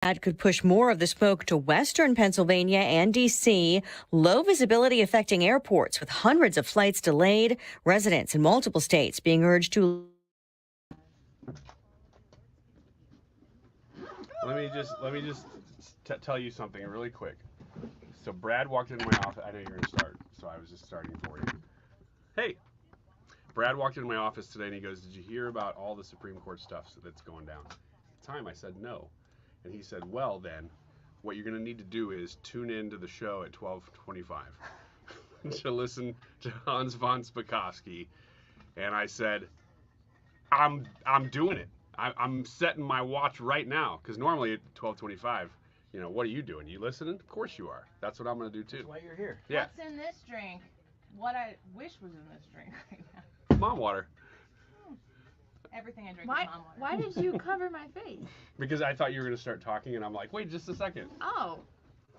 That could push more of the smoke to western Pennsylvania and D.C. Low visibility affecting airports with hundreds of flights delayed. Residents in multiple states being urged to. Let me just tell you something really quick. So Brad walked into my office. I know you're going to start, so I was just starting for you. Hey, Brad walked into my office today and he goes, "Did you hear about all the Supreme Court stuff that's going down?" At the time I said no. And he said, "Well then, what you're going to need to do is tune in to the show at 12:25 to listen to Hans von Spakovsky." And I said, I'm doing it. I'm setting my watch right now, because normally at 12:25, you know, what are you doing? You listening? Of course you are. That's what I'm going to do too. That's why you're here. Yeah. What's in this drink? What I wish was in this drink right now. Mom water. Everything I drink is mom water. Why did you cover my face? Because I thought you were going to start talking, and I'm like, wait just a second. Oh.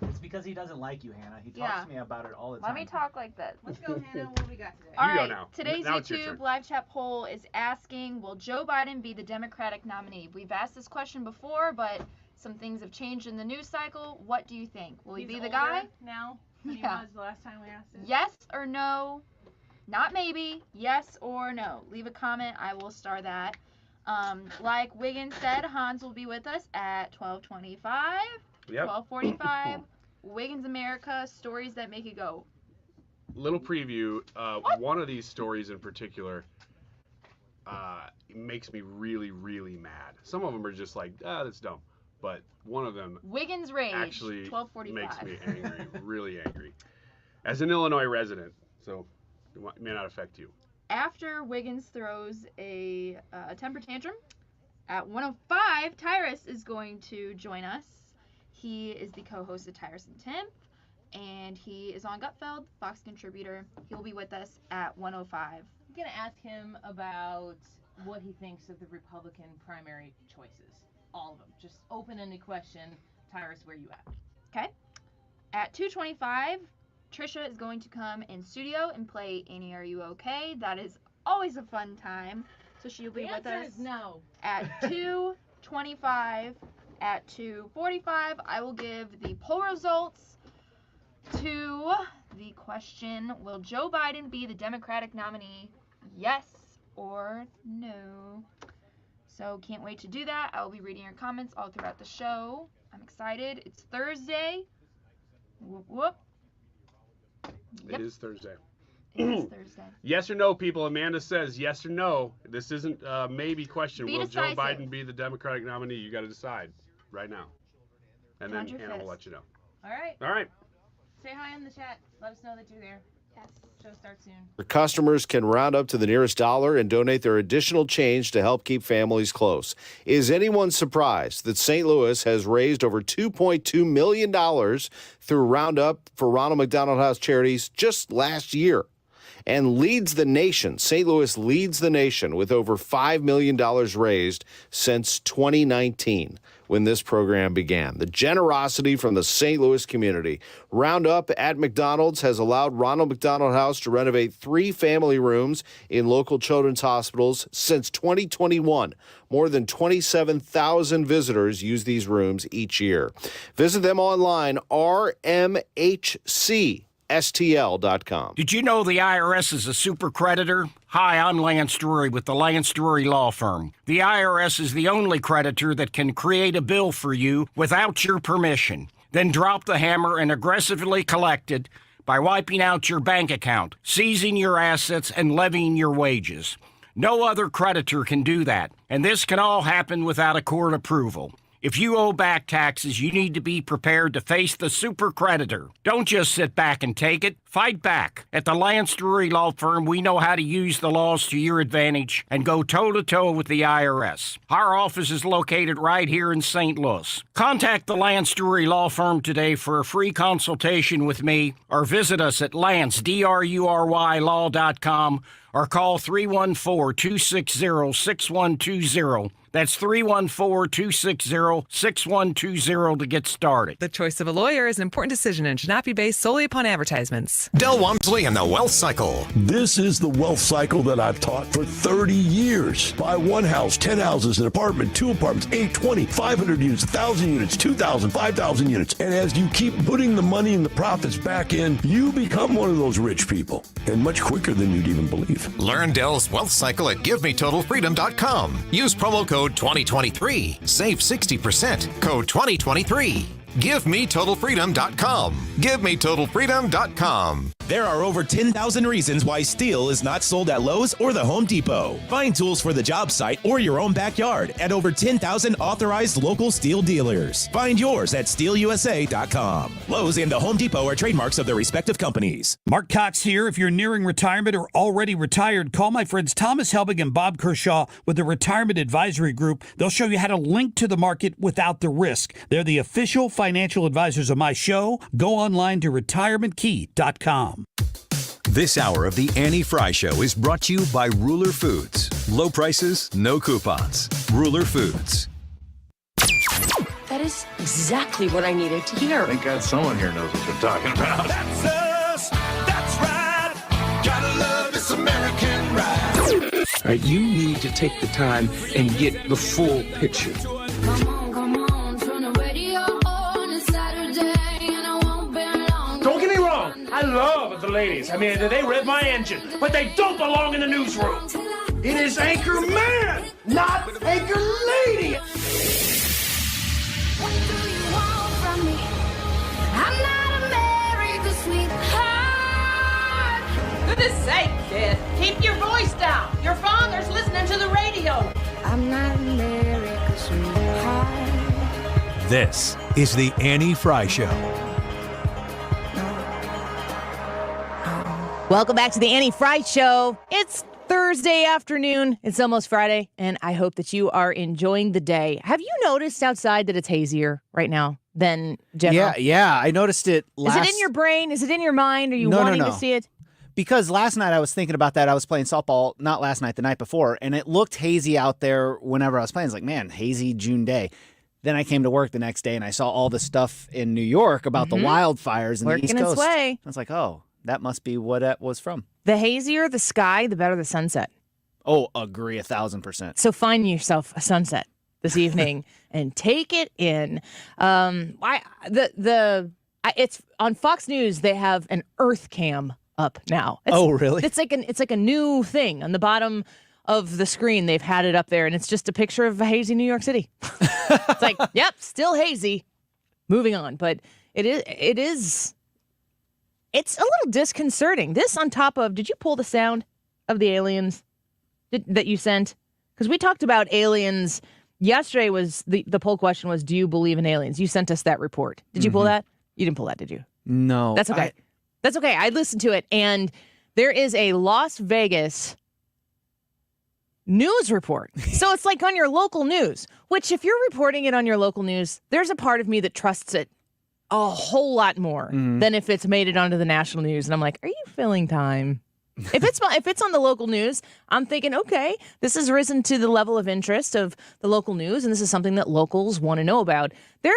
It's because he doesn't like you, Hannah. He talks to me about it all the time. Let me talk like this. Let's go, Hannah. What do we got today? All You go right. now. Today's Now it's your turn. YouTube live chat poll is asking, will Joe Biden be the Democratic nominee? We've asked this question before, but some things have changed in the news cycle. What do you think? Will he He's be the older guy? now than he Yeah. was the last time we asked it. Yes or no? Not maybe. Yes or no. Leave a comment. I will star that. Like Wiggins said, Hans will be with us at 12:25, Yep. 12:45. Wiggins America, stories that make it go. Little preview. One of these stories in particular makes me really, really mad. Some of them are just like, that's dumb. But one of them Wiggins Rage, actually 12:45. makes me angry, really angry. As an Illinois resident, so it may not affect you. After Wiggins throws a temper tantrum, at 1:05, Tyrus is going to join us. He is the co-host of Tyrus and Tim, and he is on Gutfeld, Fox contributor. He'll be with us at 1:05. I'm going to ask him about what he thinks of the Republican primary choices. All of them. Just open-ended question. Tyrus, where you at? Okay. At 2:25, Trisha is going to come in studio and play Annie, Are You Okay? That is always a fun time. So she'll be with us is no. at 2:25. At 2:45, I will give the poll results to the question, will Joe Biden be the Democratic nominee? Yes or no? So can't wait to do that. I will be reading your comments all throughout the show. I'm excited. It's Thursday. Whoop, whoop. Yep. It is Thursday. It is Thursday. Yes or no, people? Amanda says yes or no. This isn't a maybe question. Be Will decisive. Joe Biden be the Democratic nominee? You got to decide right now. And then Pound your Hannah will fist. let you know. All right. All right. Say hi in the chat. Let us know that you're there. Yes. Show starts soon. Your customers can round up to the nearest dollar and donate their additional change to help keep families close. Is anyone surprised that St. Louis has raised over $2.2 million through Roundup for Ronald McDonald House Charities just last year? And leads the nation. St. Louis leads the nation with over $5 million raised since 2019 when this program began. The generosity from the St. Louis community. Roundup at McDonald's has allowed Ronald McDonald House to renovate 3 family rooms in local children's hospitals since 2021. More than 27,000 visitors use these rooms each year. Visit them online, rmhcstl.com. Did you know the IRS is a super creditor? Hi, I'm Lance Drury with the Lance Drury Law Firm. The IRS is the only creditor that can create a bill for you without your permission, then drop the hammer and aggressively collect it by wiping out your bank account, seizing your assets, and levying your wages. No other creditor can do that, and this can all happen without a court approval. If you owe back taxes, you need to be prepared to face the super creditor. Don't just sit back and take it. Fight back. At the Lance Drury Law Firm, we know how to use the laws to your advantage and go toe-to-toe with the IRS. Our office is located right here in St. Louis. Contact the Lance Drury Law Firm today for a free consultation with me, or visit us at lancedrurylaw.com or call 314-260-6120. That's 314-260-6120 to get started. The choice of a lawyer is an important decision and should not be based solely upon advertisements. this. Del Walmsley and the Wealth Cycle. This is the wealth cycle that I've taught for 30 years. Buy one house, 10 houses, an apartment, 2 apartments, 8, 20, 500 units, 1,000 units, 2,000, 5,000 units. And as you keep putting the money and the profits back in, you become one of those rich people. And much quicker than you'd even believe. Learn Dell's Wealth Cycle at GiveMeTotalFreedom.com. Use promo code 2023. Save 60%. Code 2023. GiveMeTotalFreedom.com. GiveMeTotalFreedom.com. There are over 10,000 reasons why steel is not sold at Lowe's or the Home Depot. Find tools for the job site or your own backyard at over 10,000 authorized local steel dealers. Find yours at SteelUSA.com. Lowe's and the Home Depot are trademarks of their respective companies. Mark Cox here. If you're nearing retirement or already retired, call my friends Thomas Helbig and Bob Kershaw with the Retirement Advisory Group. They'll show you how to link to the market without the risk. They're the official financial advisors of my show. Go online to retirementkey.com. This hour of the Annie Frey Show is brought to you by Ruler Foods. Low prices, no coupons. Ruler Foods. That is exactly what I needed to hear. Thank God someone here knows what they're talking about. That's us. That's right. Gotta love this American ride. All right, you need to take the time and get the full picture. Come on, turn the radio on. It's Saturday and I won't be long. Don't get me wrong. I love the ladies. I mean, they rev my engine, but they don't belong in the newsroom. It is Anchor Man, not Anchor Lady. What do you want from me? I'm not America's sweetheart. Goodness sake, kid. Keep your voice down. Your father's listening to the radio. I'm not America's sweetheart. This is the Annie Frey Show. Welcome back to the Annie Frey Show. It's Thursday afternoon. It's almost Friday, and I hope that you are enjoying the day. Have you noticed outside that it's hazier right now than general? Yeah, I noticed it last... Is it in your brain? Is it in your mind? Are you wanting to see it? Because last night I was thinking about that. I was playing softball, not last night, the night before, and it looked hazy out there whenever I was playing. It's like, man, hazy June day. Then I came to work the next day, and I saw all the stuff in New York about the wildfires in the East Coast. Working its way. I was like, oh, that must be what it was from. The hazier the sky, the better the sunset. Oh, agree 1,000%. So find yourself a sunset this evening and take it in. It's on Fox News. They have an Earth Cam up now. Really? It's like a new thing on the bottom of the screen. They've had it up there, and it's just a picture of a hazy New York City. It's like, yep, still hazy. Moving on, but it is. It's a little disconcerting. This on top of, did you pull the sound of the aliens that you sent? Because we talked about aliens. Yesterday was the poll question was, do you believe in aliens? You sent us that report. Did you pull that? You didn't pull that, did you? No. That's okay. That's okay. I listened to it, and there is a Las Vegas news report. So it's like on your local news, which if you're reporting it on your local news, there's a part of me that trusts it a whole lot more than if it's made it onto the national news. And I'm like, are you filling time? If it's on the local news, I'm thinking, okay, this has risen to the level of interest of the local news, and this is something that locals want to know about. There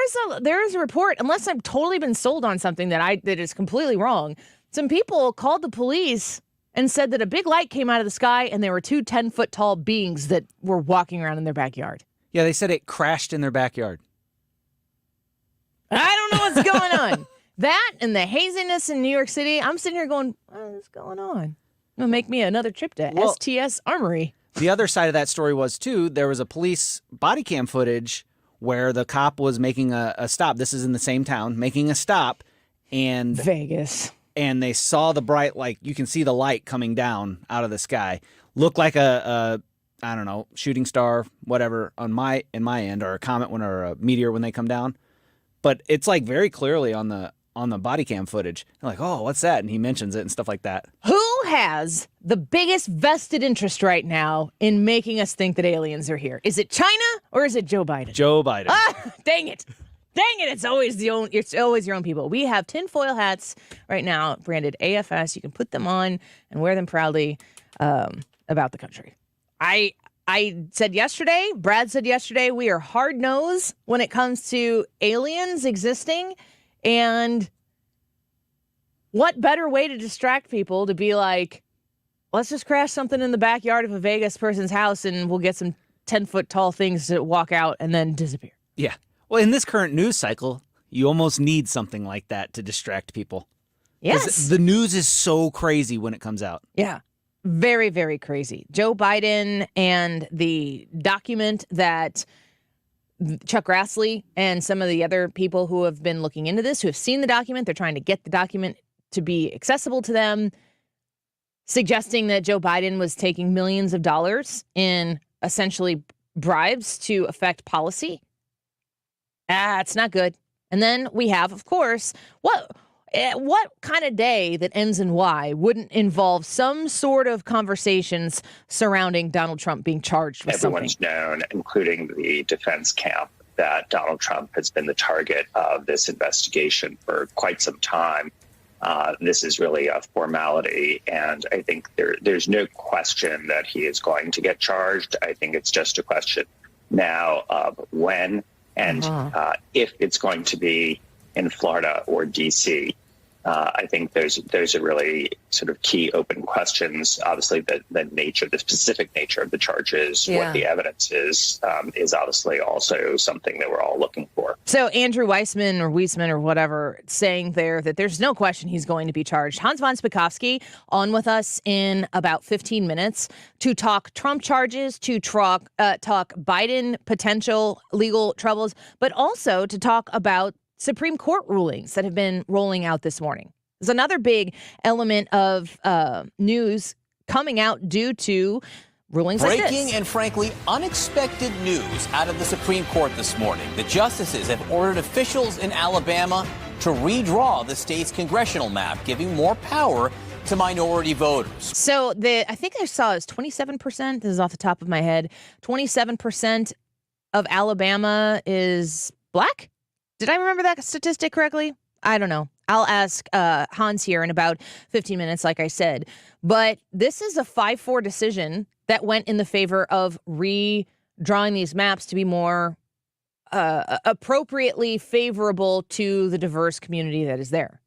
is a report, unless I've totally been sold on something that is completely wrong. Some people called the police and said that a big light came out of the sky, and there were two 10-foot tall beings that were walking around in their backyard. Yeah, they said it crashed in their backyard. I don't know what's going on. That and the haziness in New York City, I'm sitting here going, what is going on? It'll make me another trip to STS Armory. The other side of that story was, too, there was a police body cam footage where the cop was making a stop. This is in the same town, making a stop. And Vegas. And they saw the bright, like, you can see the light coming down out of the sky. Looked like a I don't know, shooting star, whatever, in my end, or a comet or a meteor when they come down. But it's like very clearly on the body cam footage. They're like, oh, what's that? And he mentions it and stuff like that. Who has the biggest vested interest right now in making us think that aliens are here? Is it China or is it Joe Biden? Joe Biden. Ah, dang it. It's always your own people. We have tinfoil hats right now branded AFS. You can put them on and wear them proudly about the country. I said yesterday, Brad said yesterday, we are hard-nosed when it comes to aliens existing, and what better way to distract people to be like, let's just crash something in the backyard of a Vegas person's house and we'll get some 10-foot tall things to walk out and then disappear. Yeah. Well, in this current news cycle, you almost need something like that to distract people. Yes. The news is so crazy when it comes out. Yeah. Very, very crazy. Joe Biden and the document that Chuck Grassley and some of the other people who have been looking into this, who have seen the document, they're trying to get the document to be accessible to them, suggesting that Joe Biden was taking millions of dollars in essentially bribes to affect policy. It's not good. And then we have, of course, what kind of day that ends in Y wouldn't involve some sort of conversations surrounding Donald Trump being charged with Everyone's something? known, including the defense camp, that Donald Trump has been the target of this investigation for quite some time. This is really a formality, and I think there's no question that he is going to get charged. I think it's just a question now of when and if it's going to be in Florida or D.C. I think those are really sort of key open questions. Obviously, the specific nature of the charges, what the evidence is obviously also something that we're all looking for. So Andrew Weissman or whatever saying there that there's no question he's going to be charged. Hans von Spakovsky on with us in about 15 minutes to talk Trump charges, to talk Biden potential legal troubles, but also to talk about Supreme Court rulings that have been rolling out this morning. There's another big element of news coming out due to rulings like this. Breaking and frankly unexpected news out of the Supreme Court this morning. The justices have ordered officials in Alabama to redraw the state's congressional map, giving more power to minority voters. So I think I saw it was 27%. This is off the top of my head. 27% of Alabama is black. Did I remember that statistic correctly? I don't know. I'll ask Hans here in about 15 minutes, like I said. But this is a 5-4 decision that went in the favor of redrawing these maps to be more appropriately favorable to the diverse community that is there.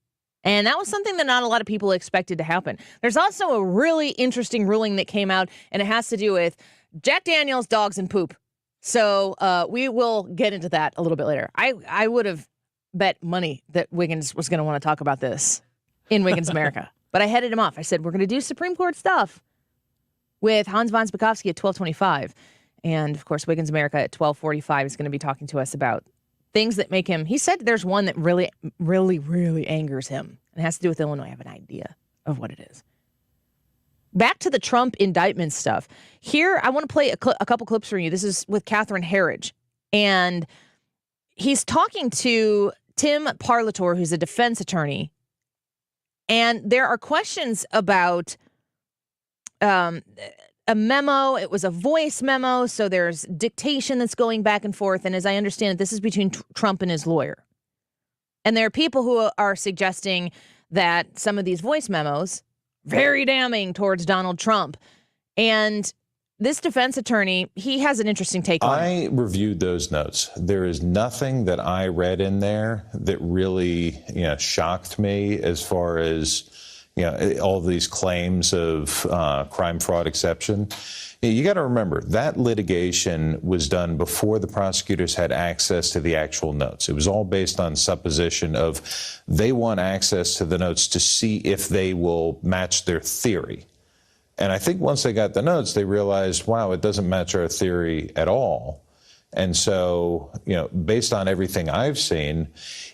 And that was something that not a lot of people expected to happen. There's also a really interesting ruling that came out, and it has to do with Jack Daniels, dogs, and poop. So we will get into that a little bit later. I would have bet money that Wiggins was going to want to talk about this in Wiggins America. But I headed him off. I said, we're going to do Supreme Court stuff with Hans von Spakovsky at 12:25. And, of course, Wiggins America at 12:45 is going to be talking to us about things that make him. He said there's one that really, really, really angers him. It has to do with Illinois. I have an idea of what it is. Back to the Trump indictment stuff. Here, I want to play a couple clips for you. This is with Catherine Herridge. And he's talking to Tim Parlator, who's a defense attorney. And there are questions about a memo. It was a voice memo, so there's dictation that's going back and forth. And as I understand it, this is between Trump and his lawyer. And there are people who are suggesting that some of these voice memos very damning towards Donald Trump. And this defense attorney, he has an interesting take on it. I reviewed those notes. There is nothing that I read in there that really, shocked me as far as, all these claims of crime fraud exception. You got to remember that litigation was done before the prosecutors had access to the actual notes. It was all based on supposition of they want access to the notes to see if they will match their theory. And I think once they got the notes, they realized, wow, it doesn't match our theory at all. And so, based on everything I've seen,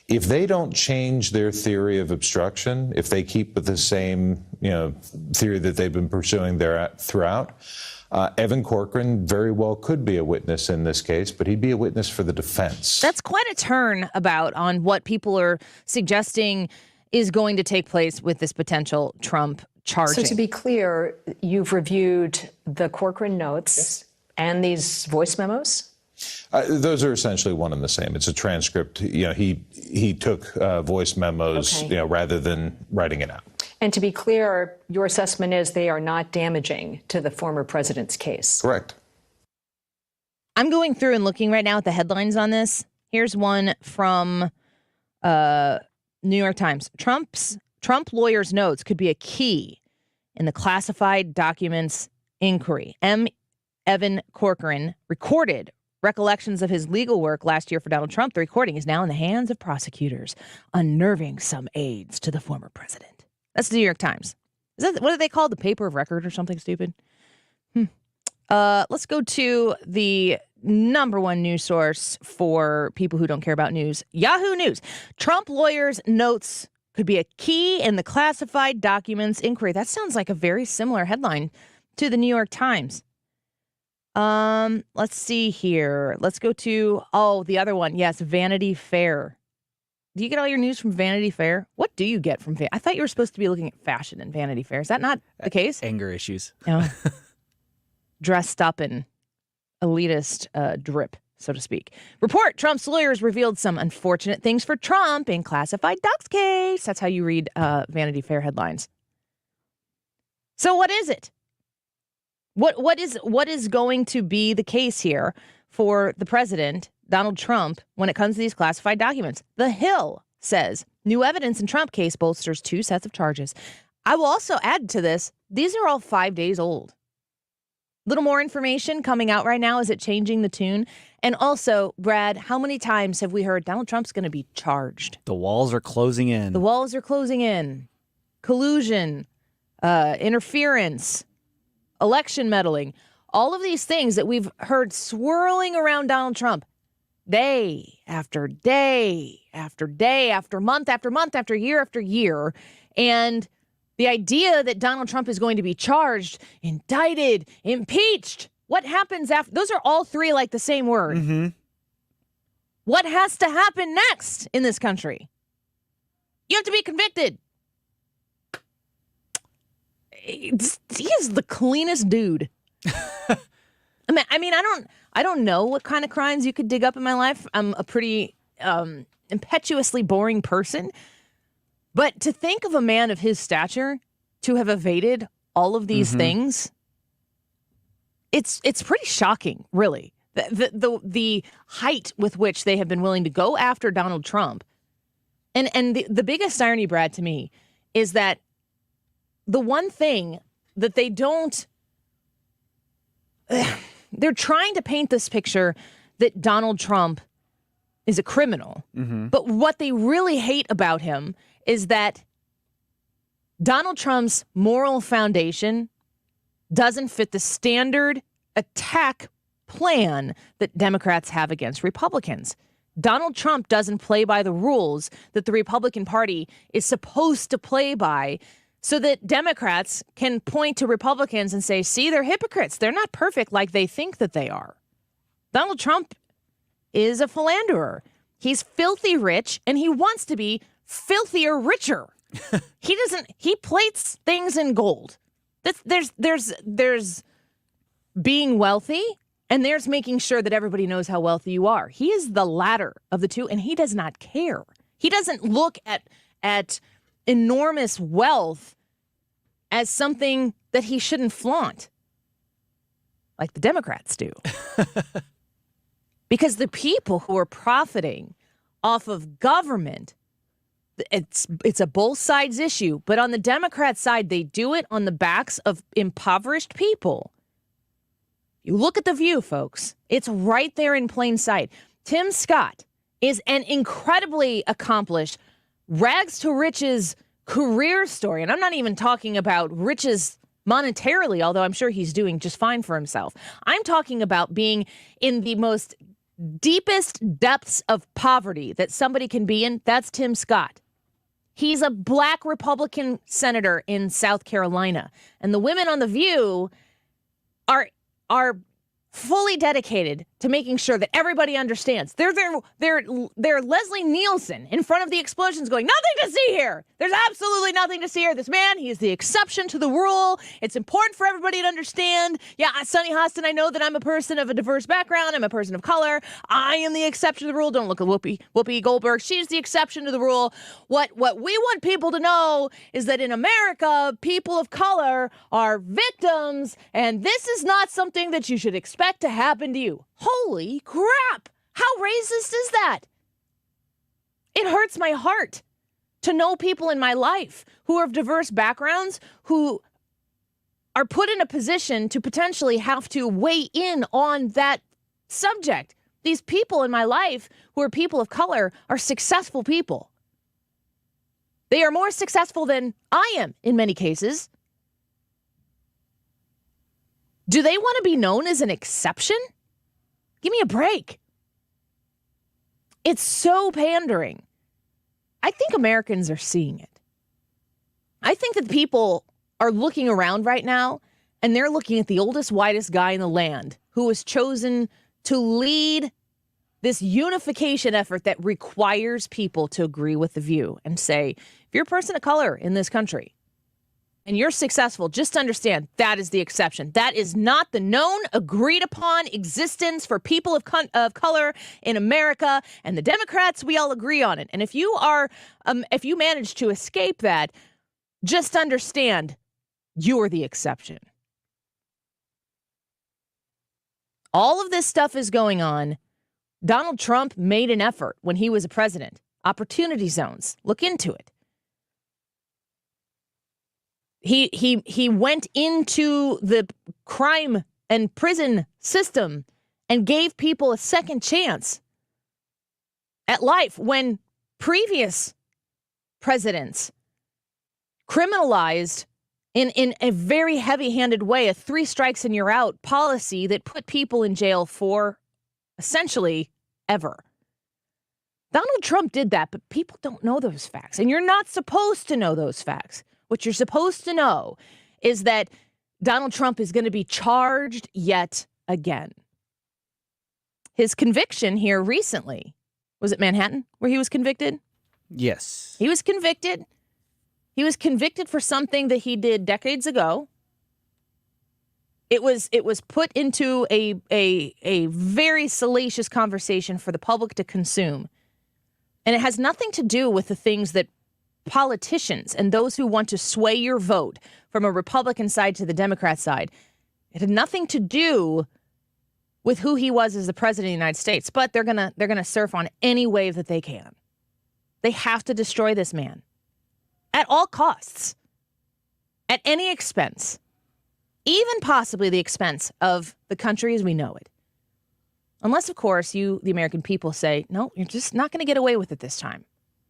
if they don't change their theory of obstruction, if they keep with the same, theory that they've been pursuing throughout, Evan Corcoran very well could be a witness in this case, but he'd be a witness for the defense. That's quite a turn on what people are suggesting is going to take place with this potential Trump charging. So to be clear, you've reviewed the Corcoran notes and these voice memos? Those are essentially one and the same. It's a transcript. He took voice memos, rather than writing it out. And to be clear, your assessment is they are not damaging to the former president's case. Correct. I'm going through and looking right now at the headlines on this. Here's one from New York Times. Trump lawyers' notes could be a key in the classified documents inquiry. M. Evan Corcoran recorded recollections of his legal work last year for Donald Trump. The recording is now in the hands of prosecutors, unnerving some aides to the former president. That's the New York Times. Is that, what do they call the paper of record or something stupid? Let's go to the number one news source for people who don't care about news, Yahoo News. Trump lawyers' notes could be a key in the classified documents inquiry. That sounds like a very similar headline to the New York Times. Let's see here. Let's go to, the other one. Yes, Vanity Fair. Do you get all your news from Vanity Fair? What do you get from I thought you were supposed to be looking at fashion in Vanity Fair. Is that not the case? Anger issues. No. Dressed up in elitist drip, so to speak. Report, Trump's lawyers revealed some unfortunate things for Trump in classified docs case. That's how you read Vanity Fair headlines. So what is it? What is going to be the case here for the president, Donald Trump, when it comes to these classified documents? The Hill says new evidence in Trump case bolsters 2 sets of charges. I will also add to this, these are all 5 days old. Little more information coming out right now. Is it changing the tune? And also, Brad, how many times have we heard Donald Trump's going to be charged? The walls are closing in. The walls are closing in. Collusion, interference, election meddling, all of these things that we've heard swirling around Donald Trump day after day after day after month after month after year. And the idea that Donald Trump is going to be charged, indicted, impeached. What happens after? Those are all three like the same word. Mm-hmm. What has to happen next in this country? You have to be convicted. He is the cleanest dude. I mean, I don't know what kind of crimes you could dig up in my life. I'm a pretty impetuously boring person. But to think of a man of his stature to have evaded all of these things, it's pretty shocking, really. The height with which they have been willing to go after Donald Trump. And the biggest irony, Brad, to me, is that the one thing that they don't, they're trying to paint this picture that Donald Trump is a criminal. But what they really hate about him is that Donald Trump's moral foundation doesn't fit the standard attack plan that Democrats have against Republicans. Donald Trump doesn't play by the rules that the Republican Party is supposed to play by, so that Democrats can point to Republicans and say, see, they're hypocrites. They're not perfect like they think that they are. Donald Trump is a philanderer. He's filthy rich, and he wants to be filthier richer. He plates things in gold. There's being wealthy, and there's making sure that everybody knows how wealthy you are. He is the latter of the two, and he does not care. He doesn't look at enormous wealth as something that he shouldn't flaunt, like the Democrats do. Because the people who are profiting off of government, it's a both sides issue, but on the Democrat side, they do it on the backs of impoverished people. You look at The View, folks. It's right there in plain sight. Tim Scott is an incredibly accomplished rags to riches career story. And I'm not even talking about riches monetarily, although I'm sure he's doing just fine for himself. I'm talking about being in the most deepest depths of poverty that somebody can be in. That's Tim Scott. He's a black Republican senator in South Carolina. And the women on The View are fully dedicated to making sure that everybody understands. They're Leslie Nielsen in front of the explosions going, nothing to see here. There's absolutely nothing to see here. This man, he is the exception to the rule. It's important for everybody to understand. Yeah, Sonny Hostin, I know that I'm a person of a diverse background. I'm a person of color. I am the exception to the rule. Don't look at Whoopi Goldberg. She's the exception to the rule. What we want people to know is that in America, people of color are victims, and this is not something that you should expect to happen to you. Holy crap! How racist is that? It hurts my heart to know people in my life who are of diverse backgrounds, who are put in a position to potentially have to weigh in on that subject. These people in my life who are people of color are successful people. They are more successful than I am in many cases. Do they want to be known as an exception? Give me a break. It's so pandering. I think Americans are seeing it. I think that people are looking around right now, and they're looking at the oldest, whitest guy in the land who was chosen to lead this unification effort that requires people to agree with the view and say, if you're a person of color in this country and you're successful, just understand that is the exception. That is not the known, agreed upon existence for people of color in America. And the Democrats, we all agree on it. And if you manage to escape that, just understand you're the exception. All of this stuff is going on. Donald Trump made an effort when he was a president. Opportunity zones. Look into it. He went into the crime and prison system and gave people a second chance at life when previous presidents criminalized in a very heavy-handed way a 3 strikes and you're out policy that put people in jail for essentially ever. Donald Trump did that, but people don't know those facts, and you're not supposed to know those facts. What you're supposed to know is that Donald Trump is going to be charged yet again. His conviction here recently, was it Manhattan where he was convicted? Yes. He was convicted. He was convicted for something that he did decades ago. It was put into a very salacious conversation for the public to consume. And it has nothing to do with the things that politicians and those who want to sway your vote from a Republican side to the Democrat side. It had nothing to do with who he was as the president of the United States, but they're gonna surf on any wave that they can. They have to destroy this man at all costs, at any expense, even possibly the expense of the country as we know it. Unless, of course, you, the American people, say, no, you're just not going to get away with it this time.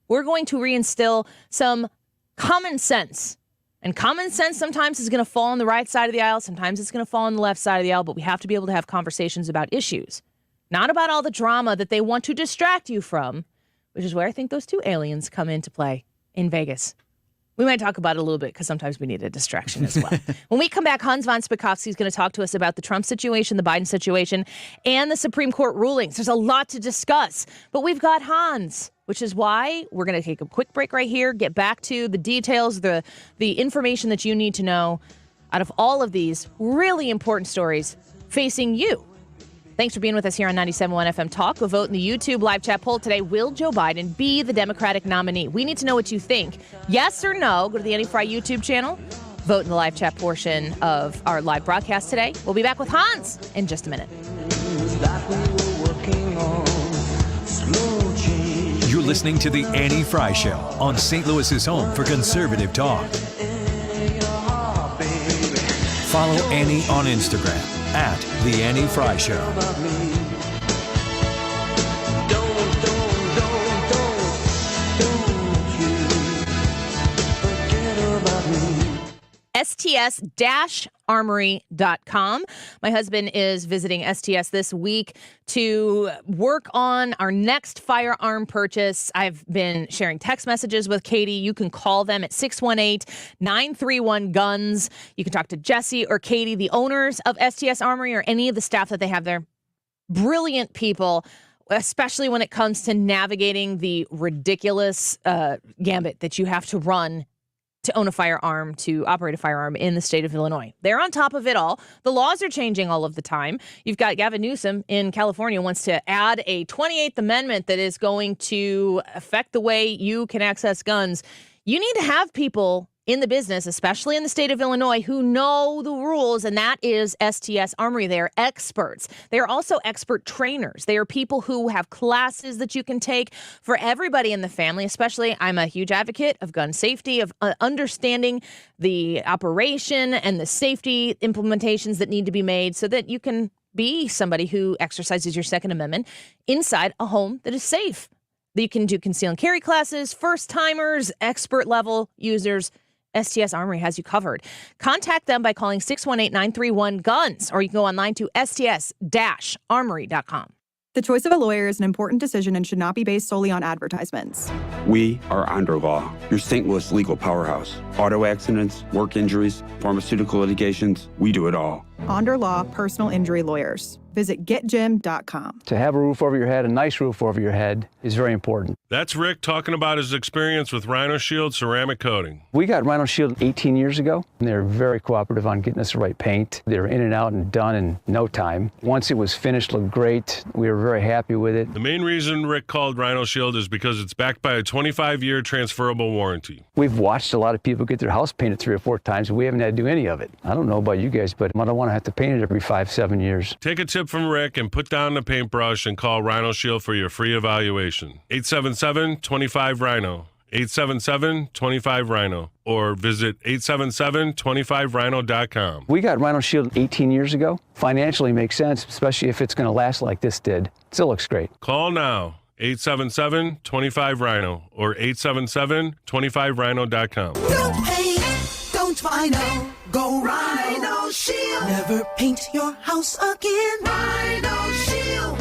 We're going to reinstill some common sense. And common sense sometimes is going to fall on the right side of the aisle. Sometimes it's going to fall on the left side of the aisle. But we have to be able to have conversations about issues, not about all the drama that they want to distract you from, which is where I think those 2 aliens come into play in Vegas. We might talk about it a little bit because sometimes we need a distraction as well. When we come back, Hans von Spakovsky is going to talk to us about the Trump situation, the Biden situation, and the Supreme Court rulings. There's a lot to discuss, but we've got Hans, which is why we're going to take a quick break right here, get back to the details, the information that you need to know out of all of these really important stories facing you. Thanks for being with us here on 97.1 FM Talk. We'll vote in the YouTube live chat poll today. Will Joe Biden be the Democratic nominee? We need to know what you think. Yes or no? Go to the Annie Frey YouTube channel. Vote in the live chat portion of our live broadcast today. We'll be back with Hans in just a minute. You're listening to The Annie Frey Show on St. Louis's home for conservative talk. Follow Annie on Instagram at The Annie Frey Show. STS-armory.com. My husband is visiting STS this week to work on our next firearm purchase. I've been sharing text messages with Katie. You can call them at 618-931-GUNS. You can talk to Jesse or Katie, the owners of STS Armory, or any of the staff that they have there. Brilliant people, especially when it comes to navigating the ridiculous gambit that you have to run to own a firearm, to operate a firearm in the state of Illinois. They're on top of it all. The laws are changing all of the time. You've got Gavin Newsom in California wants to add a 28th Amendment that is going to affect the way you can access guns. You need to have people in the business, especially in the state of Illinois, who know the rules, and that is STS Armory. They are experts. They are also expert trainers. They are people who have classes that you can take for everybody in the family, especially I'm a huge advocate of gun safety, of understanding the operation and the safety implementations that need to be made so that you can be somebody who exercises your Second Amendment inside a home that is safe. You can do conceal and carry classes, first-timers, expert-level users. STS Armory has you covered. Contact them by calling 618-931-GUNS, or you can go online to sts-armory.com. The choice of a lawyer is an important decision and should not be based solely on advertisements. We are Under Law, your St. Louis legal powerhouse. Auto accidents, work injuries, pharmaceutical litigations, we do it all. Under Law Personal Injury Lawyers. Visit getjim.com. To have a roof over your head, a nice roof over your head, is very important. That's Rick talking about his experience with Rhino Shield ceramic coating. We got Rhino Shield 18 years ago, and they were very cooperative on getting us the right paint. They were in and out and done in no time. Once it was finished, looked great. We were very happy with it. The main reason Rick called Rhino Shield is because it's backed by a 25-year transferable warranty. We've watched a lot of people get their house painted 3 or 4 times, and we haven't had to do any of it. I don't know about you guys, but I don't want to have to paint it every 5-7 years. Take a tip from Rick and put down the paintbrush and call Rhino Shield for your free evaluation. 877-25-RHINO. 877-25-RHINO. Or visit 877-25rhino.com. We got Rhino Shield 18 years ago. Financially makes sense, especially if it's going to last like this did. Still looks great. Call now. 877-25-RHINO or 877-25rhino.com. Don't paint, don't Rhino, go Rhino Shield. Never paint your house again. Rhino Shield.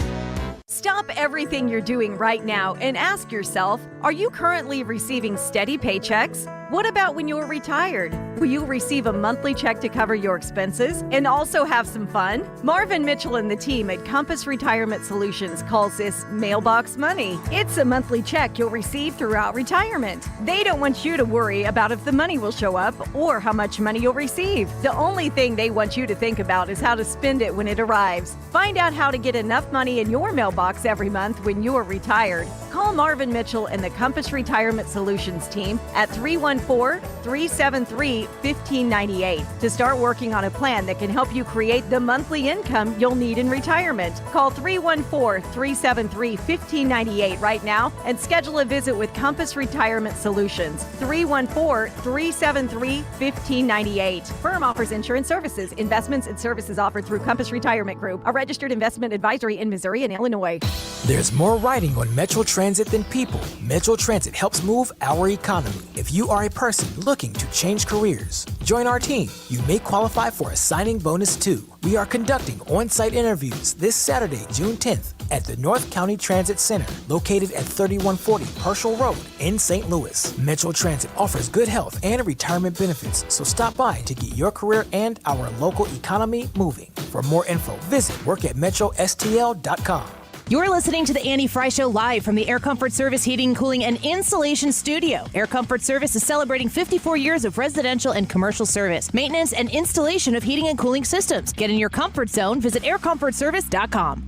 Stop everything you're doing right now and ask yourself, are you currently receiving steady paychecks? What about when you're retired? Will you receive a monthly check to cover your expenses and also have some fun? Marvin Mitchell and the team at Compass Retirement Solutions calls this mailbox money. It's a monthly check you'll receive throughout retirement. They don't want you to worry about if the money will show up or how much money you'll receive. The only thing they want you to think about is how to spend it when it arrives. Find out how to get enough money in your mailbox every month when you're retired. Call Marvin Mitchell and the Compass Retirement Solutions team at 314-373-1598 to start working on a plan that can help you create the monthly income you'll need in retirement. Call 314-373-1598 right now and schedule a visit with Compass Retirement Solutions. 314-373-1598. Firm offers insurance services, investments, and services offered through Compass Retirement Group, a registered investment advisory in Missouri and Illinois. There's more riding on Metro Transit than people. Metro Transit helps move our economy. If you are a person looking to change careers, join our team. You may qualify for a signing bonus too. We are conducting on-site interviews this Saturday, June 10th at the North County Transit Center, located at 3140 Herschel Road in St. Louis. Metro Transit offers good health and retirement benefits, so stop by to get your career and our local economy moving. For more info, visit work@metrostl.com. You're listening to the Annie Frey Show live from the Air Comfort Service Heating, Cooling, and Insulation Studio. Air Comfort Service is celebrating 54 years of residential and commercial service, maintenance, and installation of heating and cooling systems. Get in your comfort zone. Visit aircomfortservice.com.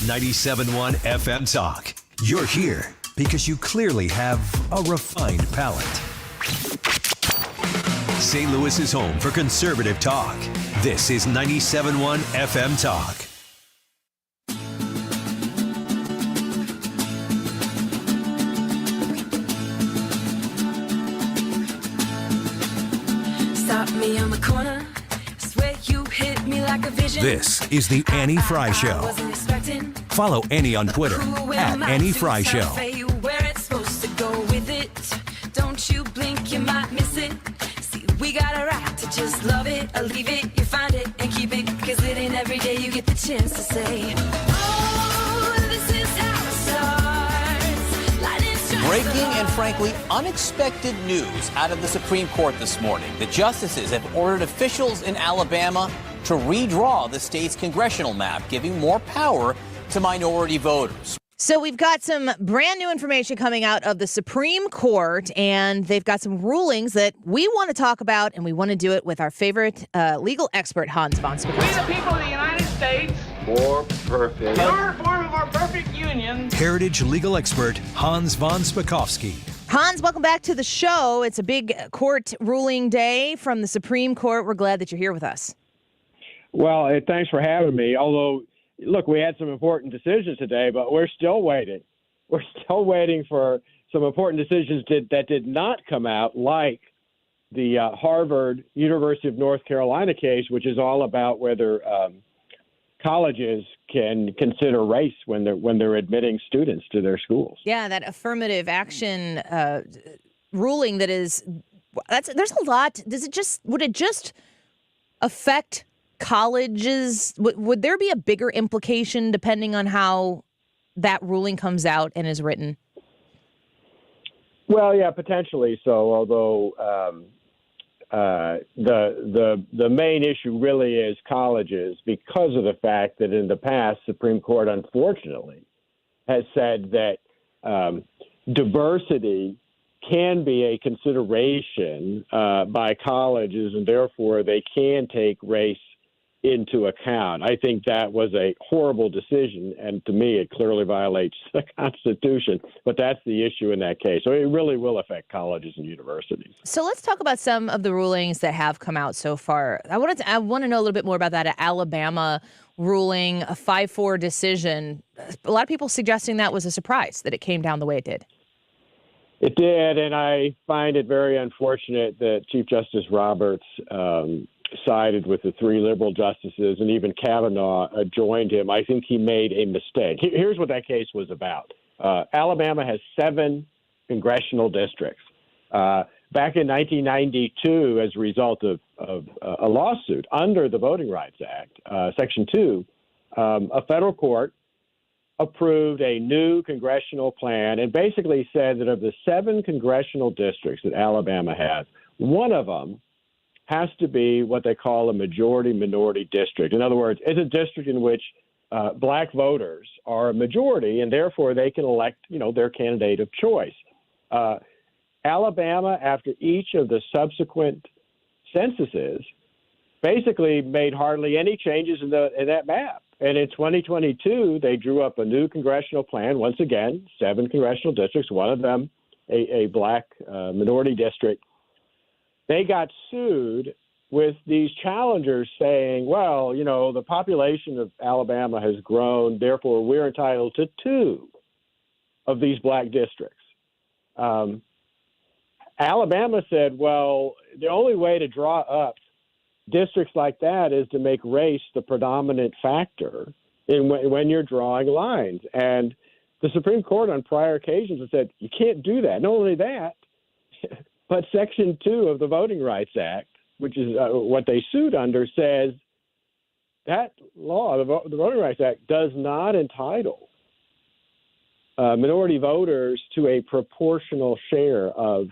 97.1 FM Talk. You're here because you clearly have a refined palate. St. Louis is home for conservative talk. This is 97.1 FM Talk. Me on the corner, swear you hit me like a vision. This is the Annie Frey Show. Follow Annie on Twitter at Annie Frey Show. Where it's supposed to go with it. Don't you blink, you might miss it. See, we got a right to just love it or leave it. You find it and keep it, cause it ain't every day you get the chance to say, oh, this is how it starts. Breaking and frankly unexpected news out of the Supreme Court this morning. The justices have ordered officials in Alabama to redraw the state's congressional map, giving more power to minority voters. So we've got some brand new information coming out of the Supreme Court, and they've got some rulings that we want to talk about, and we want to do it with our favorite legal expert, Hans von Spakovsky. We the people of the United States. More perfect. In order form of our perfect union. Heritage legal expert Hans von Spakovsky. Hans, welcome back to the show. It's a big court ruling day from the Supreme Court. We're glad that you're here with us. Well, thanks for having me. Although, look, we had some important decisions today, but we're still waiting. We're still waiting for some important decisions that did not come out, like the Harvard University of North Carolina case, which is all about whether colleges can consider race when they're admitting students to their schools. Yeah, that affirmative action ruling there's a lot. Would it just affect colleges? Would there be a bigger implication depending on how that ruling comes out and is written? Well, yeah, potentially so, although the main issue really is colleges, because of the fact that in the past, Supreme Court, unfortunately, has said that diversity can be a consideration by colleges, and therefore they can take race into account. I think that was a horrible decision, and to me it clearly violates the Constitution, but that's the issue in that case. So it really will affect colleges and universities. So let's talk about some of the rulings that have come out so far. I want to know a little bit more about that Alabama ruling, a 5-4 decision. A lot of people suggesting that was a surprise that it came down the way it did. It did, and I find it very unfortunate that Chief Justice Roberts sided with the 3 liberal justices, and even Kavanaugh joined him. I think he made a mistake. Here's what that case was about. Alabama has 7 congressional districts. Back in 1992, as a result of a lawsuit under the Voting Rights Act, Section 2, a federal court approved a new congressional plan and basically said that of the 7 congressional districts that Alabama has, one of them has to be what they call a majority-minority district. In other words, it's a district in which black voters are a majority, and therefore they can elect, their candidate of choice. Alabama, after each of the subsequent censuses, basically made hardly any changes in that map. And in 2022, they drew up a new congressional plan. Once again, 7 congressional districts, one of them a black minority district. They got sued with these challengers saying, well, the population of Alabama has grown, therefore we're entitled to 2 of these black districts. Alabama said, well, the only way to draw up districts like that is to make race the predominant factor when you're drawing lines. And the Supreme Court on prior occasions has said, you can't do that. Not only that, but Section 2 of the Voting Rights Act, which is what they sued under, says that law, the Voting Rights Act, does not entitle minority voters to a proportional share of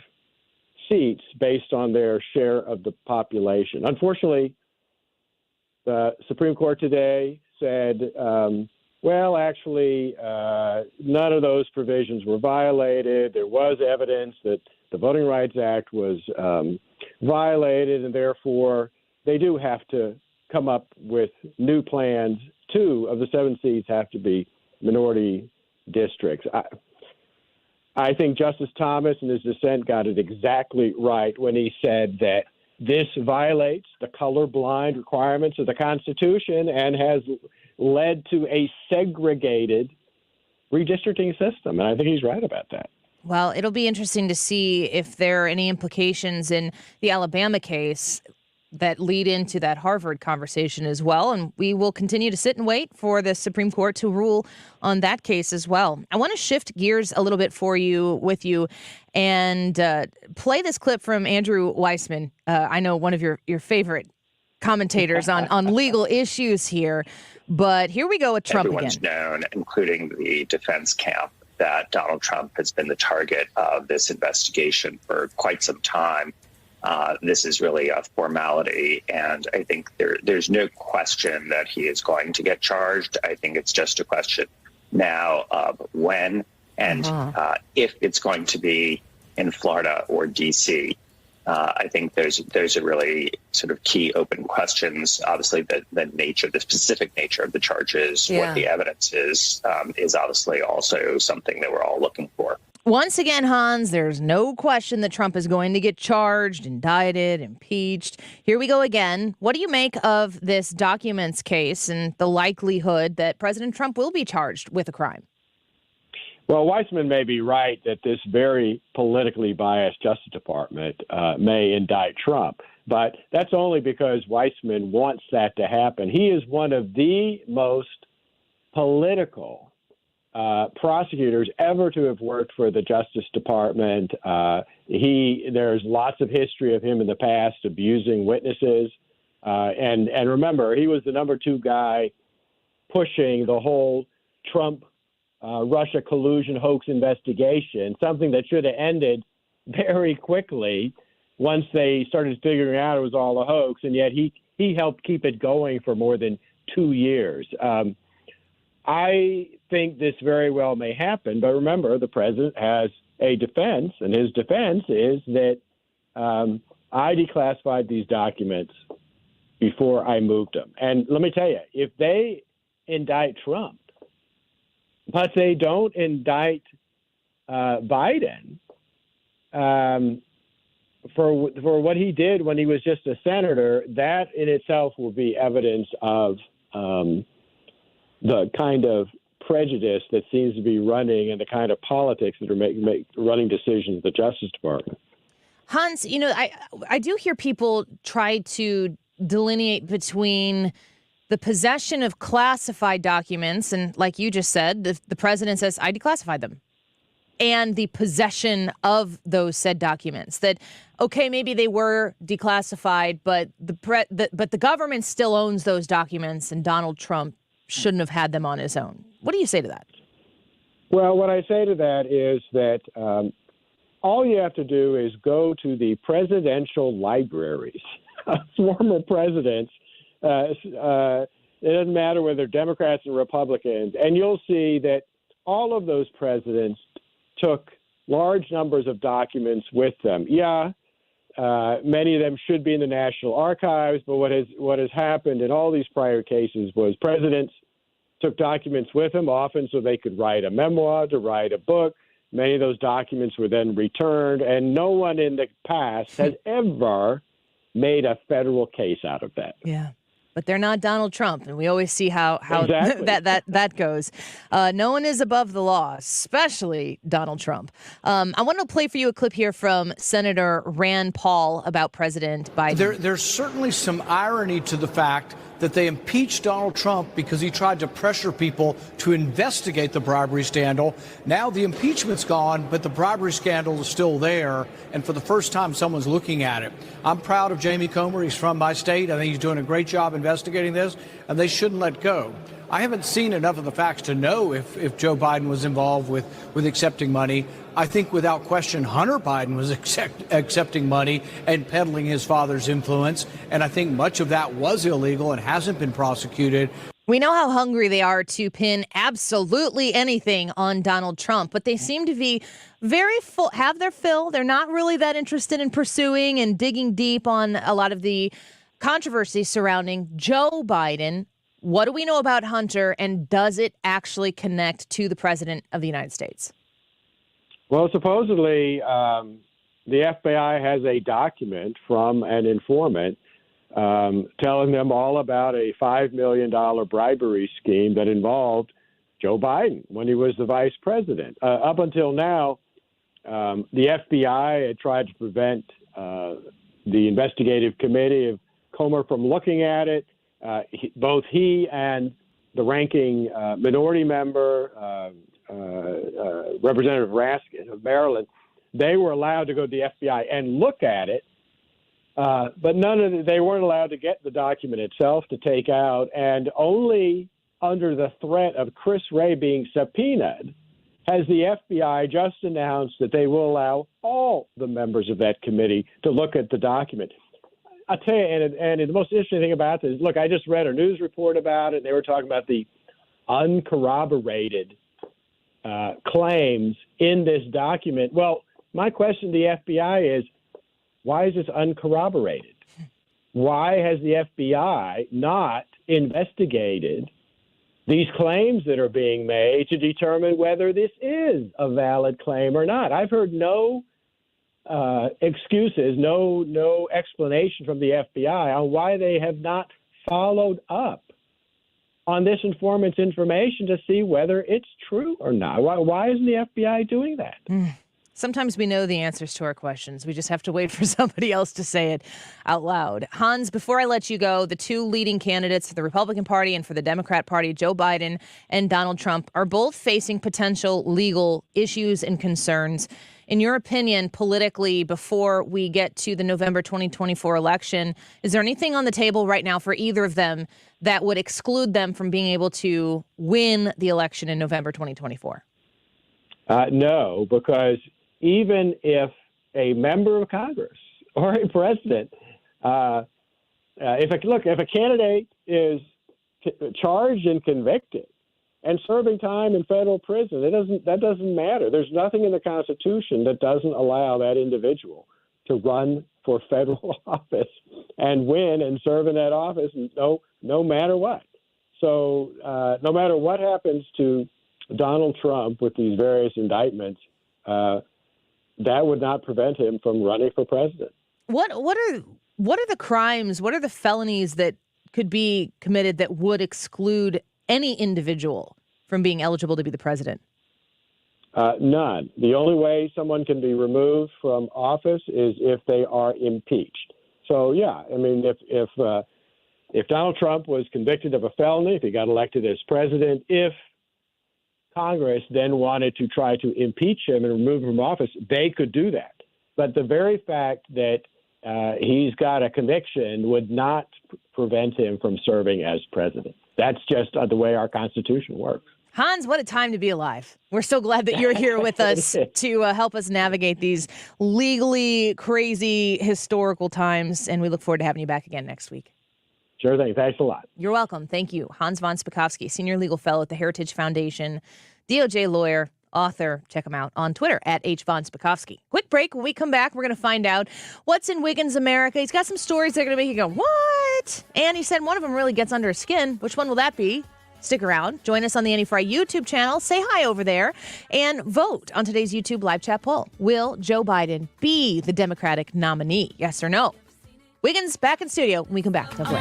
seats based on their share of the population. Unfortunately, the Supreme Court today said, well, actually, none of those provisions were violated. There was evidence that the Voting Rights Act was violated, and therefore they do have to come up with new plans. 2 of the 7 seats have to be minority districts. I think Justice Thomas in his dissent got it exactly right when he said that this violates the colorblind requirements of the Constitution and has led to a segregated redistricting system. And I think he's right about that. Well, it'll be interesting to see if there are any implications in the Alabama case that lead into that Harvard conversation as well. And we will continue to sit and wait for the Supreme Court to rule on that case as well. I want to shift gears a little bit with you and play this clip from Andrew Weissman. I know one of your favorite commentators on legal issues here. But here we go with Trump Everyone's again. Known, including the defense camp, that Donald Trump has been the target of this investigation for quite some time. This is really a formality, and I think there's no question that he is going to get charged. I think it's just a question now of when and if it's going to be in Florida or D.C. I think there's a really sort of key open questions. Obviously, the specific nature of the charges, what the evidence is obviously also something that we're all looking for. Once again, Hans, there's no question that Trump is going to get charged, indicted, impeached. Here we go again. What do you make of this documents case and the likelihood that President Trump will be charged with a crime? Well, Weissman may be right that this very politically biased Justice Department may indict Trump, but that's only because Weissman wants that to happen. He is one of the most political prosecutors ever to have worked for the Justice Department. There's lots of history of him in the past abusing witnesses. And remember, he was the number 2 guy pushing the whole Trump Russia collusion hoax investigation, something that should have ended very quickly once they started figuring out it was all a hoax. And yet he helped keep it going for more than 2 years. I think this very well may happen, but remember, the president has a defense, and his defense is that I declassified these documents before I moved them. And let me tell you, if they indict Trump, but they don't indict Biden for what he did when he was just a senator, that in itself will be evidence of the kind of prejudice that seems to be running and the kind of politics that are running decisions at the Justice Department. Hans, I do hear people try to delineate between the possession of classified documents, and like you just said, the president says, I declassified them, and the possession of those said documents. That, okay, maybe they were declassified, but the government still owns those documents, and Donald Trump shouldn't have had them on his own. What do you say to that? Well, what I say to that is that all you have to do is go to the presidential libraries of former presidents. It doesn't matter whether they're Democrats or Republicans, and you'll see that all of those presidents took large numbers of documents with them. Yeah, many of them should be in the National Archives, but what has happened in all these prior cases was presidents took documents with them, often so they could write a memoir, to write a book. Many of those documents were then returned, and no one in the past has ever made a federal case out of that. Yeah. But they're not Donald Trump, and we always see how Exactly. that goes. No one is above the law, especially Donald Trump. I want to play for you a clip here from Senator Rand Paul about President Biden. There's certainly some irony to the fact that they impeached Donald Trump because he tried to pressure people to investigate the bribery scandal. Now the impeachment's gone, but the bribery scandal is still there, and for the first time, someone's looking at it. I'm proud of Jamie Comer. He's from my state. I think he's doing a great job investigating this, and they shouldn't let go. I haven't seen enough of the facts to know if Joe Biden was involved with accepting money. I think without question, Hunter Biden was accepting money and peddling his father's influence. And I think much of that was illegal and hasn't been prosecuted. We know how hungry they are to pin absolutely anything on Donald Trump, but they seem to be very full, have their fill. They're not really that interested in pursuing and digging deep on a lot of the controversy surrounding Joe Biden. What do we know about Hunter, and does it actually connect to the president of the United States? Well, supposedly the FBI has a document from an informant telling them all about a $5 million bribery scheme that involved Joe Biden when he was the vice president. Up until now, the FBI had tried to prevent the investigative committee of Comer from looking at it. Both he and the ranking minority member, Representative Raskin of Maryland, they were allowed to go to the FBI and look at it, but they weren't allowed to get the document itself to take out, and only under the threat of Chris Wray being subpoenaed has the FBI just announced that they will allow all the members of that committee to look at the document. I'll tell you, and the most interesting thing about this, look, I just read a news report about it, and they were talking about the uncorroborated claims in this document. Well, my question to the FBI is, why is this uncorroborated? Why has the FBI not investigated these claims that are being made to determine whether this is a valid claim or not. I've heard no excuses, no explanation from the FBI on why they have not followed up on this informant's information to see whether it's true or not. Why isn't the FBI doing that? Sometimes we know the answers to our questions. We just have to wait for somebody else to say it out loud. Hans, before I let you go, the two leading candidates for the Republican Party and for the Democrat Party, Joe Biden and Donald Trump, are both facing potential legal issues and concerns. In your opinion, politically, before we get to the November 2024 election, is there anything on the table right now for either of them that would exclude them from being able to win the election in November 2024? No, because even if a member of Congress or a president, if a candidate is charged and convicted and serving time in federal prison, that doesn't matter. There's nothing in the Constitution that doesn't allow that individual to run for federal office and win and serve in that office, no matter what. So no matter what happens to Donald Trump with these various indictments, that would not prevent him from running for president. What are the crimes? What are the felonies that could be committed that would exclude any individual from being eligible to be the president? None. The only way someone can be removed from office is if they are impeached. So, yeah, I mean, if Donald Trump was convicted of a felony, if he got elected as president, if Congress then wanted to try to impeach him and remove him from office, they could do that. But the very fact that he's got a conviction would not prevent him from serving as president. That's just the way our Constitution works. Hans, what a time to be alive. We're so glad that you're here with us to help us navigate these legally crazy historical times, and we look forward to having you back again next week. Sure thing. Thanks a lot. You're welcome. Thank you. Hans von Spakovsky, Senior Legal Fellow at the Heritage Foundation, DOJ lawyer, author. Check him out on Twitter at H. von Spakovsky. Quick break. When we come back, we're going to find out what's in Wiggins America. He's got some stories that are going to make you go, what? And he said one of them really gets under his skin. Which one will that be? Stick around. Join us on the Annie Frey YouTube channel. Say hi over there and vote on today's YouTube live chat poll. Will Joe Biden be the Democratic nominee? Yes or no? Wiggins back in studio when we come back. Don't play.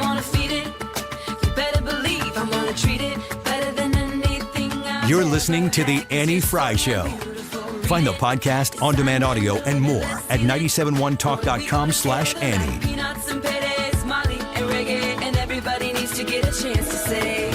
You're listening to The Annie Frey Show. Find the podcast, on-demand audio, and more at 971talk.com/Annie. Peanuts and paydays, Molly and reggae, and everybody needs to get a chance to say.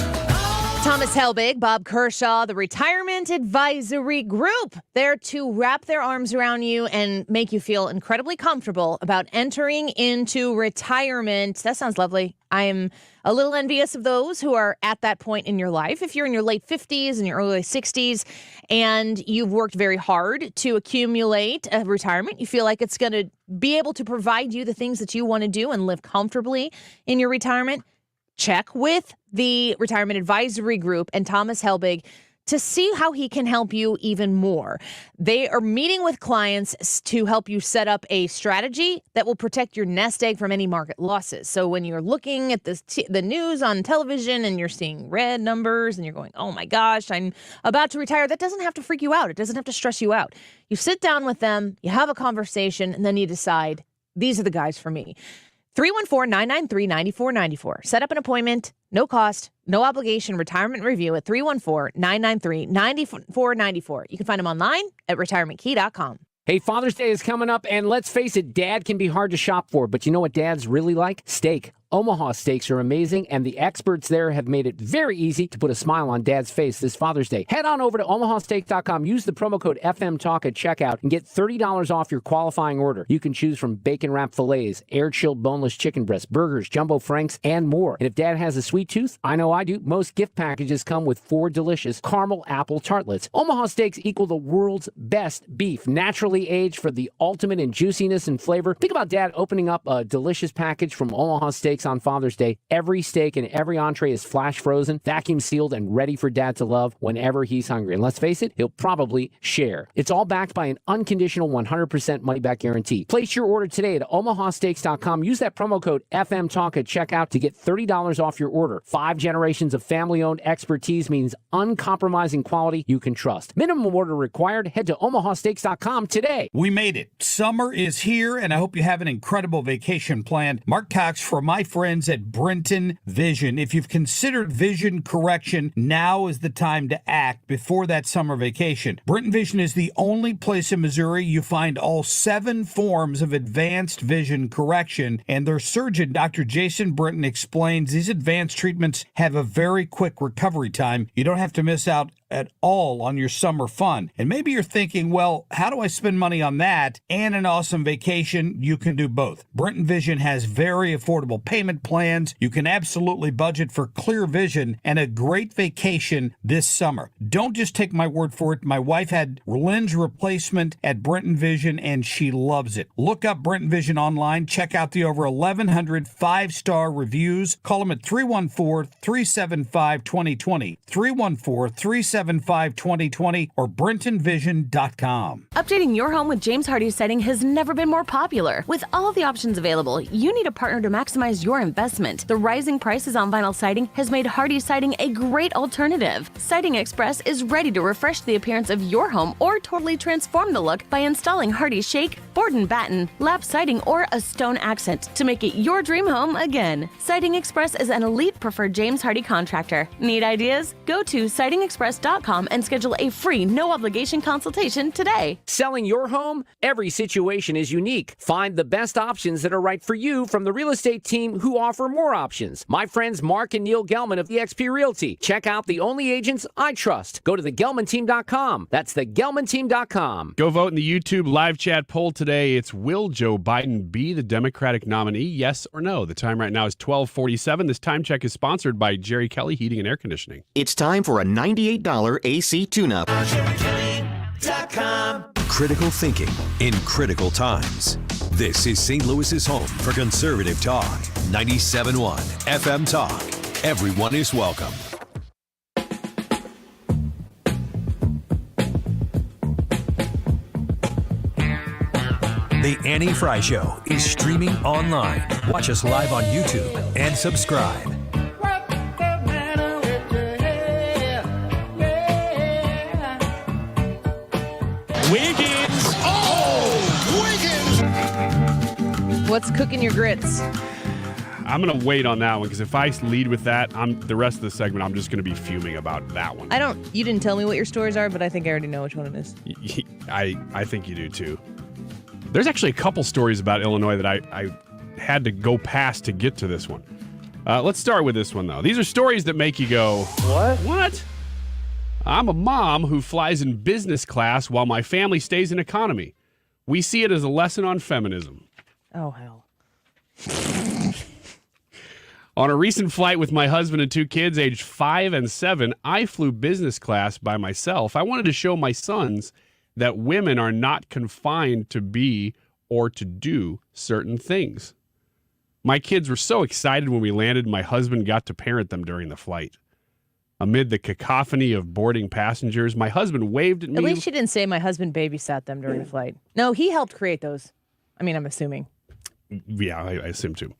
Thomas Helbig, Bob Kershaw, the Retirement Advisory Group, there to wrap their arms around you and make you feel incredibly comfortable about entering into retirement. That sounds lovely. I'm a little envious of those who are at that point in your life. If you're in your late 50s and your early 60s and you've worked very hard to accumulate a retirement, you feel like it's going to be able to provide you the things that you want to do and live comfortably in your retirement, check with the Retirement Advisory Group and Thomas Helbig to see how he can help you even more. They are meeting with clients to help you set up a strategy that will protect your nest egg from any market losses. So when you're looking at the news on television and you're seeing red numbers and you're going, oh my gosh, I'm about to retire, that doesn't have to freak you out. It doesn't have to stress you out. You sit down with them, you have a conversation, and then you decide, these are the guys for me. 314-993-9494. Set up an appointment, no cost, no obligation retirement review at 314-993-9494. You can find them online at retirementkey.com. Hey, Father's Day is coming up, and let's face it, Dad can be hard to shop for, but you know what dads really like? Steak. Omaha steaks are amazing, and the experts there have made it very easy to put a smile on Dad's face this Father's Day. Head on over to omahasteak.com, use the promo code FMTalk at checkout, and get $30 off your qualifying order. You can choose from bacon-wrapped fillets, air-chilled boneless chicken breasts, burgers, jumbo franks, and more. And if Dad has a sweet tooth, I know I do, most gift packages come with 4 delicious caramel apple tartlets. Omaha steaks equal the world's best beef, naturally aged for the ultimate in juiciness and flavor. Think about Dad opening up a delicious package from Omaha Steaks Steaks on Father's Day. Every steak and every entree is flash frozen, vacuum sealed, and ready for Dad to love whenever he's hungry. And let's face it, he'll probably share. It's all backed by an unconditional 100% money-back guarantee. Place your order today at omahasteaks.com. Use that promo code FMTalk at checkout to get $30 off your order. 5 generations of family-owned expertise means uncompromising quality you can trust. Minimum order required. Head to omahasteaks.com today. We made it. Summer is here, and I hope you have an incredible vacation planned. Mark Cox for my friends at Brenton Vision. If you've considered vision correction, now is the time to act before that summer vacation. Brenton Vision is the only place in Missouri you find all 7 forms of advanced vision correction, and their surgeon, Dr. Jason Brenton, explains these advanced treatments have a very quick recovery time. You don't have to miss out at all on your summer fun. And maybe you're thinking, well, how do I spend money on that and an awesome vacation? You can do both. Brenton Vision has very affordable payment plans. You can absolutely budget for clear vision and a great vacation this summer. Don't just take my word for it. My wife had lens replacement at Brenton Vision and she loves it. Look up Brenton Vision online. Check out the over 1,100 5-star reviews. Call them at 314-375-2020. 314-375-2020 or BrentonVision.com. Updating your home with James Hardie siding has never been more popular. With all the options available, you need a partner to maximize your investment. The rising prices on vinyl siding has made Hardie siding a great alternative. Siding Express is ready to refresh the appearance of your home or totally transform the look by installing Hardie Shake, board and batten, lap siding, or a stone accent to make it your dream home again. Siding Express is an elite preferred James Hardie contractor. Need ideas? Go to sidingexpress.com and schedule a free, no-obligation consultation today. Selling your home? Every situation is unique. Find the best options that are right for you from the real estate team who offer more options. My friends Mark and Neil Gelman of eXp Realty. Check out the only agents I trust. Go to thegelmanteam.com. That's thegelmanteam.com. Go vote in the YouTube live chat poll today. It's, will Joe Biden be the Democratic nominee? Yes or no? The time right now is 12:47. This time check is sponsored by Jerry Kelly Heating and Air Conditioning. It's time for a $98 AC tune-up. Critical thinking in critical times. This is St. Louis's home for conservative talk. 97.1 FM Talk. Everyone is welcome. The Annie Frey Show is streaming online. Watch us live on YouTube and subscribe. Wiggins! Oh! Wiggins! What's cooking your grits? I'm going to wait on that one because if I lead with that, the rest of the segment, I'm just going to be fuming about that one. You didn't tell me what your stories are, but I think I already know which one it is. I think you do too. There's actually a couple stories about Illinois that I had to go past to get to this one. Let's start with this one, though. These are stories that make you go, What? I'm a mom who flies in business class while my family stays in economy. We see it as a lesson on feminism. Oh, hell. On a recent flight with my husband and 2 kids aged 5 and 7, I flew business class by myself. I wanted to show my sons that women are not confined to be or to do certain things. My kids were so excited when we landed, my husband got to parent them during the flight. Amid the cacophony of boarding passengers, my husband waved at me. At least she didn't say my husband babysat them during the flight. No, he helped create those. I mean, I'm assuming. Yeah, I assume too.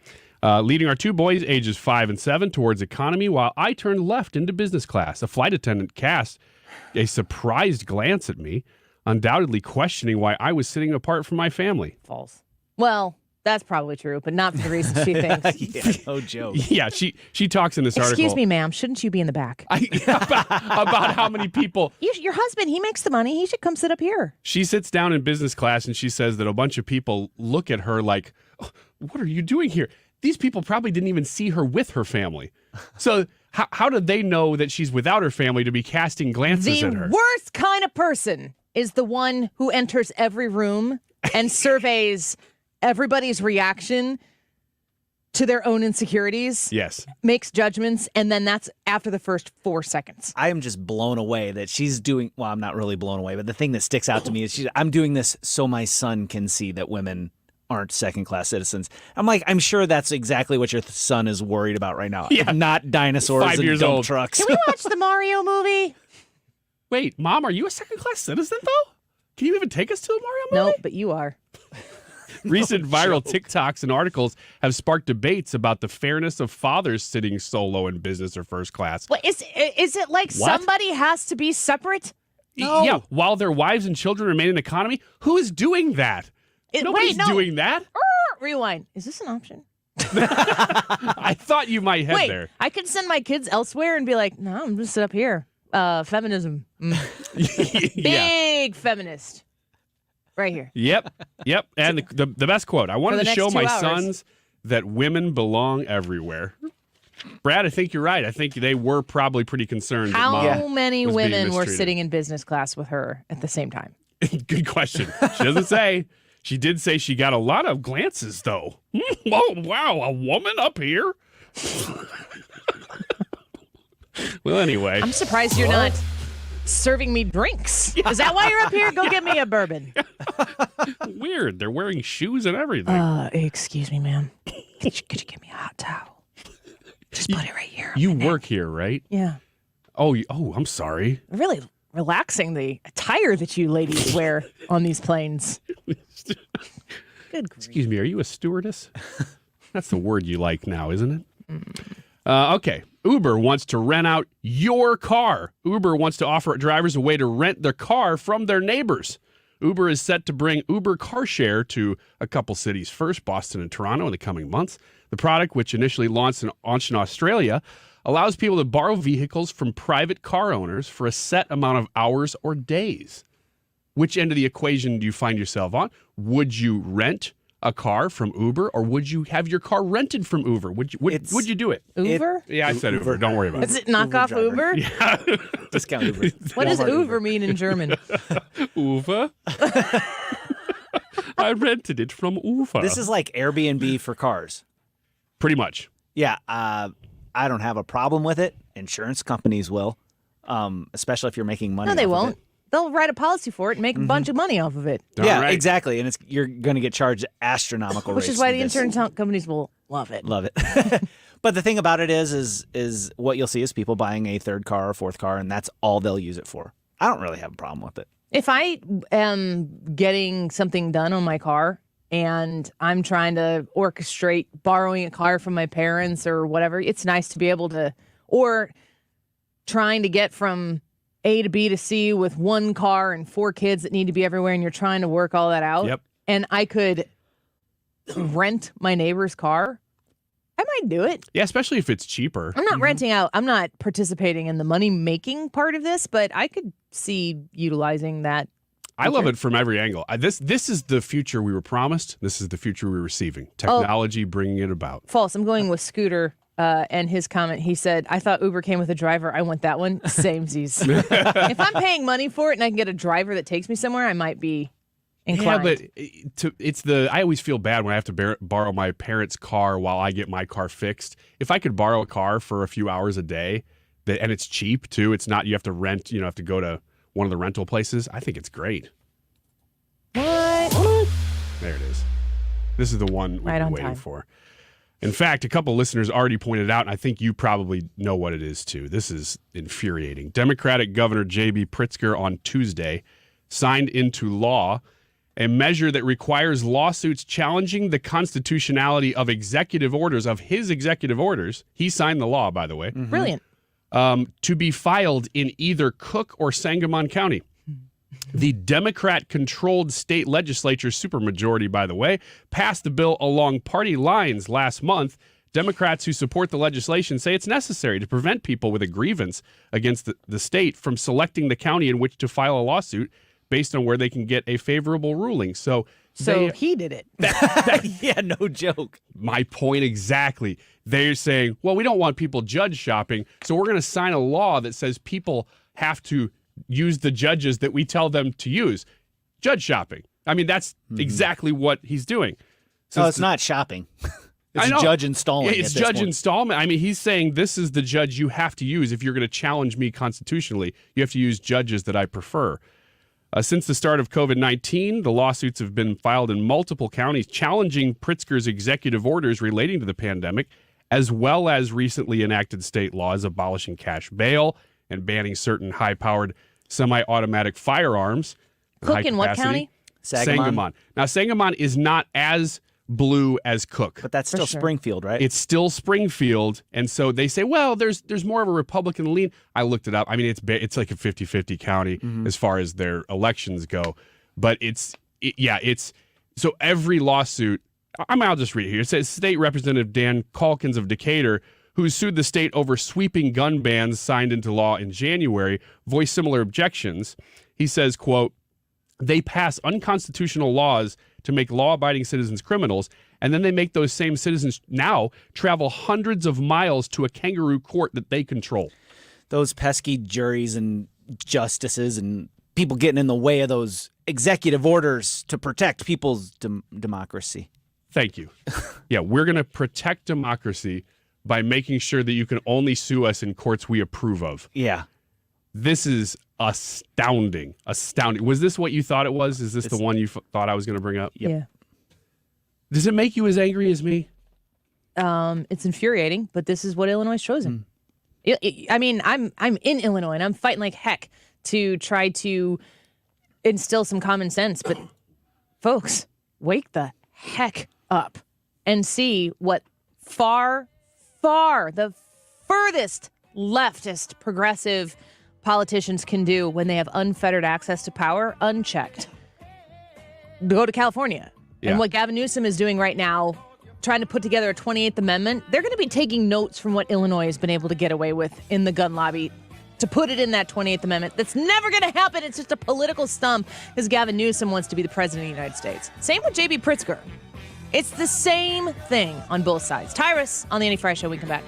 Leading our 2 boys, ages 5 and 7, towards economy, while I turned left into business class. A flight attendant cast a surprised glance at me, undoubtedly questioning why I was sitting apart from my family. False. Well, that's probably true, but not for the reasons she thinks. Yeah, no joke. Yeah, she talks in this article. Excuse me, ma'am. Shouldn't you be in the back? About how many people. Your husband, he makes the money. He should come sit up here. She sits down in business class and she says that a bunch of people look at her like, oh, what are you doing here? These people probably didn't even see her with her family. So how did they know that she's without her family to be casting glances at her? The worst kind of person is the one who enters every room and surveys everybody's reaction to their own insecurities. Yes. Makes judgments, and then that's after the first 4 seconds. I am just blown away that she's doing, I'm not really blown away, but the thing that sticks out to me is I'm doing this so my son can see that women aren't second-class citizens. I'm like, I'm sure that's exactly what your son is worried about right now. Yeah. Not dinosaurs 5 and years dump old. trucks. Can we watch the Mario movie? Wait, Mom, are you a second-class citizen, though? Can you even take us to the Mario movie? No, but you are. Recent viral TikToks and articles have sparked debates about the fairness of fathers sitting solo in business or first class. What, is it like somebody has to be separate? No. Yeah, while their wives and children remain in the economy, who is doing that? Nobody's doing that. Rewind. Is this an option? I thought you might head Wait, there. I could send my kids elsewhere and be like, no, I'm just sit up here. Feminism. Big feminist. Right here. Yep. And the best quote. I wanted the to next show 2 my hours. sons that women belong everywhere. Brad, I think you're right. I think they were probably pretty concerned. How that Mom many was being women were mistreated. sitting in business class with her at the same time? Good question. She doesn't say. She did say she got a lot of glances, though. Oh, wow, a woman up here? Well, anyway. I'm surprised you're not serving me drinks. Is that why you're up here? Go get me a bourbon. Weird. They're wearing shoes and everything. Excuse me, ma'am. Could you give me a hot towel? Just put it right here. You work here, right? Yeah. Oh, I'm sorry. Really relaxing, the attire that you ladies wear on these planes. Good. Excuse me, are you a stewardess? That's the word you like now, isn't it? Okay. Uber wants to rent out your car. Uber wants to offer drivers a way to rent their car from their neighbors. Uber is set to bring Uber car share to a couple cities first, Boston and Toronto, in the coming months. The product, which initially launched in Australia, allows people to borrow vehicles from private car owners for a set amount of hours or days. Which end of the equation do you find yourself on? Would you rent a car from Uber, or would you have your car rented from Uber? Would you do it? Uber? Yeah, I said Uber. Don't worry about it. Is it knockoff Uber? Yeah. Discount Uber. What does Uber mean in German? Uber? I rented it from Uber. This is like Airbnb for cars. Pretty much. Yeah, I don't have a problem with it. Insurance companies will, especially if you're making money. No, they off of won't. it. They'll write a policy for it and make a bunch of money off of it. Yeah, exactly. And you're going to get charged astronomical rates. Which is why for the this. insurance companies will love it. Love it. But the thing about it is what you'll see is people buying a third car or fourth car, and that's all they'll use it for. I don't really have a problem with it. If I am getting something done on my car and I'm trying to orchestrate borrowing a car from my parents or whatever, it's nice to be able to, or trying to get from A to B to C with one car and 4 kids that need to be everywhere, and you're trying to work all that out. Yep. And I could rent my neighbor's car. I might do it. Yeah, especially if it's cheaper. I'm not renting out. I'm not participating in the money-making part of this, but I could see utilizing that. I love it from every angle. This is the future we were promised. This is the future we're receiving. Technology bringing it about. False. I'm going with Scooter and his comment. He said, I thought Uber came with a driver. I want that one. Samesies. If I'm paying money for it and I can get a driver that takes me somewhere, I might be inclined. Yeah, but I always feel bad when I have to borrow my parents' car while I get my car fixed. If I could borrow a car for a few hours a day, and it's cheap too, it's not you have to rent, have to go to one of the rental places, I think it's great. What? There it is. This is the one we've Right been on waiting time. for. In fact, a couple listeners already pointed out, and I think you probably know what it is too. This is infuriating. Democratic Governor J.B. Pritzker on Tuesday signed into law a measure that requires lawsuits challenging the constitutionality of executive orders, of his executive orders. He signed the law, by the way. Brilliant. To be filed in either Cook or Sangamon County. The Democrat-controlled state legislature, supermajority, by the way, passed the bill along party lines last month. Democrats who support the legislation say it's necessary to prevent people with a grievance against the state from selecting the county in which to file a lawsuit based on where they can get a favorable ruling. So he did it. Yeah, no joke. My point exactly. They're saying, well, we don't want people judge shopping, so we're going to sign a law that says people have to use the judges that we tell them to use. Judge shopping. I mean, that's exactly what he's doing. So it's not shopping. It's judge installing. Yeah, it's judge installment. I mean, he's saying this is the judge you have to use if you're going to challenge me constitutionally. You have to use judges that I prefer. Since the start of COVID-19, the lawsuits have been filed in multiple counties challenging Pritzker's executive orders relating to the pandemic, as well as recently enacted state laws abolishing cash bail and banning certain high-powered semi-automatic firearms. Cook in what county? Sangamon. Now, Sangamon is not as blue as Cook. But that's still Springfield, right? It's still Springfield. And so they say, well, there's more of a Republican lean. I looked it up. I mean, it's like a 50-50 county as far as their elections go. But so every lawsuit, I'll just read it here. It says State Representative Dan Calkins of Decatur, who sued the state over sweeping gun bans signed into law in January, voiced similar objections. He says, quote, they pass unconstitutional laws to make law-abiding citizens criminals, and then they make those same citizens now travel hundreds of miles to a kangaroo court that they control. Those pesky juries and justices and people getting in the way of those executive orders to protect people's democracy. Thank you. Yeah, we're going to protect democracy by making sure that you can only sue us in courts we approve of. Yeah. This is astounding. Astounding. Was this what you thought it was? Is this the one you thought I was going to bring up? Yeah. Does it make you as angry as me? It's infuriating, but this is what Illinois has chosen. I mean, I'm in Illinois and I'm fighting like heck to try to instill some common sense. But folks, wake the heck up and see what far the furthest leftist progressive politicians can do when they have unfettered access to power unchecked. Go to California. Yeah. And what Gavin Newsom is doing right now, trying to put together a 28th Amendment, they're going to be taking notes from what Illinois has been able to get away with in the gun lobby to put it in that 28th Amendment. That's never going to happen. It's just a political stump because Gavin Newsom wants to be the president of the United States. Same with J.B. Pritzker. It's the same thing on both sides. Tyrus on the Andy Frey Show. We come back.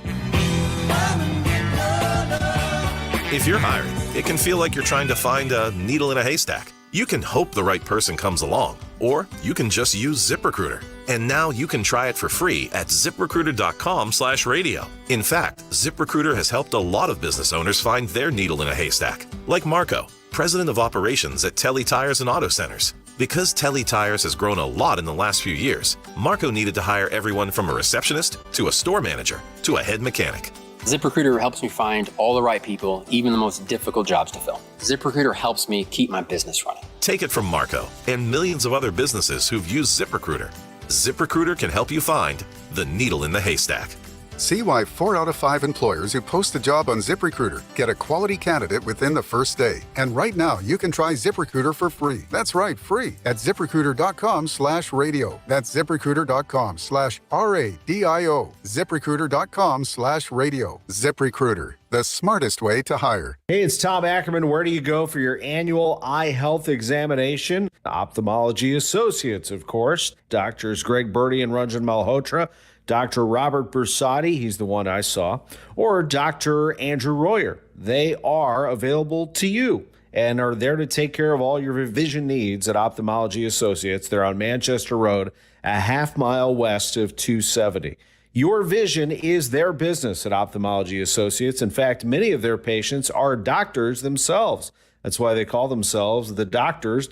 If you're hiring, it can feel like you're trying to find a needle in a haystack. You can hope the right person comes along, or you can just use ZipRecruiter. And now you can try it for free at ZipRecruiter.com/radio. In fact, ZipRecruiter has helped a lot of business owners find their needle in a haystack, like Marco, president of operations at Telly Tires and Auto Centers. Because Telly Tires has grown a lot in the last few years, Marco needed to hire everyone from a receptionist to a store manager to a head mechanic. ZipRecruiter helps me find all the right people, even the most difficult jobs to fill. ZipRecruiter helps me keep my business running. Take it from Marco and millions of other businesses who've used ZipRecruiter. ZipRecruiter can help you find the needle in the haystack. See why 4 out of 5 employers who post a job on ZipRecruiter get a quality candidate within the first day. And right now, you can try ZipRecruiter for free. That's right, free at ZipRecruiter.com/radio. That's ZipRecruiter.com/RADIO. ZipRecruiter.com/radio. ZipRecruiter, the smartest way to hire. Hey, it's Tom Ackerman. Where do you go for your annual eye health examination? Ophthalmology Associates, of course. Doctors Greg Birdie and Ranjan Malhotra. Dr. Robert Bersati, he's the one I saw, or Dr. Andrew Royer. They are available to you and are there to take care of all your vision needs at Ophthalmology Associates. They're on Manchester Road, a half mile west of 270. Your vision is their business at Ophthalmology Associates. In fact, many of their patients are doctors themselves. That's why they call themselves the doctors,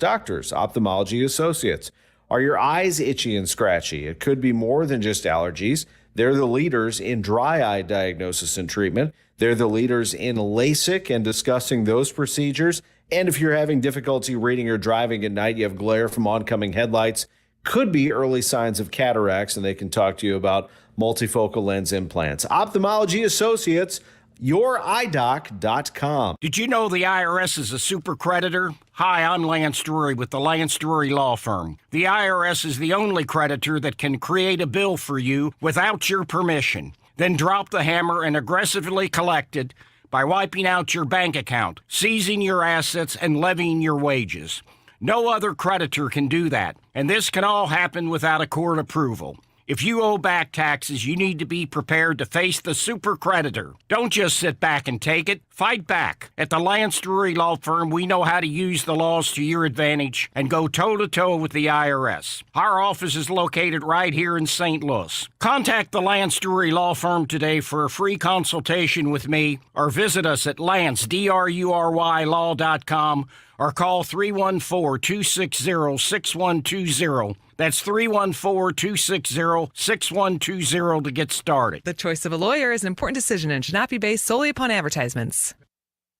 Ophthalmology Associates. Are your eyes itchy and scratchy? It could be more than just allergies. They're the leaders in dry eye diagnosis and treatment. They're the leaders in LASIK and discussing those procedures. And if you're having difficulty reading or driving at night, you have glare from oncoming headlights, could be early signs of cataracts, and they can talk to you about multifocal lens implants. Ophthalmology Associates, YourEyeDoc.com. Did you know the IRS is a super creditor? Hi, I'm Lance Drury with the Lance Drury Law Firm. The IRS is the only creditor that can create a bill for you without your permission, then drop the hammer and aggressively collect it by wiping out your bank account, seizing your assets, and levying your wages. No other creditor can do that, and this can all happen without a court approval. If you owe back taxes, you need to be prepared to face the super creditor. Don't just sit back and take it. Fight back. At the Lance Drury Law Firm, we know how to use the laws to your advantage and go toe-to-toe with the IRS. Our office is located right here in St. Louis. Contact the Lance Drury Law Firm today for a free consultation with me, or visit us at LanceDruryLaw.com, or call 314-260-6120. That's 314-260-6120 to get started. The choice of a lawyer is an important decision and should not be based solely upon advertisements.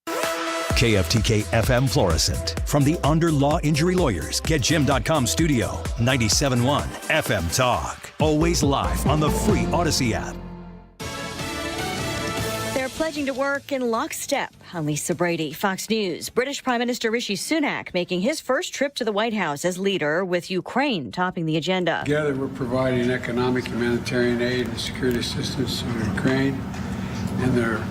KFTK FM Florissant. From the Under Law Injury Lawyers, GetJim.com studio. 97.1 FM Talk. Always live on the free Odyssey app. They're pledging to work in lockstep. I'm Lisa Brady, Fox News. British Prime Minister Rishi Sunak making his first trip to the White House as leader, with Ukraine topping the agenda. Together, we're providing economic, humanitarian aid and security assistance to Ukraine in their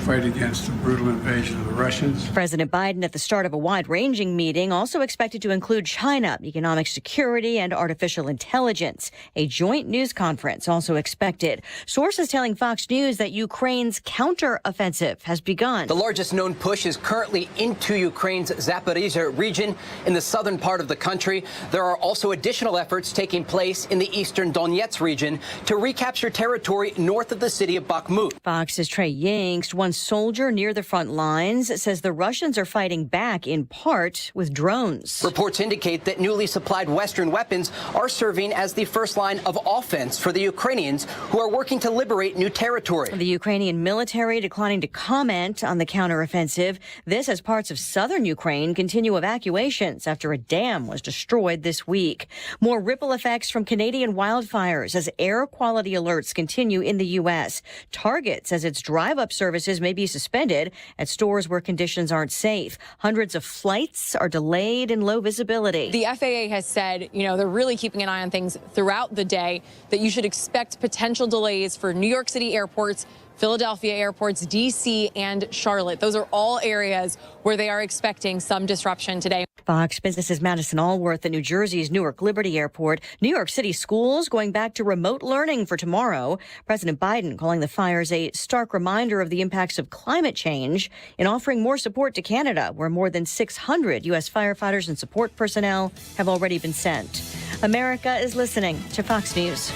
fight against the brutal invasion of the Russians. President Biden at the start of a wide-ranging meeting, also expected to include China, economic security, and artificial intelligence. A joint news conference also expected. Sources telling Fox News that Ukraine's counter-offensive has begun. The largest known push is currently into Ukraine's Zaporizhzhia region in the southern part of the country. There are also additional efforts taking place in the eastern Donetsk region to recapture territory north of the city of Bakhmut. Fox's Trey Yingst, one soldier near the front lines, says the Russians are fighting back in part with drones. Reports indicate that newly supplied Western weapons are serving as the first line of offense for the Ukrainians, who are working to liberate new territory. The Ukrainian military declining to comment on the counteroffensive. This as parts of southern Ukraine continue evacuations after a dam was destroyed this week. More ripple effects from Canadian wildfires as air quality alerts continue in the U.S. Target says its drive-up services may be suspended at stores where conditions aren't safe. Hundreds of flights are delayed in low visibility. The FAA has said, they're really keeping an eye on things throughout the day, that you should expect potential delays for New York City airports, Philadelphia airports, D.C., and Charlotte. Those are all areas where they are expecting some disruption today. Fox Business's Madison Allworth at New Jersey's Newark Liberty Airport. New York City schools going back to remote learning for tomorrow. President Biden calling the fires a stark reminder of the impacts of climate change in offering more support to Canada, where more than 600 U.S. firefighters and support personnel have already been sent. America is listening to Fox News.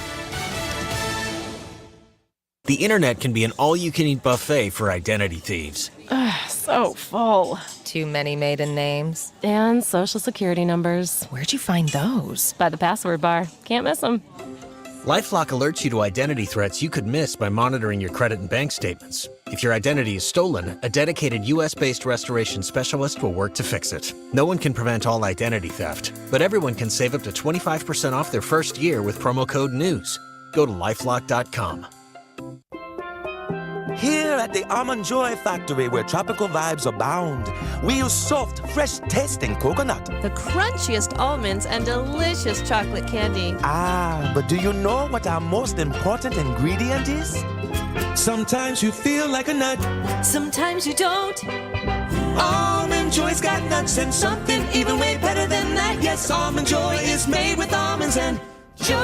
The internet can be an all-you-can-eat buffet for identity thieves. So full. Too many maiden names. And social security numbers. Where'd you find those? By the password bar. Can't miss them. LifeLock alerts you to identity threats you could miss by monitoring your credit and bank statements. If your identity is stolen, a dedicated U.S.-based restoration specialist will work to fix it. No one can prevent all identity theft, but everyone can save up to 25% off their first year with promo code NEWS. Go to LifeLock.com. Here at the Almond Joy Factory, where tropical vibes abound, we use soft, fresh-tasting coconut. The crunchiest almonds and delicious chocolate candy. Ah, but do you know what our most important ingredient is? Sometimes you feel like a nut. Sometimes you don't. Almond Joy's got nuts and something even way better than that. Yes, Almond Joy is made with almonds and joy.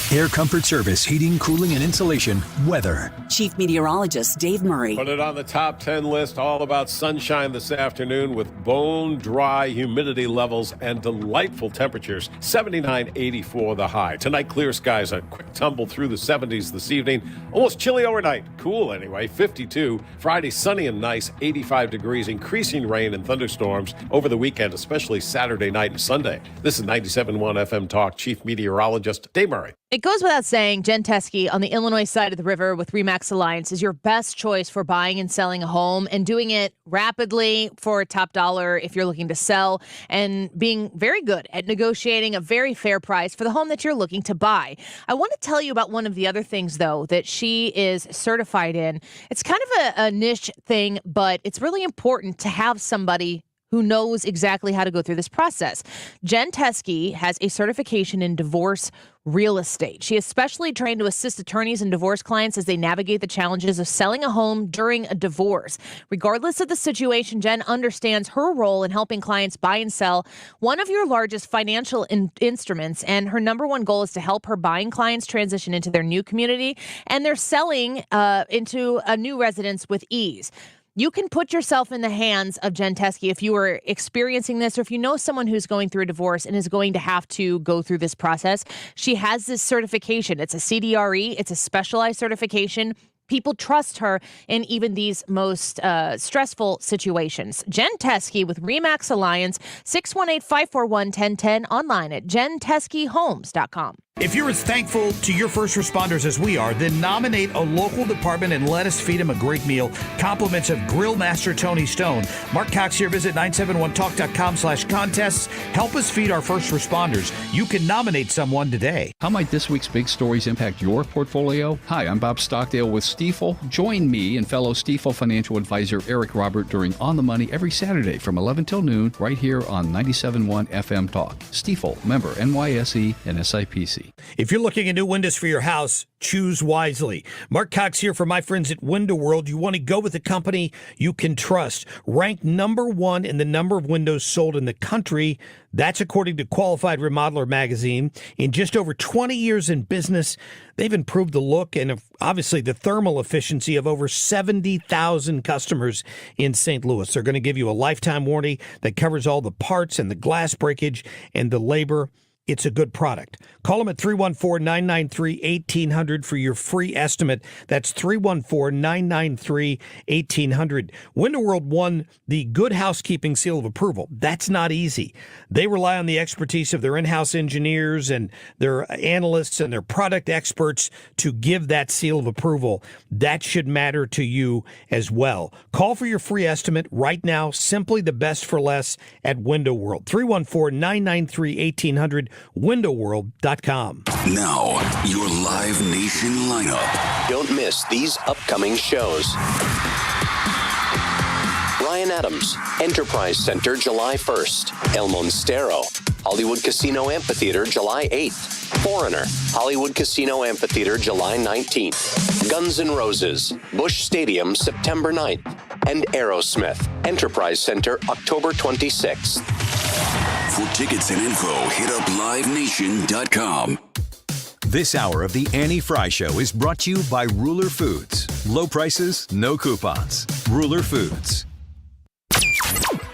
Air Comfort Service, heating, cooling, and insulation. Weather. Chief Meteorologist Dave Murray. Put it on the top 10 list, all about sunshine this afternoon with bone-dry humidity levels and delightful temperatures. 79, 84 the high. Tonight, clear skies, a quick tumble through the 70s this evening. Almost chilly overnight. Cool anyway, 52. Friday, sunny and nice, 85 degrees. Increasing rain and thunderstorms over the weekend, especially Saturday night and Sunday. This is 97.1 FM Talk, Chief Meteorologist Dave Murray. It goes without saying, Jen Teskey on the Illinois side of the river with RE/MAX Alliance is your best choice for buying and selling a home, and doing it rapidly for top dollar if you're looking to sell, and being very good at negotiating a very fair price for the home that you're looking to buy. I want to tell you about one of the other things, though, that she is certified in. It's kind of a niche thing, but it's really important to have somebody who knows exactly how to go through this process. Jen Teskey has a certification in divorce real estate. She is specially trained to assist attorneys and divorce clients as they navigate the challenges of selling a home during a divorce. Regardless of the situation, Jen understands her role in helping clients buy and sell one of your largest financial instruments, and her number one goal is to help her buying clients transition into their new community and their selling into a new residence with ease. You can put yourself in the hands of Jen Teskey if you are experiencing this, or if you know someone who's going through a divorce and is going to have to go through this process. She has this certification. It's a CDRE. It's a specialized certification People trust her in even these most stressful situations. Jen Teskey with RE/MAX Alliance, 618-541-1010, online at jenteskeyhomes.com. If you're as thankful to your first responders as we are, then nominate a local department and let us feed them a great meal. Compliments of Grill Master Tony Stone. Mark Cox here. Visit 971talk.com/contests. Help us feed our first responders. You can nominate someone today. How might this week's big stories impact your portfolio? Hi, I'm Bob Stockdale with Stifel. Join me and fellow Stifel financial advisor Eric Robert during On the Money every Saturday from 11 till noon right here on 97.1 FM Talk. Stifel, member NYSE and SIPC. If you're looking at new windows for your house, choose wisely. Mark Cox here for my friends at Window World. You want to go with a company you can trust. Ranked number one in the number of windows sold in the country. That's according to Qualified Remodeler magazine. In just over 20 years in business, they've improved the look and obviously the thermal efficiency of over 70,000 customers in St. Louis. They're going to give you a lifetime warranty that covers all the parts and the glass breakage and the labor. It's a good product. Call them at 314-993-1800 for your free estimate. That's 314-993-1800. Window World won the Good Housekeeping Seal of Approval. That's not easy. They rely on the expertise of their in-house engineers and their analysts and their product experts to give that seal of approval. That should matter to you as well. Call for your free estimate right now. Simply the best for less at Window World. 314-993-1800. WindowWorld.com. Now, your Live Nation lineup. Don't miss these upcoming shows. Ryan Adams, Enterprise Center, July 1st. El Monstero, Hollywood Casino Amphitheater, July 8th. Foreigner, Hollywood Casino Amphitheater, July 19th. Guns N' Roses, Busch Stadium, September 9th. And Aerosmith, Enterprise Center, October 26th. For tickets and info, hit up livenation.com. This hour of the Annie Frey Show is brought to you by Ruler Foods. Low prices, no coupons. Ruler Foods.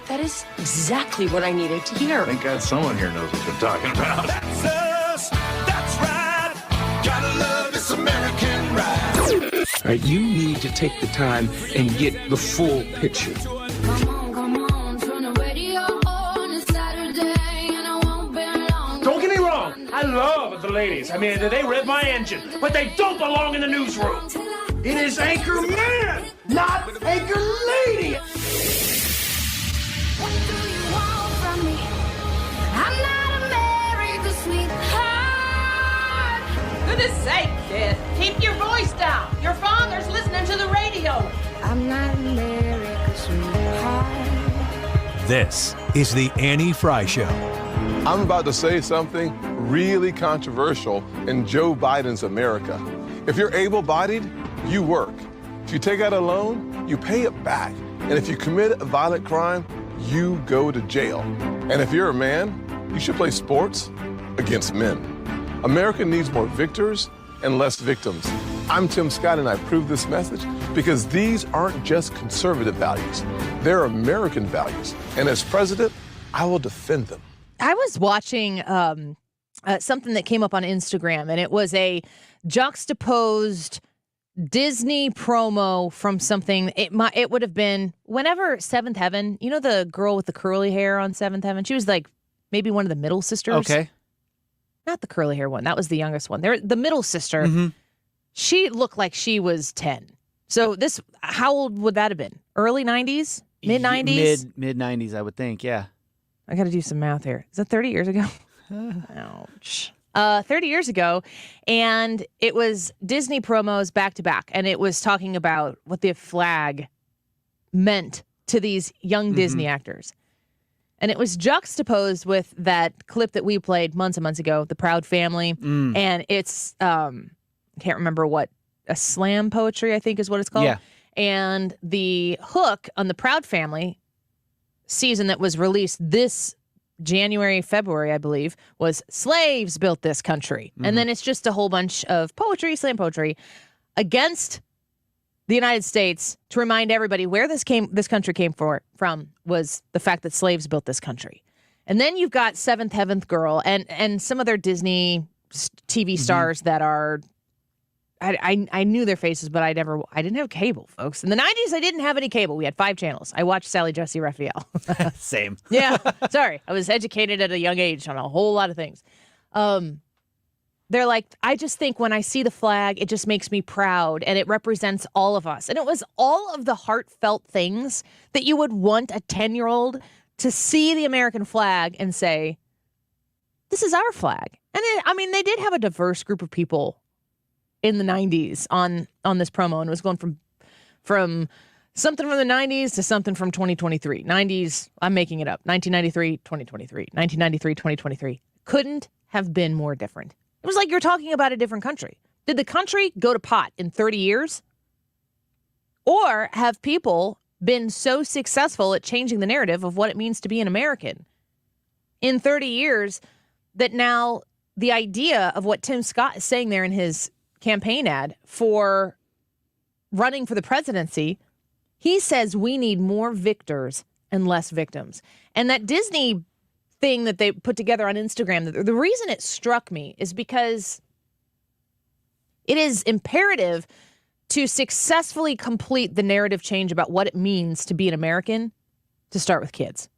That is exactly what I needed to hear. Thank God someone here knows what they're talking about. That's us. That's right. Gotta love this American ride. All right, you need to take the time and get the full picture. Don't get me wrong, I love the ladies. I mean, they rev my engine, but they don't belong in the newsroom. It is Anchor Man, not Anchor Lady. What do you want from me? I'm not America's sweetheart. Goodness sake, kid. Keep your voice down. Your father's listening to the radio. I'm not America's sweetheart. This is the Annie Frey Show. I'm about to say something really controversial in Joe Biden's America. If you're able-bodied, you work. If you take out a loan, you pay it back. And if you commit a violent crime, you go to jail. And if you're a man, you should play sports against men. America needs more victors and less victims. I'm Tim Scott, and I approve this message because these aren't just conservative values. They're American values. And as president, I will defend them. I was watching something that came up on Instagram, and it was a juxtaposed Disney promo from something. It would have been whenever Seventh Heaven, you know, the girl with the curly hair on Seventh Heaven? She was like maybe one of the middle sisters. Okay. Not the curly hair one. That was the youngest one. The middle sister. Mm-hmm. She looked like she was 10. So how old would that have been? Early 90s? Mid 90s? Mid 90s, I would think, yeah. I got to do some math here. Is that 30 years ago? Ouch. 30 years ago, and it was Disney promos back to back, and it was talking about what the flag meant to these young Disney actors. And it was juxtaposed with that clip that we played months and months ago, The Proud Family, and it's, I can't remember what, a slam poetry, I think is what it's called. Yeah. And the hook on The Proud Family season that was released this January, February, I believe, was slaves built this country. And then it's just a whole bunch of poetry, slam poetry, against the United States to remind everybody where this country came from was the fact that slaves built this country. And then you've got Seventh Heaven Girl and some other Disney TV stars that are I knew their faces, but I didn't have cable, folks. In the 90s, I didn't have any cable. We had 5 channels. I watched Sally Jesse Raphael. Same. Yeah. Sorry. I was educated at a young age on a whole lot of things. They're like, I just think when I see the flag, it just makes me proud and it represents all of us. And it was all of the heartfelt things that you would want a 10-year-old to see the American flag and say, this is our flag. And they did have a diverse group of people in the 90s on this promo, and it was going from something from the 90s to something from 2023. 90s, I'm making it up. 1993, 2023. 1993, 2023. Couldn't have been more different. It was like you're talking about a different country. Did the country go to pot in 30 years? Or have people been so successful at changing the narrative of what it means to be an American in 30 years that now the idea of what Tim Scott is saying there in his campaign ad for running for the presidency, he says we need more victors and less victims. And that Disney thing that they put together on Instagram, the reason it struck me is because it is imperative to successfully complete the narrative change about what it means to be an American to start with kids.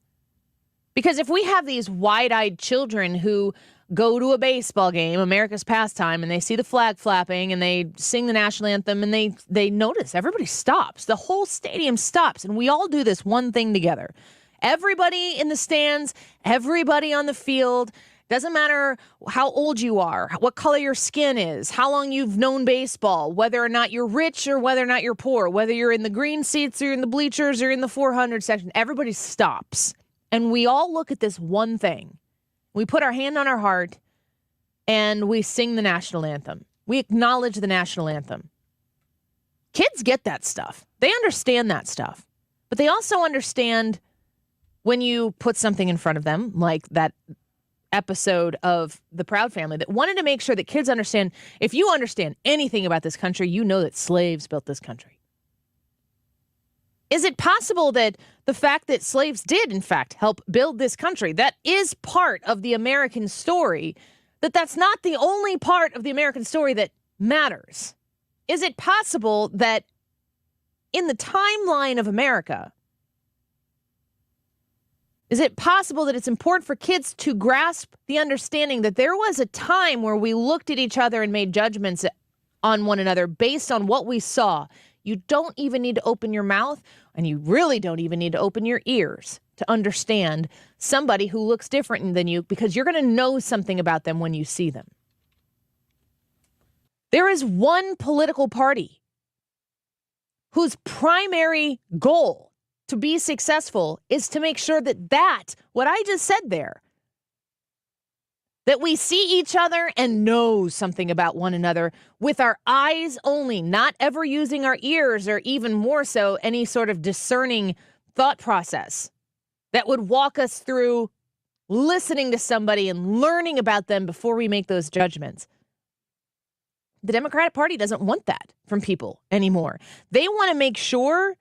Because if we have these wide-eyed children who go to a baseball game, America's pastime, and they see the flag flapping and they sing the national anthem and they notice everybody stops. The whole stadium stops, and we all do this one thing together. Everybody in the stands, everybody on the field, doesn't matter how old you are, what color your skin is, how long you've known baseball, whether or not you're rich or whether or not you're poor, whether you're in the green seats or in the bleachers or in the 400 section, everybody stops. And we all look at this one thing. We put our hand on our heart and we sing the national anthem. We acknowledge the national anthem. Kids get that stuff. They understand that stuff. But they also understand when you put something in front of them, like that episode of The Proud Family, that wanted to make sure that kids understand, if you understand anything about this country, you know that slaves built this country. Is it possible that the fact that slaves did, in fact, help build this country, that is part of the American story, that's not the only part of the American story that matters? Is it possible that in the timeline of America, is it possible that it's important for kids to grasp the understanding that there was a time where we looked at each other and made judgments on one another based on what we saw? You don't even need to open your mouth, and you really don't even need to open your ears to understand somebody who looks different than you, because you're going to know something about them when you see them. There is one political party whose primary goal to be successful is to make sure that what I just said there, that we see each other and know something about one another with our eyes only, not ever using our ears or even more so any sort of discerning thought process that would walk us through listening to somebody and learning about them before we make those judgments. The Democratic Party doesn't want that from people anymore. They want to make sure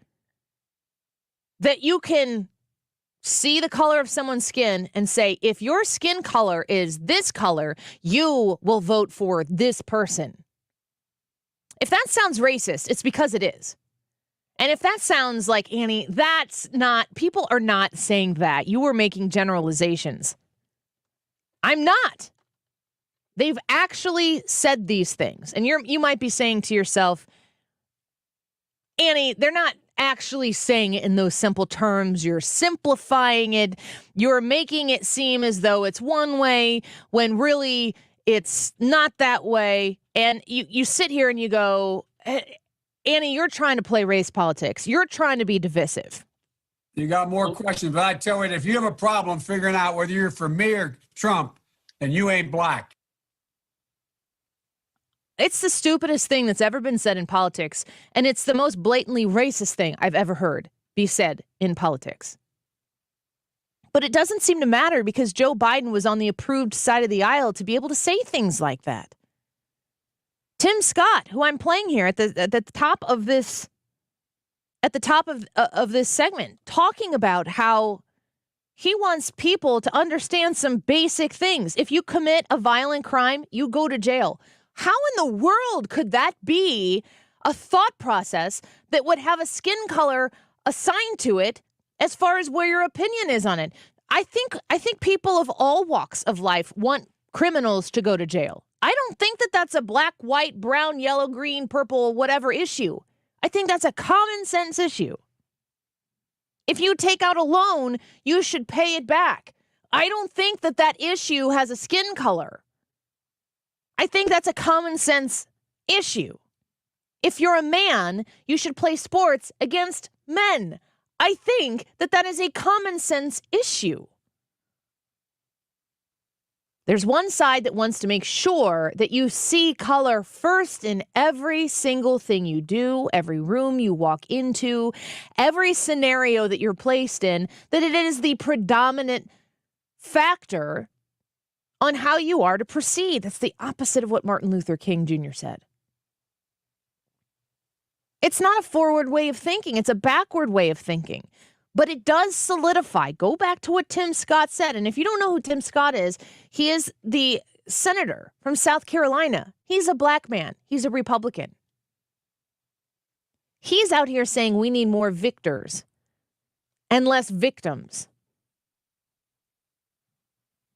that you can see the color of someone's skin and say, if your skin color is this color, you will vote for this person. If that sounds racist, it's because it is. And if that sounds like, Annie, that's not, people are not saying that. You are making generalizations. I'm not. They've actually said these things. And you might be saying to yourself, Annie, they're not actually saying it in those simple terms. You're simplifying it. You're making it seem as though it's one way when really it's not that way. And you sit here and you go, Annie, you're trying to play race politics. You're trying to be divisive. You got more questions, but I tell you, if you have a problem figuring out whether you're for me or Trump, then you ain't black. It's the stupidest thing that's ever been said in politics, and it's the most blatantly racist thing I've ever heard be said in politics. But it doesn't seem to matter because Joe Biden was on the approved side of the aisle to be able to say things like that. Tim Scott, who I'm playing here at the top of this segment, talking about how he wants people to understand some basic things. If you commit a violent crime, you go to jail. How in the world could that be a thought process that would have a skin color assigned to it as far as where your opinion is on it? I think people of all walks of life want criminals to go to jail. I don't think that that's a black, white, brown, yellow, green, purple, whatever issue. I think that's a common sense issue. If you take out a loan, you should pay it back. I don't think that that issue has a skin color. I think that's a common sense issue. If you're a man, you should play sports against men. I think that that is a common sense issue. There's one side that wants to make sure that you see color first in every single thing you do, every room you walk into, every scenario that you're placed in, that it is the predominant factor on how you are to proceed. That's the opposite of what Martin Luther King Jr. said. It's not a forward way of thinking. It's a backward way of thinking. But it does solidify. Go back to what Tim Scott said. And if you don't know who Tim Scott is, he is the senator from South Carolina. He's a black man. He's a Republican. He's out here saying we need more victors and less victims.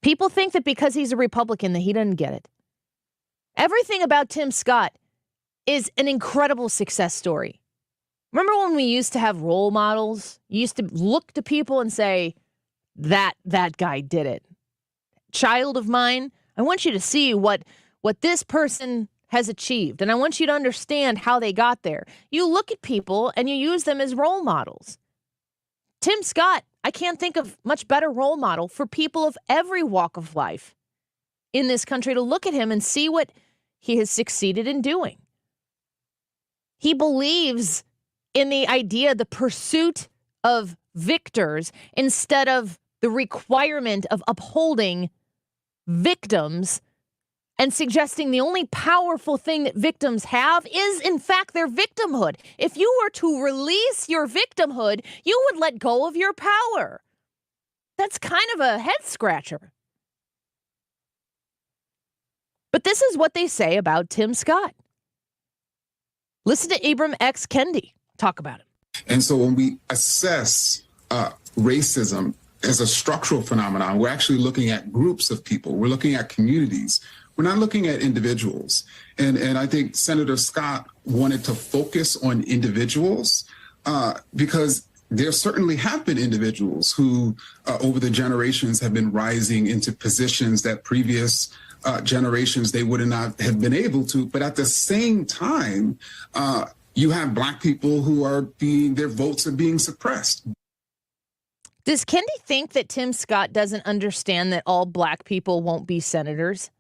People think that because he's a Republican that he doesn't get it. Everything about Tim Scott is an incredible success story. Remember when we used to have role models? You used to look to people and say, that guy did it. Child of mine, I want you to see what this person has achieved. And I want you to understand how they got there. You look at people and you use them as role models. Tim Scott, I can't think of much better role model for people of every walk of life in this country to look at him and see what he has succeeded in doing. He believes in the idea, the pursuit of victors instead of the requirement of upholding victims and suggesting the only powerful thing that victims have is, in fact, their victimhood. If you were to release your victimhood, you would let go of your power. That's kind of a head scratcher. But this is what they say about Tim Scott. Listen to Ibram X. Kendi talk about it. And so when we assess racism as a structural phenomenon, we're actually looking at groups of people. We're looking at communities. We're not looking at individuals. And I think Senator Scott wanted to focus on individuals because there certainly have been individuals who over the generations have been rising into positions that previous generations they would not have been able to. But at the same time, you have Black people who are their votes are being suppressed. Does Kendi think that Tim Scott doesn't understand that all Black people won't be senators?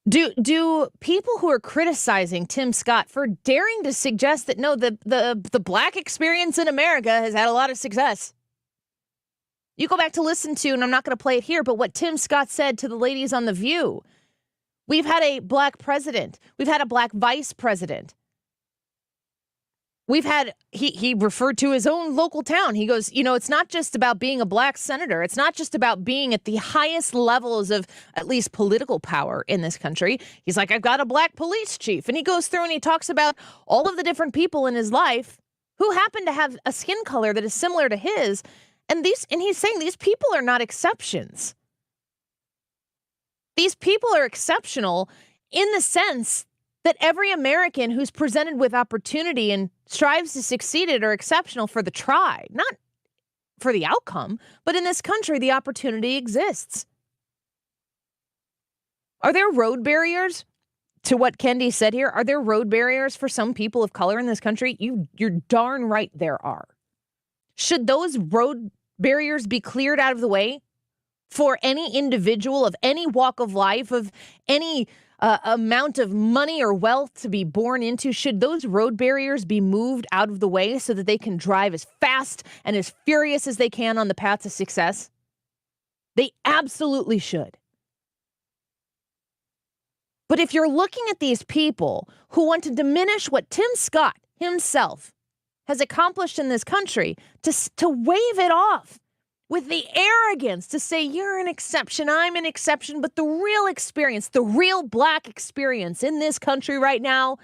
Do people who are criticizing Tim Scott for daring to suggest that no, the Black experience in America has had a lot of success? You go back to listen to, and I'm not going to play it here, but what Tim Scott said to the ladies on The View. We've had a Black president. We've had a Black vice president. We've had, he referred to his own local town. He goes, it's not just about being a Black senator. It's not just about being at the highest levels of at least political power in this country. He's like, I've got a Black police chief. And he goes through and he talks about all of the different people in his life who happen to have a skin color that is similar to his. And he's saying these people are not exceptions. These people are exceptional in the sense that every American who's presented with opportunity and strives to succeed at are exceptional for the try, not for the outcome, but in this country, the opportunity exists. Are there road barriers to what Kendi said here? Are there road barriers for some people of color in this country? You're darn right there are. Should those road barriers be cleared out of the way for any individual of any walk of life, of any amount of money or wealth to be born into? Should those road barriers be moved out of the way so that they can drive as fast and as furious as they can on the path to success? They absolutely should. But if you're looking at these people who want to diminish what Tim Scott himself has accomplished in this country, to wave it off with the arrogance to say you're an exception, I'm an exception, but the real experience, the real black experience in this country right now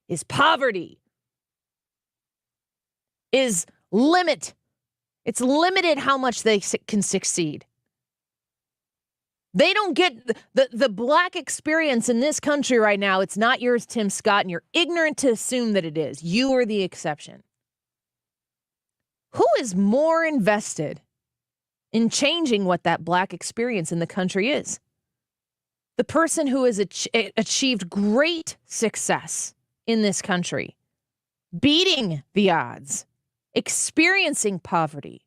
is poverty, is limit. It's limited how much they can succeed. They don't get the black experience in this country right now. It's not yours, Tim Scott, and you're ignorant to assume that it is. You are the exception. Who is more invested in changing what that black experience in the country is? The person who has achieved great success in this country, beating the odds, experiencing poverty,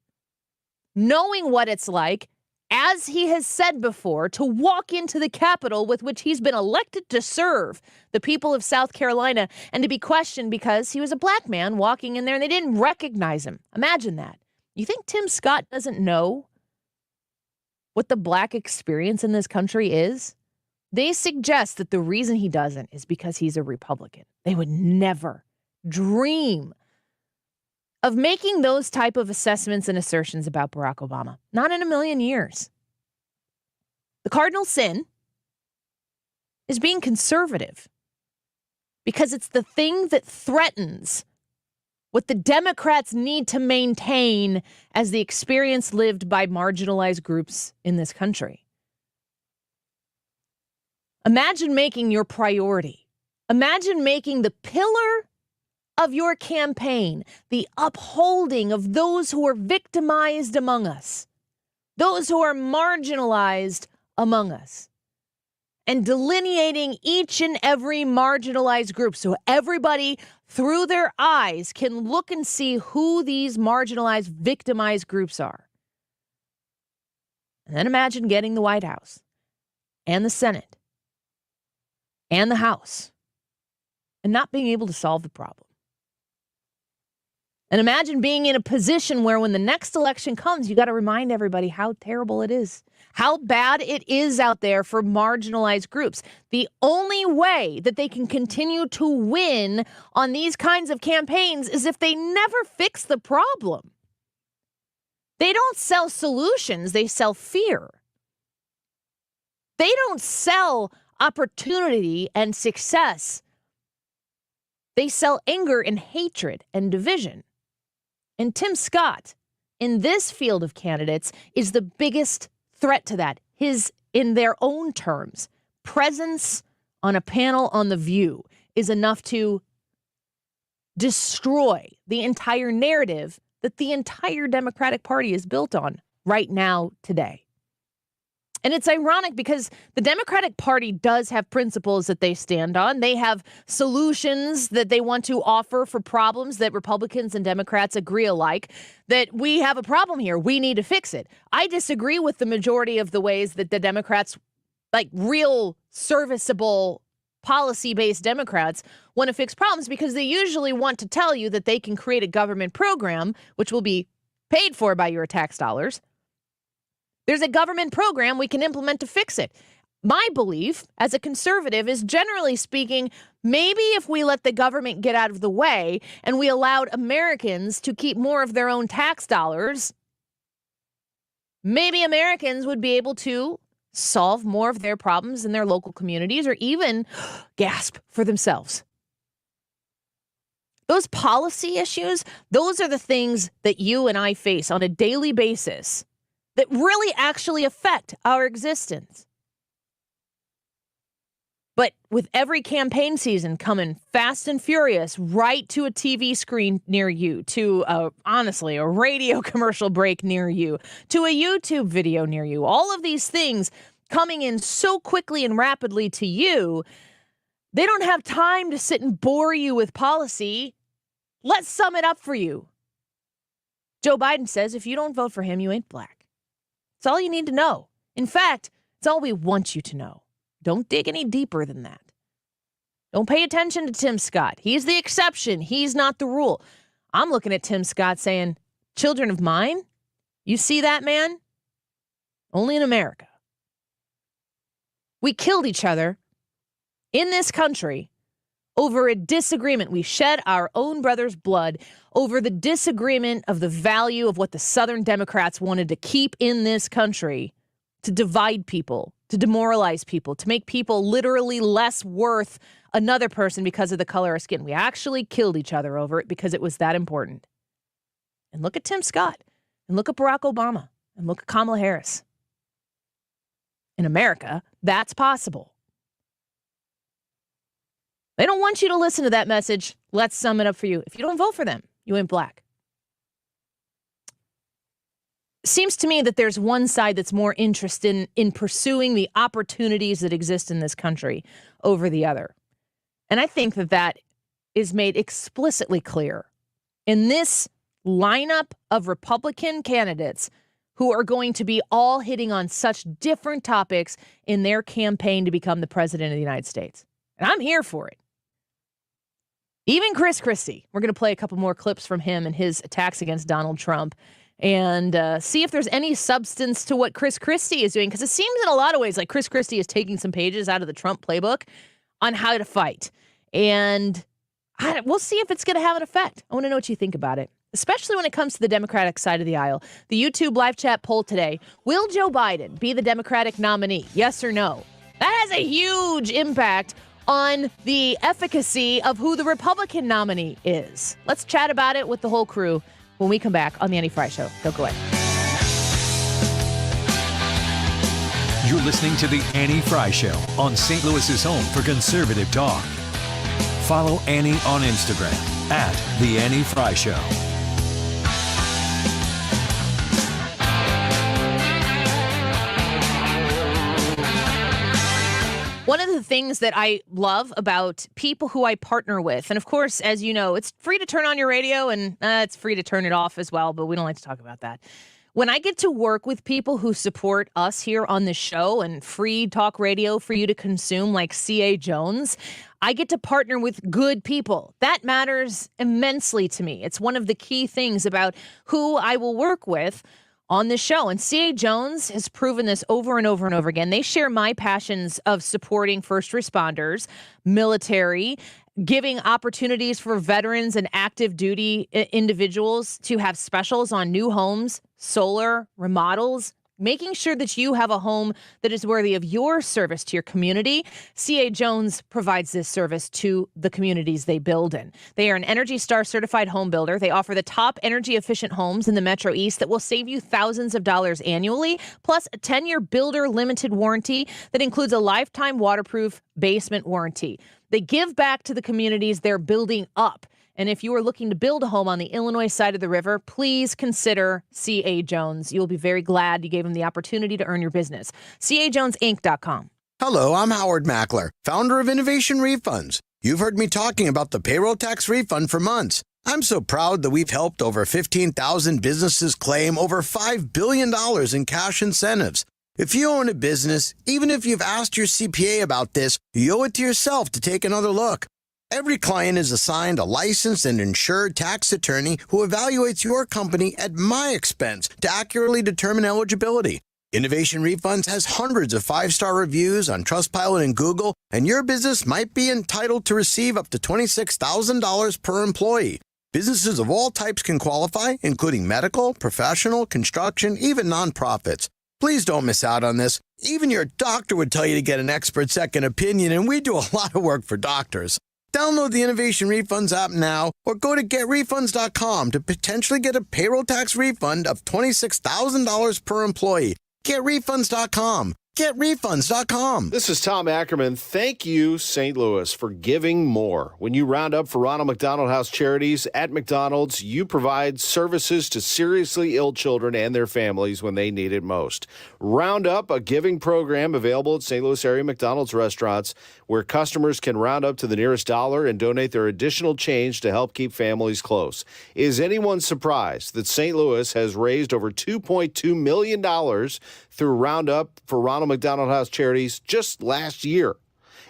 knowing what it's like, as he has said before, to walk into the Capitol with which he's been elected to serve the people of South Carolina and to be questioned because he was a black man walking in there and they didn't recognize him. Imagine that. You think Tim Scott doesn't know what the black experience in this country is? They suggest that the reason he doesn't is because he's a Republican. They would never dream of making those type of assessments and assertions about Barack Obama. Not in a million years. The cardinal sin is being conservative because it's the thing that threatens what the Democrats need to maintain as the experience lived by marginalized groups in this country. Imagine making your priority. Imagine making the pillar of your campaign the upholding of those who are victimized among us, those who are marginalized among us, and delineating each and every marginalized group so everybody through their eyes can look and see who these marginalized, victimized groups are. And then imagine getting the White House and the Senate and the House and not being able to solve the problem. And imagine being in a position where when the next election comes, you got to remind everybody how terrible it is, how bad it is out there for marginalized groups. The only way that they can continue to win on these kinds of campaigns is if they never fix the problem. They don't sell solutions, they sell fear. They don't sell opportunity and success. They sell anger and hatred and division. And Tim Scott, in this field of candidates, is the biggest threat to that. His, in their own terms, presence on a panel on The View is enough to destroy the entire narrative that the entire Democratic Party is built on right now, today. And it's ironic because the Democratic Party does have principles that they stand on. They have solutions that they want to offer for problems that Republicans and Democrats agree alike, that we have a problem here. We need to fix it. I disagree with the majority of the ways that the Democrats, like real serviceable policy-based Democrats, want to fix problems because they usually want to tell you that they can create a government program, which will be paid for by your tax dollars. There's a government program we can implement to fix it. My belief as a conservative is, generally speaking, maybe if we let the government get out of the way and we allowed Americans to keep more of their own tax dollars, maybe Americans would be able to solve more of their problems in their local communities or even gasp for themselves. Those policy issues, those are the things that you and I face on a daily basis that really actually affect our existence. But with every campaign season coming fast and furious right to a TV screen near you, to honestly, a radio commercial break near you, to a YouTube video near you, all of these things coming in so quickly and rapidly to you, they don't have time to sit and bore you with policy. Let's sum it up for you. Joe Biden says if you don't vote for him, you ain't black. It's all you need to know. In fact, it's all we want you to know. Don't dig any deeper than that. Don't pay attention to Tim Scott. He's the exception. He's not the rule. I'm looking at Tim Scott saying, children of mine, you see that man? Only in America. We killed each other in this country over a disagreement. We shed our own brother's blood over the disagreement of the value of what the Southern Democrats wanted to keep in this country, to divide people, to demoralize people, to make people literally less worth another person because of the color of skin. We actually killed each other over it because it was that important. And look at Tim Scott, and look at Barack Obama, and look at Kamala Harris. In America, that's possible. They don't want you to listen to that message. Let's sum it up for you. If you don't vote for them, you ain't black. Seems to me that there's one side that's more interested in pursuing the opportunities that exist in this country over the other. And I think that is made explicitly clear in this lineup of Republican candidates who are going to be all hitting on such different topics in their campaign to become the president of the United States. And I'm here for it. Even Chris Christie. We're going to play a couple more clips from him and his attacks against Donald Trump and see if there's any substance to what Chris Christie is doing. Because it seems in a lot of ways like Chris Christie is taking some pages out of the Trump playbook on how to fight. And we'll see if it's going to have an effect. I want to know what you think about it, especially when it comes to the Democratic side of the aisle. The YouTube live chat poll today, will Joe Biden be the Democratic nominee? Yes or no? That has a huge impact on the efficacy of who the Republican nominee is. Let's chat about it with the whole crew when we come back on the Annie Frey Show. Don't go away. You're listening to the Annie Frey Show on St. Louis's home for conservative talk. Follow Annie on Instagram at The Annie Frey Show. One of the things that I love about people who I partner with, and of course, as you know, it's free to turn on your radio and it's free to turn it off as well, but we don't like to talk about that. When I get to work with people who support us here on the show and free talk radio for you to consume, like C.A. Jones, I get to partner with good people. That matters immensely to me. It's one of the key things about who I will work with on this show. And C.A. Jones has proven this over and over and over again. They share my passions of supporting first responders, military, giving opportunities for veterans and active duty individuals to have specials on new homes, solar, remodels, making sure that you have a home that is worthy of your service to your community. C.A. Jones provides this service to the communities they build in. They are an Energy Star certified home builder. They offer the top energy efficient homes in the Metro East that will save you thousands of dollars annually, plus a 10-year builder limited warranty that includes a lifetime waterproof basement warranty. They give back to the communities they're building up. And if you are looking to build a home on the Illinois side of the river, please consider C.A. Jones. You'll be very glad you gave him the opportunity to earn your business. CAJonesinc.com. Hello, I'm Howard Mackler, founder of Innovation Refunds. You've heard me talking about the payroll tax refund for months. I'm so proud that we've helped over 15,000 businesses claim over $5 billion in cash incentives. If you own a business, even if you've asked your CPA about this, you owe it to yourself to take another look. Every client is assigned a licensed and insured tax attorney who evaluates your company at my expense to accurately determine eligibility. Innovation Refunds has hundreds of 5-star reviews on Trustpilot and Google, and your business might be entitled to receive up to $26,000 per employee. Businesses of all types can qualify, including medical, professional, construction, even nonprofits. Please don't miss out on this. Even your doctor would tell you to get an expert second opinion, and we do a lot of work for doctors. Download the Innovation Refunds app now or go to getrefunds.com to potentially get a payroll tax refund of $26,000 per employee. Getrefunds.com. GetRefunds.com. This is Tom Ackerman. Thank you, St. Louis, for giving more. When you round up for Ronald McDonald House Charities at McDonald's, you provide services to seriously ill children and their families when they need it most. Round Up, a giving program available at St. Louis area McDonald's restaurants where customers can round up to the nearest dollar and donate their additional change to help keep families close. Is anyone surprised that St. Louis has raised over $2.2 million through Roundup for Ronald McDonald House Charities just last year,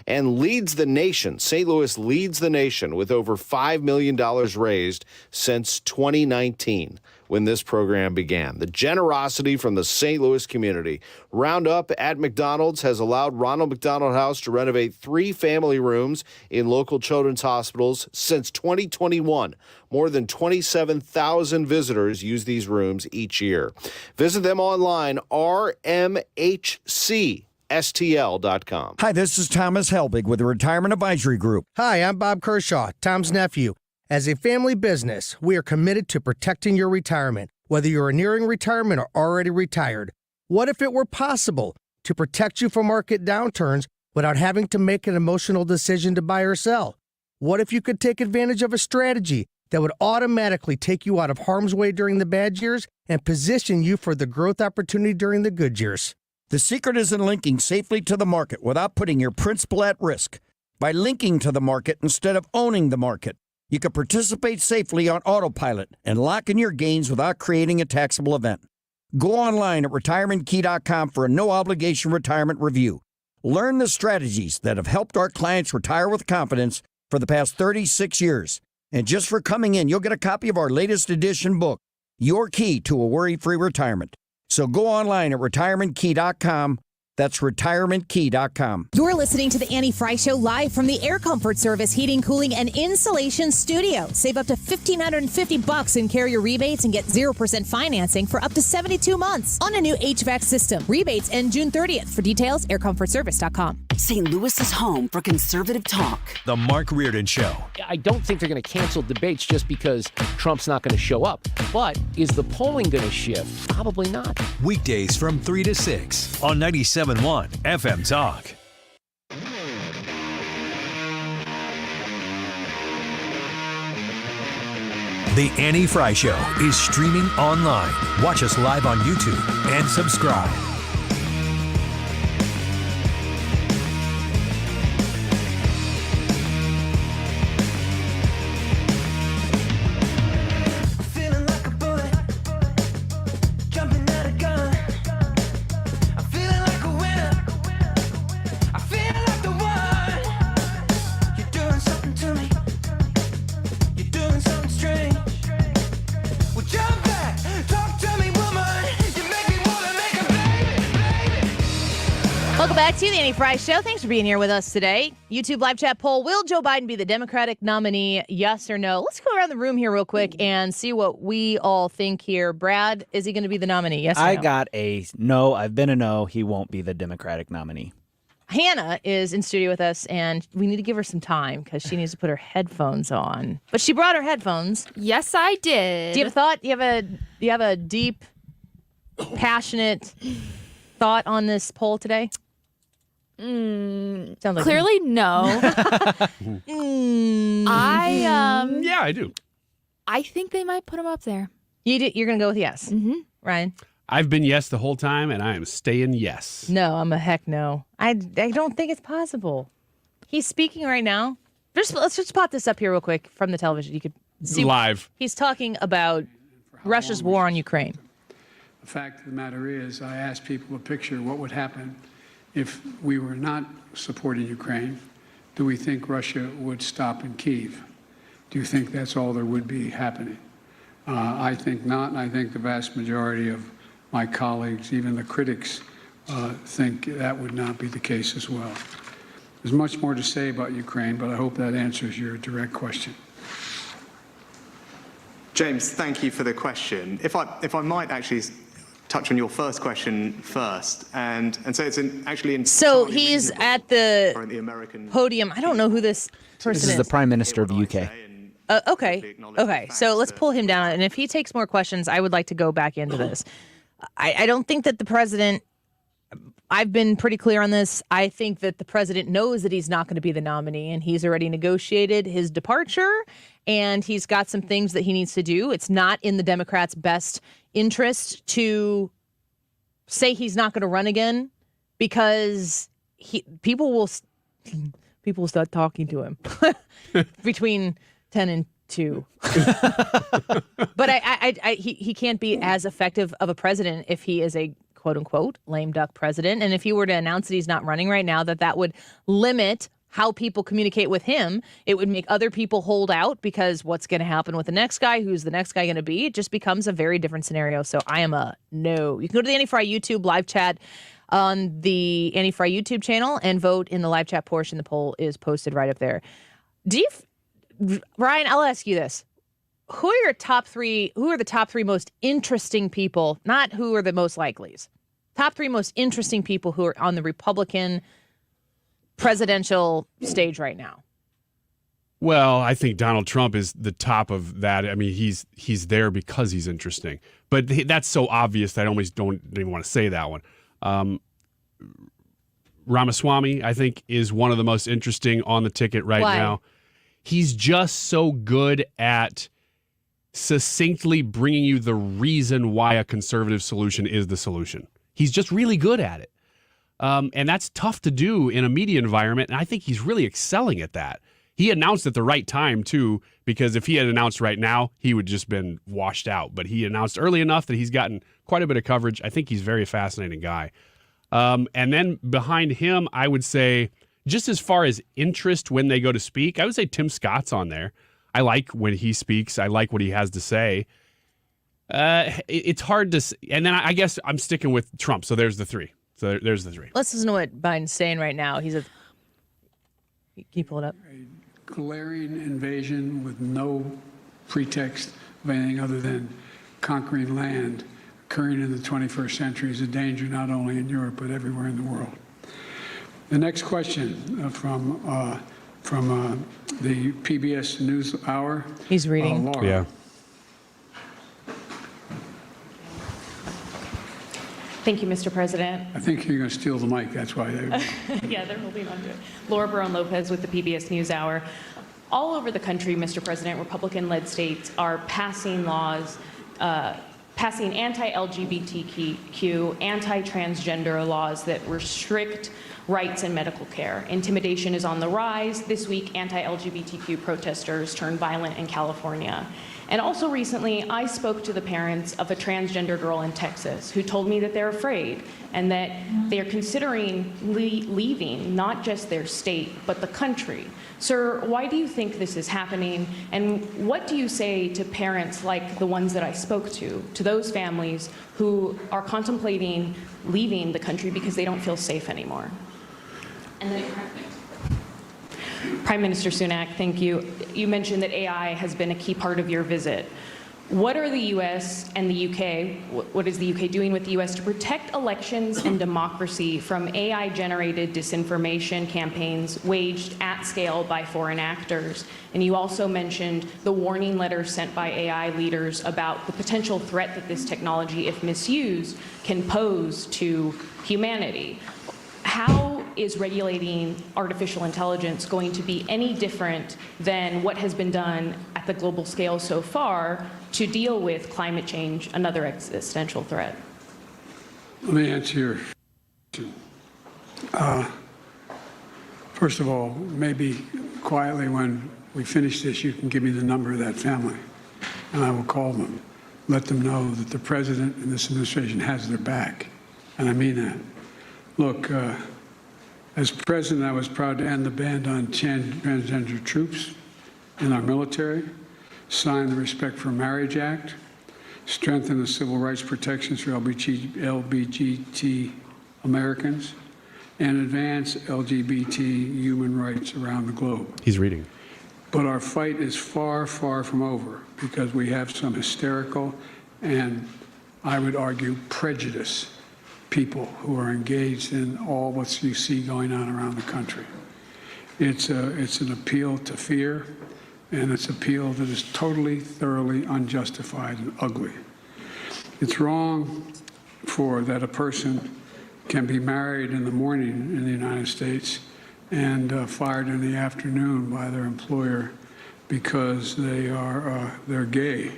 and leads the nation? St. Louis leads the nation with over $5 million raised since 2019. when this program began. The generosity from the St. Louis community. Roundup at McDonald's has allowed Ronald McDonald House to renovate 3 family rooms in local children's hospitals since 2021. More than 27,000 visitors use these rooms each year. Visit them online, rmhcstl.com. Hi, this is Thomas Helbig with the Retirement Advisory Group. Hi, I'm Bob Kershaw, Tom's nephew. As a family business, we are committed to protecting your retirement, whether you are nearing retirement or already retired. What if it were possible to protect you from market downturns without having to make an emotional decision to buy or sell? What if you could take advantage of a strategy that would automatically take you out of harm's way during the bad years and position you for the growth opportunity during the good years? The secret is in linking safely to the market without putting your principal at risk. By linking to the market instead of owning the market, you can participate safely on autopilot and lock in your gains without creating a taxable event. Go online at retirementkey.com for a no-obligation retirement review. Learn the strategies that have helped our clients retire with confidence for the past 36 years. And just for coming in, you'll get a copy of our latest edition book, Your Key to a Worry-Free Retirement. So go online at retirementkey.com. That's retirementkey.com. You're listening to the Annie Frey Show live from the Air Comfort Service Heating, Cooling, and Insulation Studio. Save up to $1,550 in carrier rebates and get 0% financing for up to 72 months on a new HVAC system. Rebates end June 30th. For details, aircomfortservice.com. St. Louis's home for conservative talk. The Mark Reardon Show. I don't think they're going to cancel debates just because Trump's not going to show up. But is the polling going to shift? Probably not. Weekdays from 3 to 6 on 97.1 FM Talk. The Annie Frey Show is streaming online. Watch us live on YouTube and subscribe. Welcome back to the Annie Frey Show. Thanks for being here with us today. YouTube live chat poll. Will Joe Biden be the Democratic nominee? Yes or no? Let's go around the room here real quick and see what we all think here. Brad, is he going to be the nominee? Yes or no? I got a no. I've been a no. He won't be the Democratic nominee. Hannah is in studio with us, and we need to give her some time because she needs to put her headphones on. But she brought her headphones. Yes, I did. Do you have a thought? Do you have a deep, passionate thought on this poll today? Sounds like clearly no. Yeah, I do. I think they might put him up there. You're gonna go with yes. Mm-hmm. Ryan? I've been yes the whole time, and I am staying yes. No, I'm a heck no. I don't think it's possible. He's speaking right now. Let's just pop this up here real quick from the television. You could see live. He's talking about Russia's war on Ukraine. The fact of the matter is, I asked people to picture what would happen if we were not supporting Ukraine. Do we think Russia would stop in Kyiv? Do you think that's all there would be happening? I think not, and I think the vast majority of my colleagues, even the critics, think that would not be the case as well. There's much more to say about Ukraine, but I hope that answers your direct question. James, thank you for the question. If I might actually touch on your first question first, and so it's actually so he's at the podium. I don't know who this person is. This is the Prime Minister of the UK. Okay. So let's pull him down, and if he takes more questions, I would like to go back into this. I don't think that the president. I've been pretty clear on this. I think that the president knows that he's not going to be the nominee, and he's already negotiated his departure, and he's got some things that he needs to do. It's not in the Democrats' best interest to say he's not going to run again, because people will start talking to him between 10 and 2. But he can't be as effective of a president if he is a quote unquote lame duck president. And if he were to announce that he's not running right now, that would limit how people communicate with him. It would make other people hold out because what's going to happen with the next guy? Who's the next guy going to be? It just becomes a very different scenario. So I am a no. You can go to the Annie Frey YouTube live chat on the Annie Frey YouTube channel and vote in the live chat portion. The poll is posted right up there. Ryan, I'll ask you this. Who are the top three most interesting people, not who are the most likelies? Top three most interesting people who are on the Republican presidential stage right now. Well, I think Donald Trump is the top of that. I mean, he's there because he's interesting. But that's so obvious that I almost don't even want to say that one. Ramaswamy, I think, is one of the most interesting on the ticket right now. He's just so good at succinctly bringing you the reason why a conservative solution is the solution. He's just really good at it. And that's tough to do in a media environment, and I think he's really excelling at that. He announced at the right time, too, because if he had announced right now, he would just been washed out. But he announced early enough that he's gotten quite a bit of coverage. I think he's a very fascinating guy. And then behind him, I would say, just as far as interest when they go to speak, I would say Tim Scott's on there. I like when he speaks. I like what he has to say. It's hard to... And then I guess I'm sticking with Trump, so there's the three. So there's the three. Let's listen to what Biden's saying right now. Can you pull it up? A glaring invasion with no pretext of anything other than conquering land occurring in the 21st century is a danger not only in Europe but everywhere in the world. The next question from the PBS News Hour. He's reading. Laura. Yeah. Thank you, Mr. President. I think you're going to steal the mic. That's why. Yeah, they're holding on to it. Laura Barone-Lopez with the PBS News Hour. All over the country, Mr. President, Republican-led states are passing laws, passing anti-LGBTQ, anti-transgender laws that restrict rights and medical care. Intimidation is on the rise. This week, anti-LGBTQ protesters turned violent in California. And also recently, I spoke to the parents of a transgender girl in Texas who told me that they're afraid and that they're considering leaving not just their state, but the country. Sir, why do you think this is happening? And what do you say to parents like the ones that I spoke to those families who are contemplating leaving the country because they don't feel safe anymore? And then Prime Minister Sunak, thank you. You mentioned that AI has been a key part of your visit. What are the U.S. and the U.K., what is the U.K. doing with the U.S. to protect elections and democracy from AI-generated disinformation campaigns waged at scale by foreign actors? And you also mentioned the warning letters sent by AI leaders about the potential threat that this technology, if misused, can pose to humanity. How is regulating artificial intelligence going to be any different than what has been done at the global scale so far to deal with climate change, another existential threat? Let me answer your question. First of all, maybe quietly when we finish this, you can give me the number of that family, and I will call them, let them know that the president and this administration has their back, and I mean that. Look, as president, I was proud to end the ban on transgender troops in our military, sign the Respect for Marriage Act, strengthen the civil rights protections for LGBT Americans, and advance LGBT human rights around the globe. He's reading. But our fight is far, far from over because we have some hysterical and, I would argue, prejudiced people who are engaged in all what you see going on around the country. It's an appeal to fear, and it's an appeal that is totally, thoroughly unjustified and ugly. It's wrong for that a person can be married in the morning in the United States and fired in the afternoon by their employer because they're gay.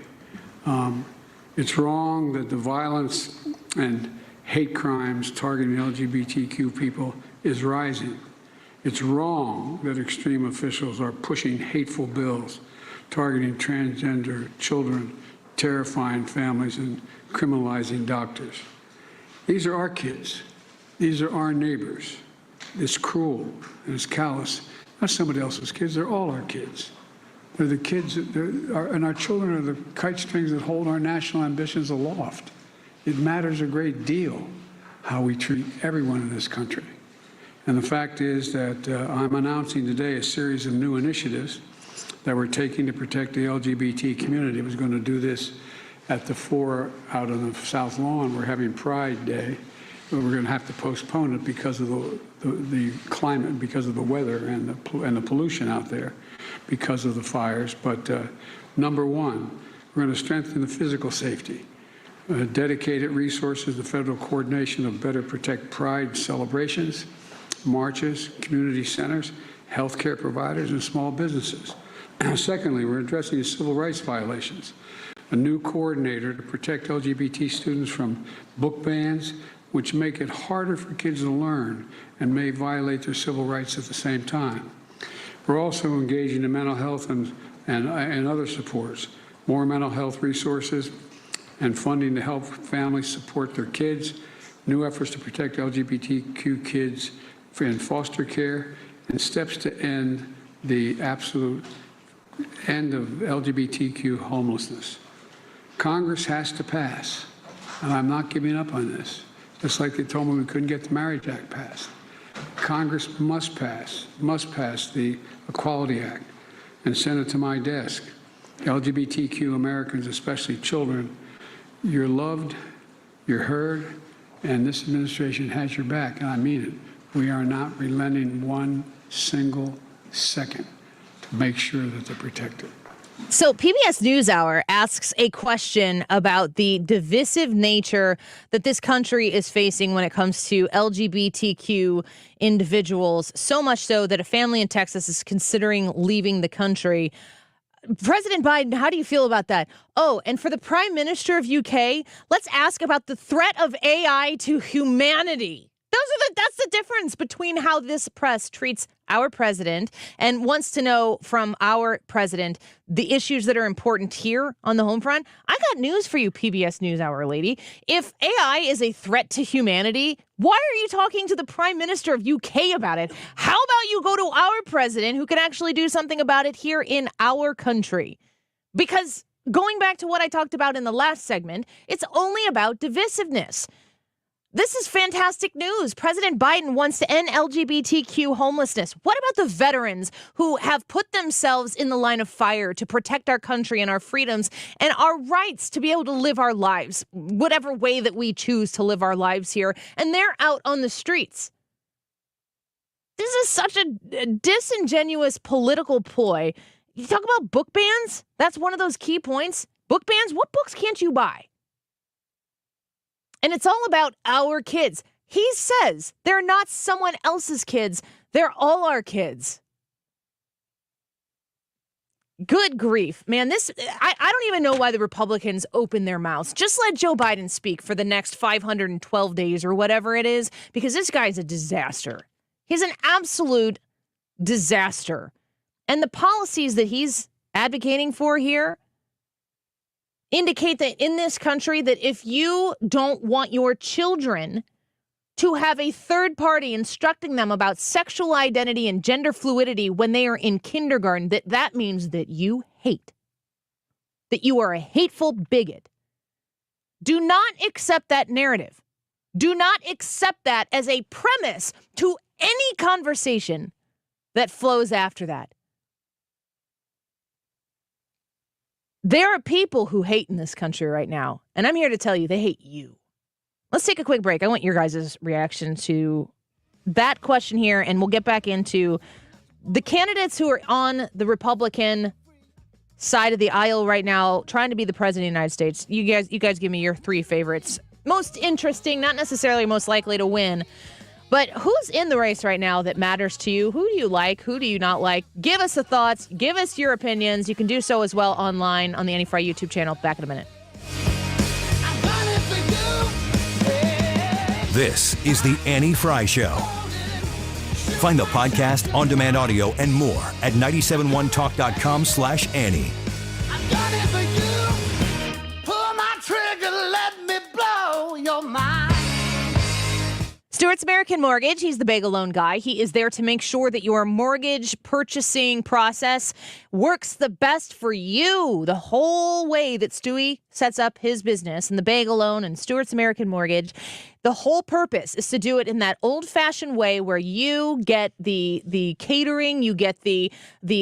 It's wrong that the violence and hate crimes targeting LGBTQ people is rising. It's wrong that extreme officials are pushing hateful bills targeting transgender children, terrifying families, and criminalizing doctors. These are our kids. These are our neighbors. It's cruel and it's callous not somebody else's kids, they're all our kids. They're the kids, and our children are the kite strings that hold our national ambitions aloft. It matters a great deal how we treat everyone in this country. And the fact is that I'm announcing today a series of new initiatives that we're taking to protect the LGBT community. I was going to do this at the 4 out on the South Lawn. We're having Pride Day, but we're going to have to postpone it because of the climate, because of the weather and the pollution out there, because of the fires. But number one, we're going to strengthen the physical safety, dedicated resources, the federal coordination of Better Protect Pride celebrations, marches, community centers, healthcare providers, and small businesses. Secondly, we're addressing civil rights violations. A new coordinator to protect LGBT students from book bans, which make it harder for kids to learn and may violate their civil rights at the same time. We're also engaging in mental health and other supports, more mental health resources and funding to help families support their kids, new efforts to protect LGBTQ kids in foster care, and steps to end the absolute end of LGBTQ homelessness. Congress has to pass, and I'm not giving up on this, just like they told me we couldn't get the Marriage Act passed. Congress must pass the Equality Act and send it to my desk. LGBTQ Americans, especially children, you're loved, you're heard, and this administration has your back, and I mean it. We are not relenting one single second to make sure that they're protected. So PBS NewsHour asks a question about the divisive nature that this country is facing when it comes to LGBTQ individuals, so much so that a family in Texas is considering leaving the country. President Biden, how do you feel about that? Oh, and for the Prime Minister of UK, let's ask about the threat of AI to humanity. That's the difference between how this press treats our president and wants to know from our president the issues that are important here on the home front. I got news for you, PBS NewsHour lady. If AI is a threat to humanity, why are you talking to the Prime Minister of UK about it? How about you go to our president who can actually do something about it here in our country? Because going back to what I talked about in the last segment, it's only about divisiveness. This is fantastic news. President Biden wants to end LGBTQ homelessness. What about the veterans who have put themselves in the line of fire to protect our country and our freedoms and our rights to be able to live our lives, whatever way that we choose to live our lives here, and they're out on the streets? This is such a disingenuous political ploy. You talk about book bans? That's one of those key points. Book bans? What books can't you buy? And it's all about our kids. He says they're not someone else's kids. They're all our kids. Good grief, man. I don't even know why the Republicans open their mouths. Just let Joe Biden speak for the next 512 days or whatever it is, because this guy's a disaster. He's an absolute disaster. And the policies that he's advocating for here indicate that in this country, that if you don't want your children to have a third party instructing them about sexual identity and gender fluidity when they are in kindergarten, that means that you hate, that you are a hateful bigot. Do not accept that narrative. Do not accept that as a premise to any conversation that flows after that. There are people who hate in this country right now, and I'm here to tell you they hate you. Let's take a quick break. I want your guys' reaction to that question here, and we'll get back into the candidates who are on the Republican side of the aisle right now, trying to be the president of the United States. You guys give me your three favorites. Most interesting, not necessarily most likely to win, but who's in the race right now that matters to you? Who do you like? Who do you not like? Give us the thoughts. Give us your opinions. You can do so as well online on the Annie Frey YouTube channel. Back in a minute. This is the Annie Frey Show. Find the podcast, on-demand audio, and more at 971talk.com/Annie. I'm gunning for you. Pull my trigger, let me blow your mind. Stewart's American Mortgage. He's the bagel loan guy. He is there to make sure that your mortgage purchasing process works the best for you. The whole way that Stewie sets up his business and the bagel loan and Stewart's American Mortgage, the whole purpose is to do it in that old-fashioned way where you get the catering, you get the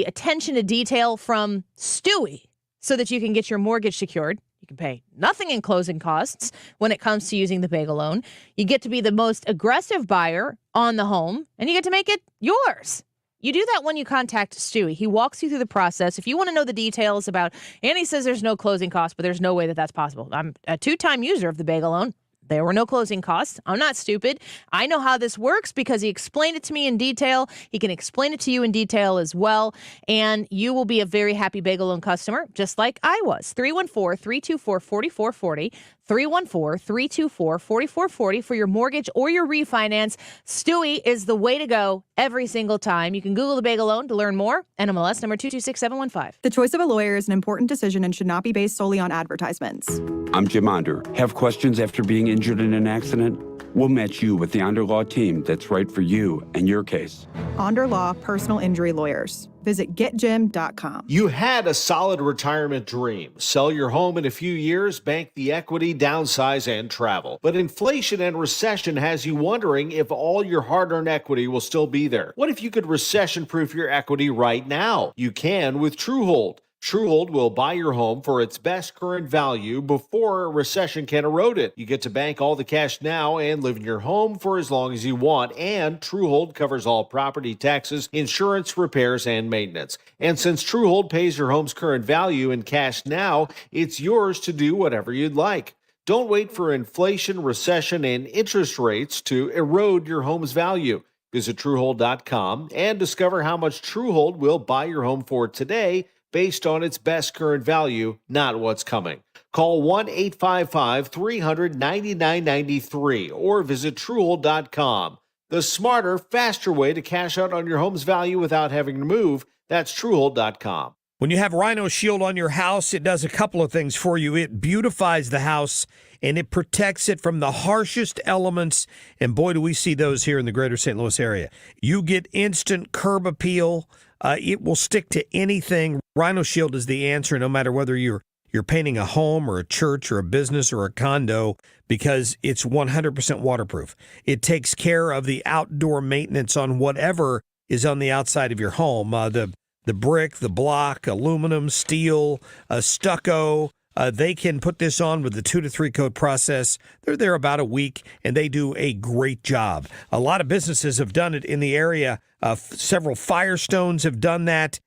attention to detail from Stewie so that you can get your mortgage secured. You can pay nothing in closing costs when it comes to using the bagel loan. You get to be the most aggressive buyer on the home, and you get to make it yours. You do that when you contact Stewie. He walks you through the process. If you want to know the details about, and he says there's no closing costs, but there's no way that that's possible. I'm a 2-time user of the bagel loan. There were no closing costs. I'm not stupid. I know how this works because he explained it to me in detail. He can explain it to you in detail as well. And you will be a very happy bagel loan customer, just like I was. 314-324-4440. 314-324-4440 for your mortgage or your refinance. Stewie is the way to go every single time. You can Google the bagel loan to learn more. NMLS number 226715. The choice of a lawyer is an important decision and should not be based solely on advertisements. I'm Jim Onder. Have questions after being injured in an accident? We'll match you with the Onder Law team that's right for you and your case. Onder Law Personal Injury Lawyers. Visit getjim.com. You had a solid retirement dream. Sell your home in a few years, bank the equity, downsize, and travel. But inflation and recession has you wondering if all your hard-earned equity will still be there. What if you could recession-proof your equity right now? You can with TrueHold. TrueHold will buy your home for its best current value before a recession can erode it. You get to bank all the cash now and live in your home for as long as you want. And TrueHold covers all property taxes, insurance, repairs, and maintenance. And since TrueHold pays your home's current value in cash now, it's yours to do whatever you'd like. Don't wait for inflation, recession, and interest rates to erode your home's value. Visit TrueHold.com and discover how much TrueHold will buy your home for today, based on its best current value, not what's coming. Call 1-855-300-9993 or visit TrueHold.com. The smarter, faster way to cash out on your home's value without having to move. That's TrueHold.com. When you have Rhino Shield on your house, it does a couple of things for you. It beautifies the house, and it protects it from the harshest elements. And boy, do we see those here in the greater St. Louis area. You get instant curb appeal. It will stick to anything. Rhino Shield is the answer, no matter whether you're painting a home or a church or a business or a condo, because it's 100% waterproof. It takes care of the outdoor maintenance on whatever is on the outside of your home. The brick, the block, aluminum, steel, stucco. They can put this on with the 2 to 3 coat process. They're there about a week, and they do a great job. A lot of businesses have done it in the area. Several Firestones have done that.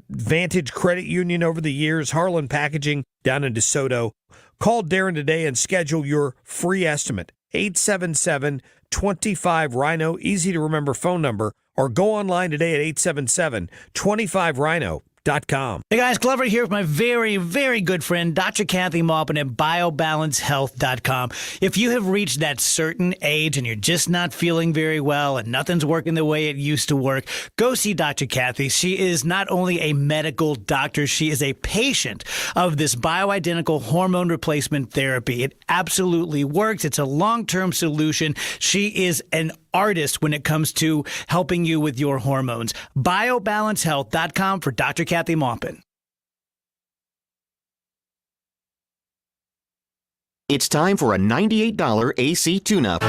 Vantage Credit Union over the years. Harlan Packaging down in DeSoto. Call Darren today and schedule your free estimate. 877-25-RHINO. Easy to remember phone number. Or go online today at 877-25-RHINO.com. Hey guys, Glover here with my very, very good friend, Dr. Kathy Maupin at BioBalanceHealth.com. If you have reached that certain age and you're just not feeling very well and nothing's working the way it used to work, go see Dr. Kathy. She is not only a medical doctor, she is a patient of this bioidentical hormone replacement therapy. It absolutely works. It's a long-term solution. She is an artist when it comes to helping you with your hormones. BioBalanceHealth.com for Dr. Kathy Maupin. It's time for a $98 AC tune-up.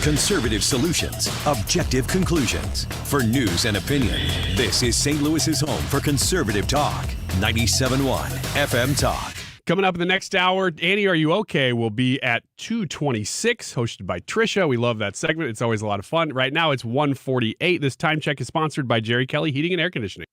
Conservative solutions, objective conclusions. For news and opinion, this is St. Louis's home for conservative talk. 97.1 FM Talk. Coming up in the next hour, Annie, Are You Okay? Will be at 2:26, hosted by Trisha. We love that segment. It's always a lot of fun. Right now, it's 1:48. This time check is sponsored by Jerry Kelly Heating and Air Conditioning.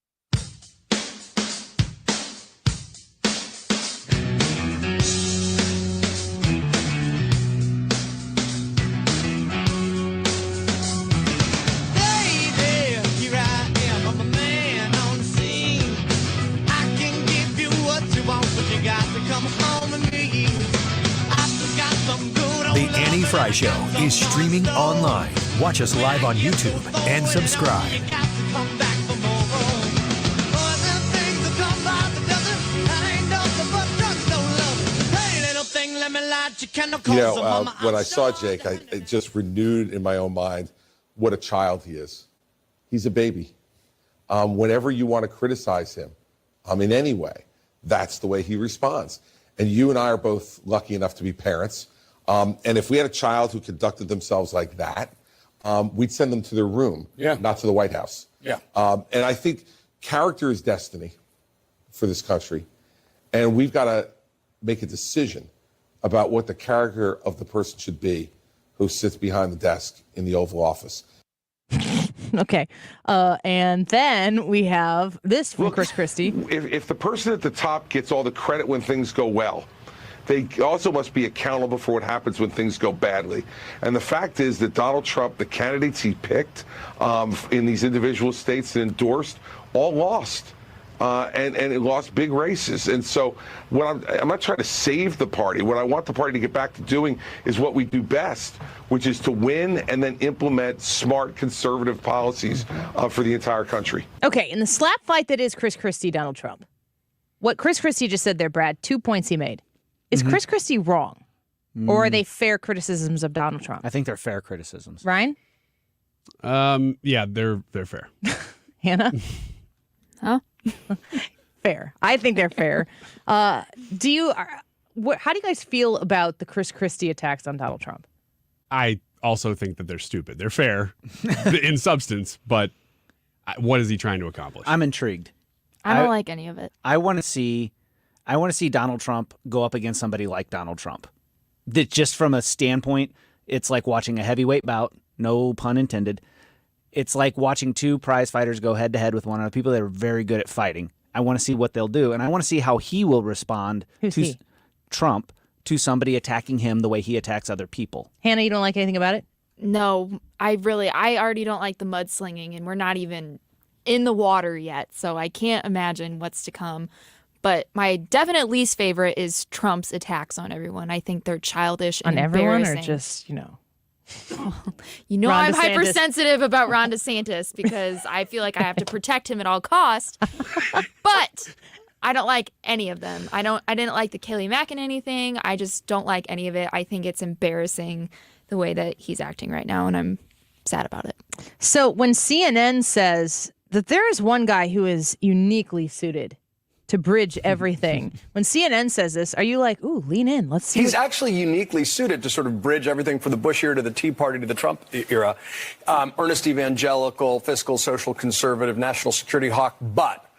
The Annie Frey Show is streaming online. Watch us live on YouTube and subscribe. when I saw Jake, it just renewed in my own mind what a child he is. He's a baby. Whenever you want to criticize him in any way, that's the way he responds. And you and I are both lucky enough to be parents. And if we had a child who conducted themselves like that, we'd send them to their room, not to the White House. And I think character is destiny for this country. And we've got to make a decision about what the character of the person should be who sits behind the desk in the Oval Office. Okay. And then we have this from Chris Christie. If the person at the top gets all the credit when things go well, they also must be accountable for what happens when things go badly. And the fact is that Donald Trump, the candidates he picked in these individual states and endorsed, all lost. And it lost big races. And so I'm not trying to save the party. What I want the party to get back to doing is what we do best, which is to win and then implement smart conservative policies for the entire country. Okay, in the slap fight that is Chris Christie, Donald Trump, what Chris Christie just said there, Brad, 2 points he made. Is Chris Christie wrong? Or are they fair criticisms of Donald Trump? I think they're fair criticisms. Ryan? Yeah, they're fair. Hannah? Huh? Fair. I think they're fair. How do you guys feel about the Chris Christie attacks on Donald Trump? I also think that they're stupid. They're fair in substance, but what is he trying to accomplish? I'm intrigued. I don't like any of it. I want to see Donald Trump go up against somebody like Donald Trump. That just from a standpoint, it's like watching a heavyweight bout, no pun intended. It's like watching two prize fighters go head to head with one another, people that are very good at fighting. I want to see what they'll do, and I want to see how he will respond Trump to somebody attacking him the way he attacks other people. Hannah, you don't like anything about it? No, I already don't like the mudslinging, and we're not even in the water yet, so I can't imagine what's to come. But my definite least favorite is Trump's attacks on everyone. I think they're childish and on everyone, embarrassing. or just, Ron DeSantis. I'm hypersensitive about Ron DeSantis because I feel like I have to protect him at all costs. But I don't like any of them. I didn't like the Kayleigh McEnany thing. I just don't like any of it. I think it's embarrassing the way that he's acting right now, and I'm sad about it. So when CNN says that there is one guy who is uniquely suited to bridge everything. When CNN says this, are you like, ooh, lean in, let's see? He's actually uniquely suited to sort of bridge everything from the Bush era to the Tea Party to the Trump era. Earnest evangelical, fiscal, social conservative, national security hawk. But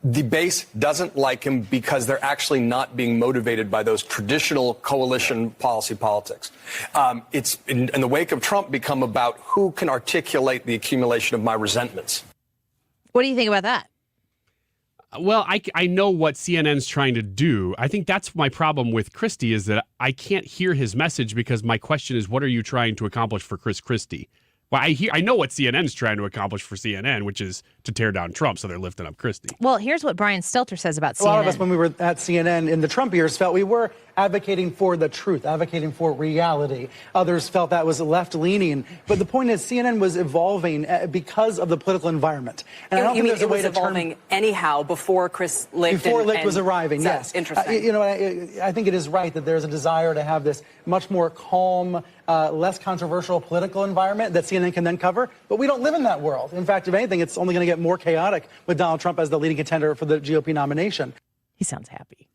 the base doesn't like him because they're actually not being motivated by those traditional coalition policy politics. It's in the wake of Trump become about who can articulate the accumulation of my resentments. What do you think about that? Well, I know what CNN's trying to do. I think that's my problem with Christie is that I can't hear his message because my question is, what are you trying to accomplish for Chris Christie? Well, I know what CNN's trying to accomplish for CNN, which is to tear down Trump, so they're lifting up Christie. Well, here's what Brian Stelter says about CNN. A lot of us, when we were at CNN in the Trump years, felt we were advocating for the truth, advocating for reality. Others felt that was left-leaning. But the point is, CNN was evolving because of the political environment. And I don't think there's a way to evolving anyhow before Chris Licht before Licht was arriving, yes. Interesting. I think it is right that there's a desire to have this much more calm, less controversial political environment that CNN can then cover. But we don't live in that world. In fact, if anything, it's only going to get more chaotic with Donald Trump as the leading contender for the GOP nomination. He sounds happy.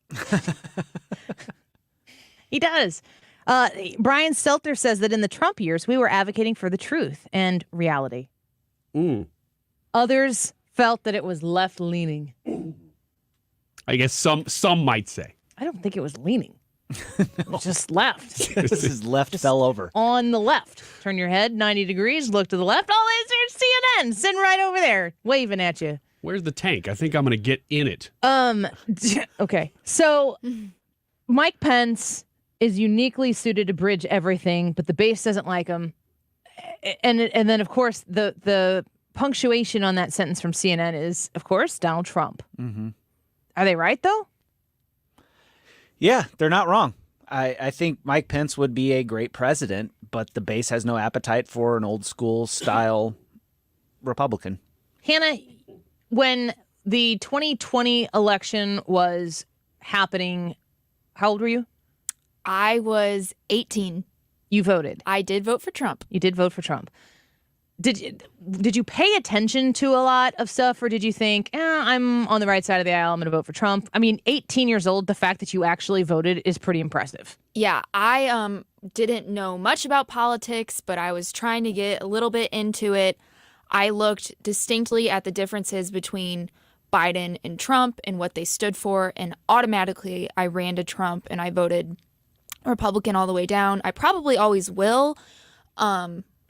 He does. Brian Stelter says that in the Trump years, we were advocating for the truth and reality. Others felt that it was left-leaning. I guess some might say. I don't think it was leaning. It was just left. This is left fell over. On the left. Turn your head 90 degrees, look to the left. Oh, there's CNN sitting right over there, waving at you. Where's the tank? I think I'm going to get in it. Okay. So Mike Pence is uniquely suited to bridge everything, but the base doesn't like him. And then, of course, the punctuation on that sentence from CNN is, of course, Donald Trump. Mm-hmm. Are they right, though? Yeah, they're not wrong. I think Mike Pence would be a great president, but the base has no appetite for an old school style Republican. Hannah, when the 2020 election was happening, how old were you? I was 18. You voted. I did vote for Trump. You did vote for Trump. Did you pay attention to a lot of stuff, or did you think, I'm on the right side of the aisle, I'm going to vote for Trump? I mean, 18 years old, the fact that you actually voted is pretty impressive. Yeah, I didn't know much about politics, but I was trying to get a little bit into it. I looked distinctly at the differences between Biden and Trump and what they stood for, and automatically I ran to Trump and I voted Republican all the way down. I probably always will.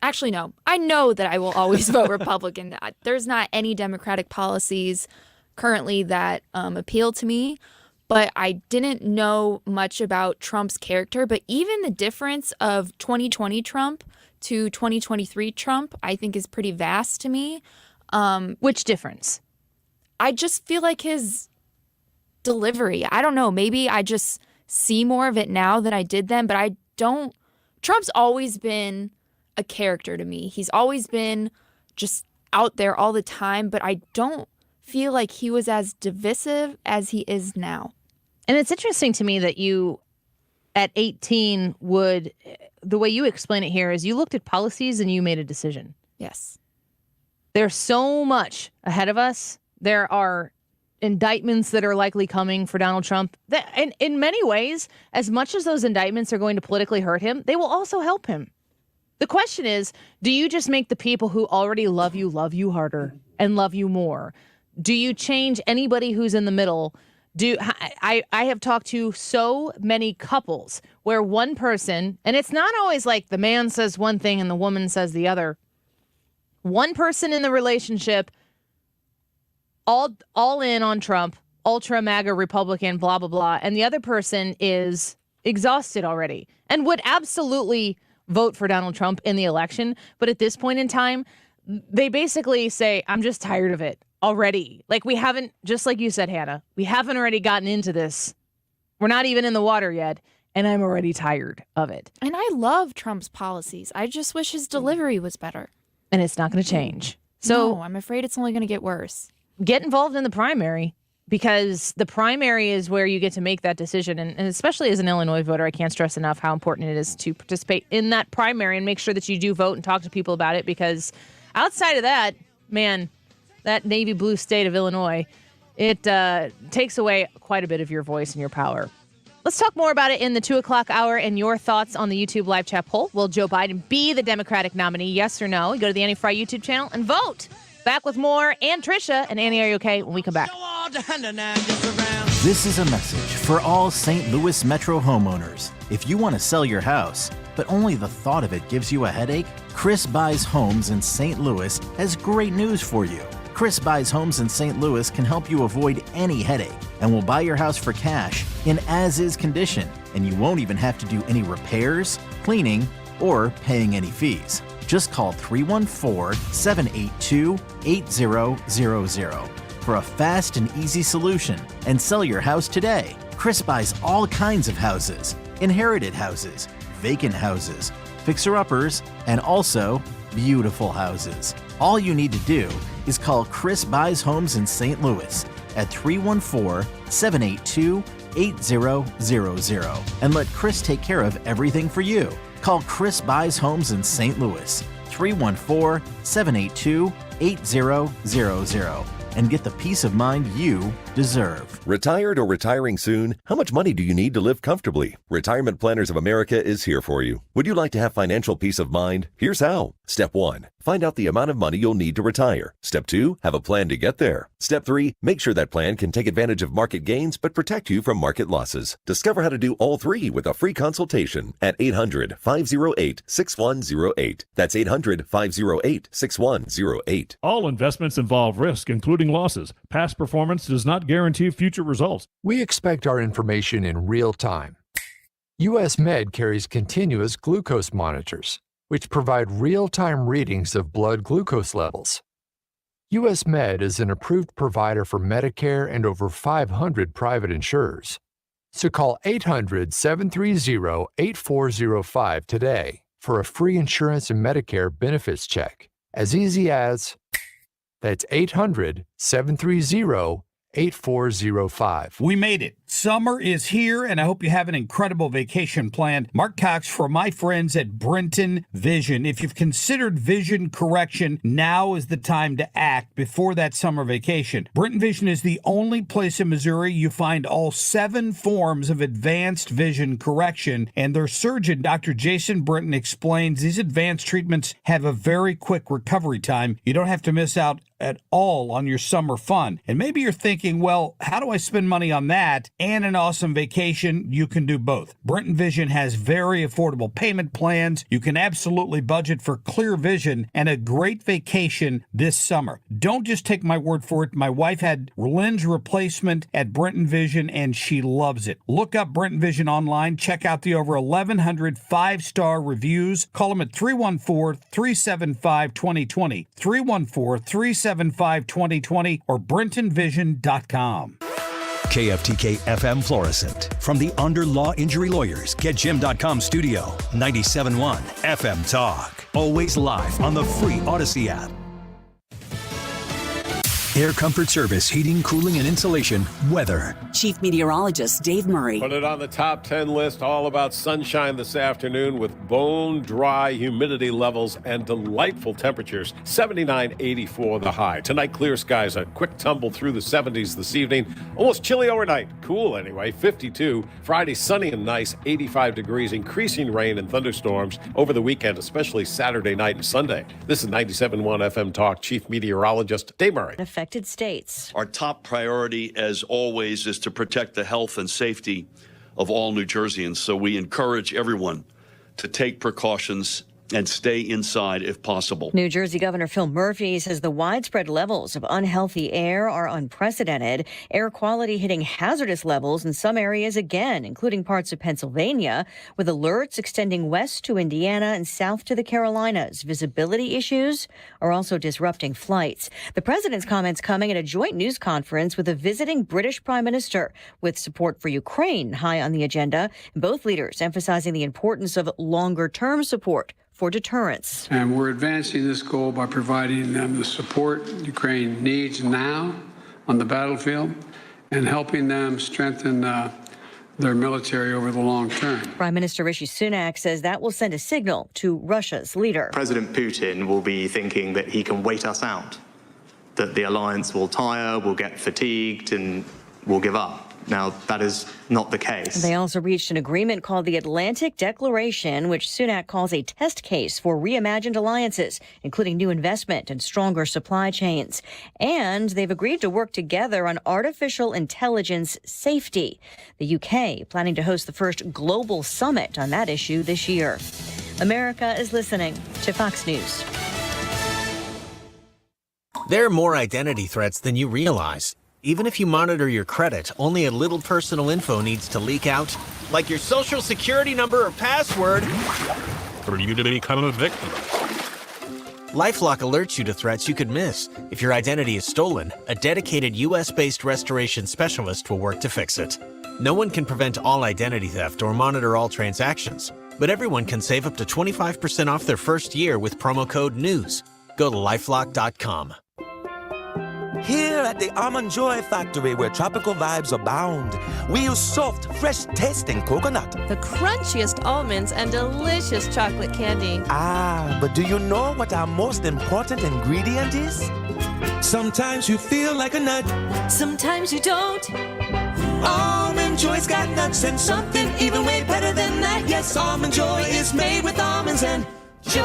Actually, no. I know that I will always vote Republican. There's not any Democratic policies currently that appeal to me, but I didn't know much about Trump's character. But even the difference of 2020 Trump to 2023 Trump, I think is pretty vast to me. Which difference? I just feel like his delivery. I don't know. Maybe I just see more of it now than I did then, but I don't. Trump's always been a character to me. He's always been just out there all the time, but I don't feel like he was as divisive as he is now. And it's interesting to me that you, at 18, the way you explain it here is you looked at policies and you made a decision. Yes. There's so much ahead of us. There are indictments that are likely coming for Donald Trump. And in many ways, as much as those indictments are going to politically hurt him, they will also help him. The question is, do you just make the people who already love you harder and love you more? Do you change anybody who's in the middle? I have talked to so many couples where one person, and it's not always like the man says one thing and the woman says the other. One person in the relationship, all in on Trump, ultra MAGA Republican, blah, blah, blah. And the other person is exhausted already and would absolutely vote for Donald Trump in the election. But at this point in time, they basically say, I'm just tired of it already. Like we haven't, just like you said, Hannah, we haven't already gotten into this. We're not even in the water yet. And I'm already tired of it. And I love Trump's policies. I just wish his delivery was better. And it's not going to change. So no, I'm afraid it's only going to get worse. Get involved in the primary, because the primary is where you get to make that decision. And especially as an Illinois voter, I can't stress enough how important it is to participate in that primary and make sure that you do vote and talk to people about it, because outside of that, man, that navy blue state of Illinois, it takes away quite a bit of your voice and your power. Let's talk more about it in the 2 o'clock hour and your thoughts on the YouTube live chat poll. Will Joe Biden be the Democratic nominee? Yes or no? You go to the Annie Frey YouTube channel and vote. Back with more. And Trisha and Annie, are you okay when we come back? This is a message for all St. Louis Metro homeowners. If you want to sell your house, but only the thought of it gives you a headache, Chris Buys Homes in St. Louis has great news for you. Chris Buys Homes in St. Louis can help you avoid any headache and will buy your house for cash in as-is condition, and you won't even have to do any repairs, cleaning, or paying any fees. Just call 314-782-8000 for a fast and easy solution and sell your house today. Chris buys all kinds of houses, inherited houses, vacant houses, fixer-uppers, and also beautiful houses. All you need to do is call Chris Buys Homes in St. Louis at 314-782-8000 and let Chris take care of everything for you. Call Chris Buys Homes in St. Louis, 314-782-8000, and get the peace of mind you deserve. Retired or retiring soon? How much money do you need to live comfortably? Retirement Planners of America is here for you. Would you like to have financial peace of mind? Here's how. Step 1. Find out the amount of money you'll need to retire. Step 2. Have a plan to get there. Step 3. Make sure that plan can take advantage of market gains but protect you from market losses. Discover how to do all three with a free consultation at 800-508-6108. That's 800-508-6108. All investments involve risk, including losses. Past performance does not guarantee future results. We expect our information in real time. U.S. Med carries continuous glucose monitors, which provide real-time readings of blood glucose levels. U.S. Med is an approved provider for Medicare and over 500 private insurers. So call 800-730-8405 today for a free insurance and Medicare benefits check. As easy as, that's 800-730-8405. We made it. Summer is here, and I hope you have an incredible vacation planned. Mark Cox for my friends at Brenton Vision. If you've considered vision correction, now is the time to act before that summer vacation. Brenton Vision is the only place in Missouri you find all 7 forms of advanced vision correction, and their surgeon, Dr. Jason Brenton, explains these advanced treatments have a very quick recovery time. You don't have to miss out at all on your summer fun. And maybe you're thinking, well, how do I spend money on that and an awesome vacation? You can do both. Brenton Vision has very affordable payment plans. You can absolutely budget for clear vision and a great vacation this summer. Don't just take my word for it. My wife had lens replacement at Brenton Vision and she loves it. Look up Brenton Vision online. Check out the over 1,100 5-star reviews. Call them at 314-375-2020. 314-375-2020 or BrentonVision.com. KFTK FM Florissant. From the Under Law Injury Lawyers, GetJim.com studio. 97.1 FM Talk. Always live on the free Odyssey app. Air Comfort Service, heating, cooling, and insulation. Weather. Chief Meteorologist Dave Murray. Put it on the top 10 list, all about sunshine this afternoon with bone-dry humidity levels and delightful temperatures. 79, 84 the high. Tonight, clear skies, a quick tumble through the 70s this evening. Almost chilly overnight. Cool anyway, 52. Friday, sunny and nice, 85 degrees. Increasing rain and thunderstorms over the weekend, especially Saturday night and Sunday. This is 97.1 FM Talk. Chief Meteorologist Dave Murray. States. Our top priority, as always, is to protect the health and safety of all New Jerseyans. So we encourage everyone to take precautions and stay inside if possible. New Jersey Governor Phil Murphy says the widespread levels of unhealthy air are unprecedented. Air quality hitting hazardous levels in some areas again, including parts of Pennsylvania, with alerts extending west to Indiana and south to the Carolinas. Visibility issues are also disrupting flights. The president's comments coming at a joint news conference with a visiting British prime minister, with support for Ukraine high on the agenda. Both leaders emphasizing the importance of longer-term support for deterrence. And we're advancing this goal by providing them the support Ukraine needs now on the battlefield and helping them strengthen their military over the long term. Prime Minister Rishi Sunak says that will send a signal to Russia's leader. President Putin will be thinking that he can wait us out, that the alliance will tire, will get fatigued, and will give up. Now, that is not the case. They also reached an agreement called the Atlantic Declaration, which Sunak calls a test case for reimagined alliances, including new investment and stronger supply chains. And they've agreed to work together on artificial intelligence safety. The UK planning to host the first global summit on that issue this year. America is listening to Fox News. There are more identity threats than you realize. Even if you monitor your credit, only a little personal info needs to leak out, like your social security number or password, For you to become a victim. LifeLock alerts you to threats you could miss. If your identity is stolen, a dedicated U.S.-based restoration specialist will work to fix it. No one can prevent all identity theft or monitor all transactions, but everyone can save up to 25% off their first year with promo code NEWS. Go to LifeLock.com. Here at the Almond Joy Factory, where tropical vibes abound, we use soft, fresh-tasting coconut. The crunchiest almonds and delicious chocolate candy. Ah, but do you know what our most important ingredient is? Sometimes you feel like a nut. Sometimes you don't. Almond Joy's got nuts and something even way better than that. Yes, Almond Joy is made with almonds and joy.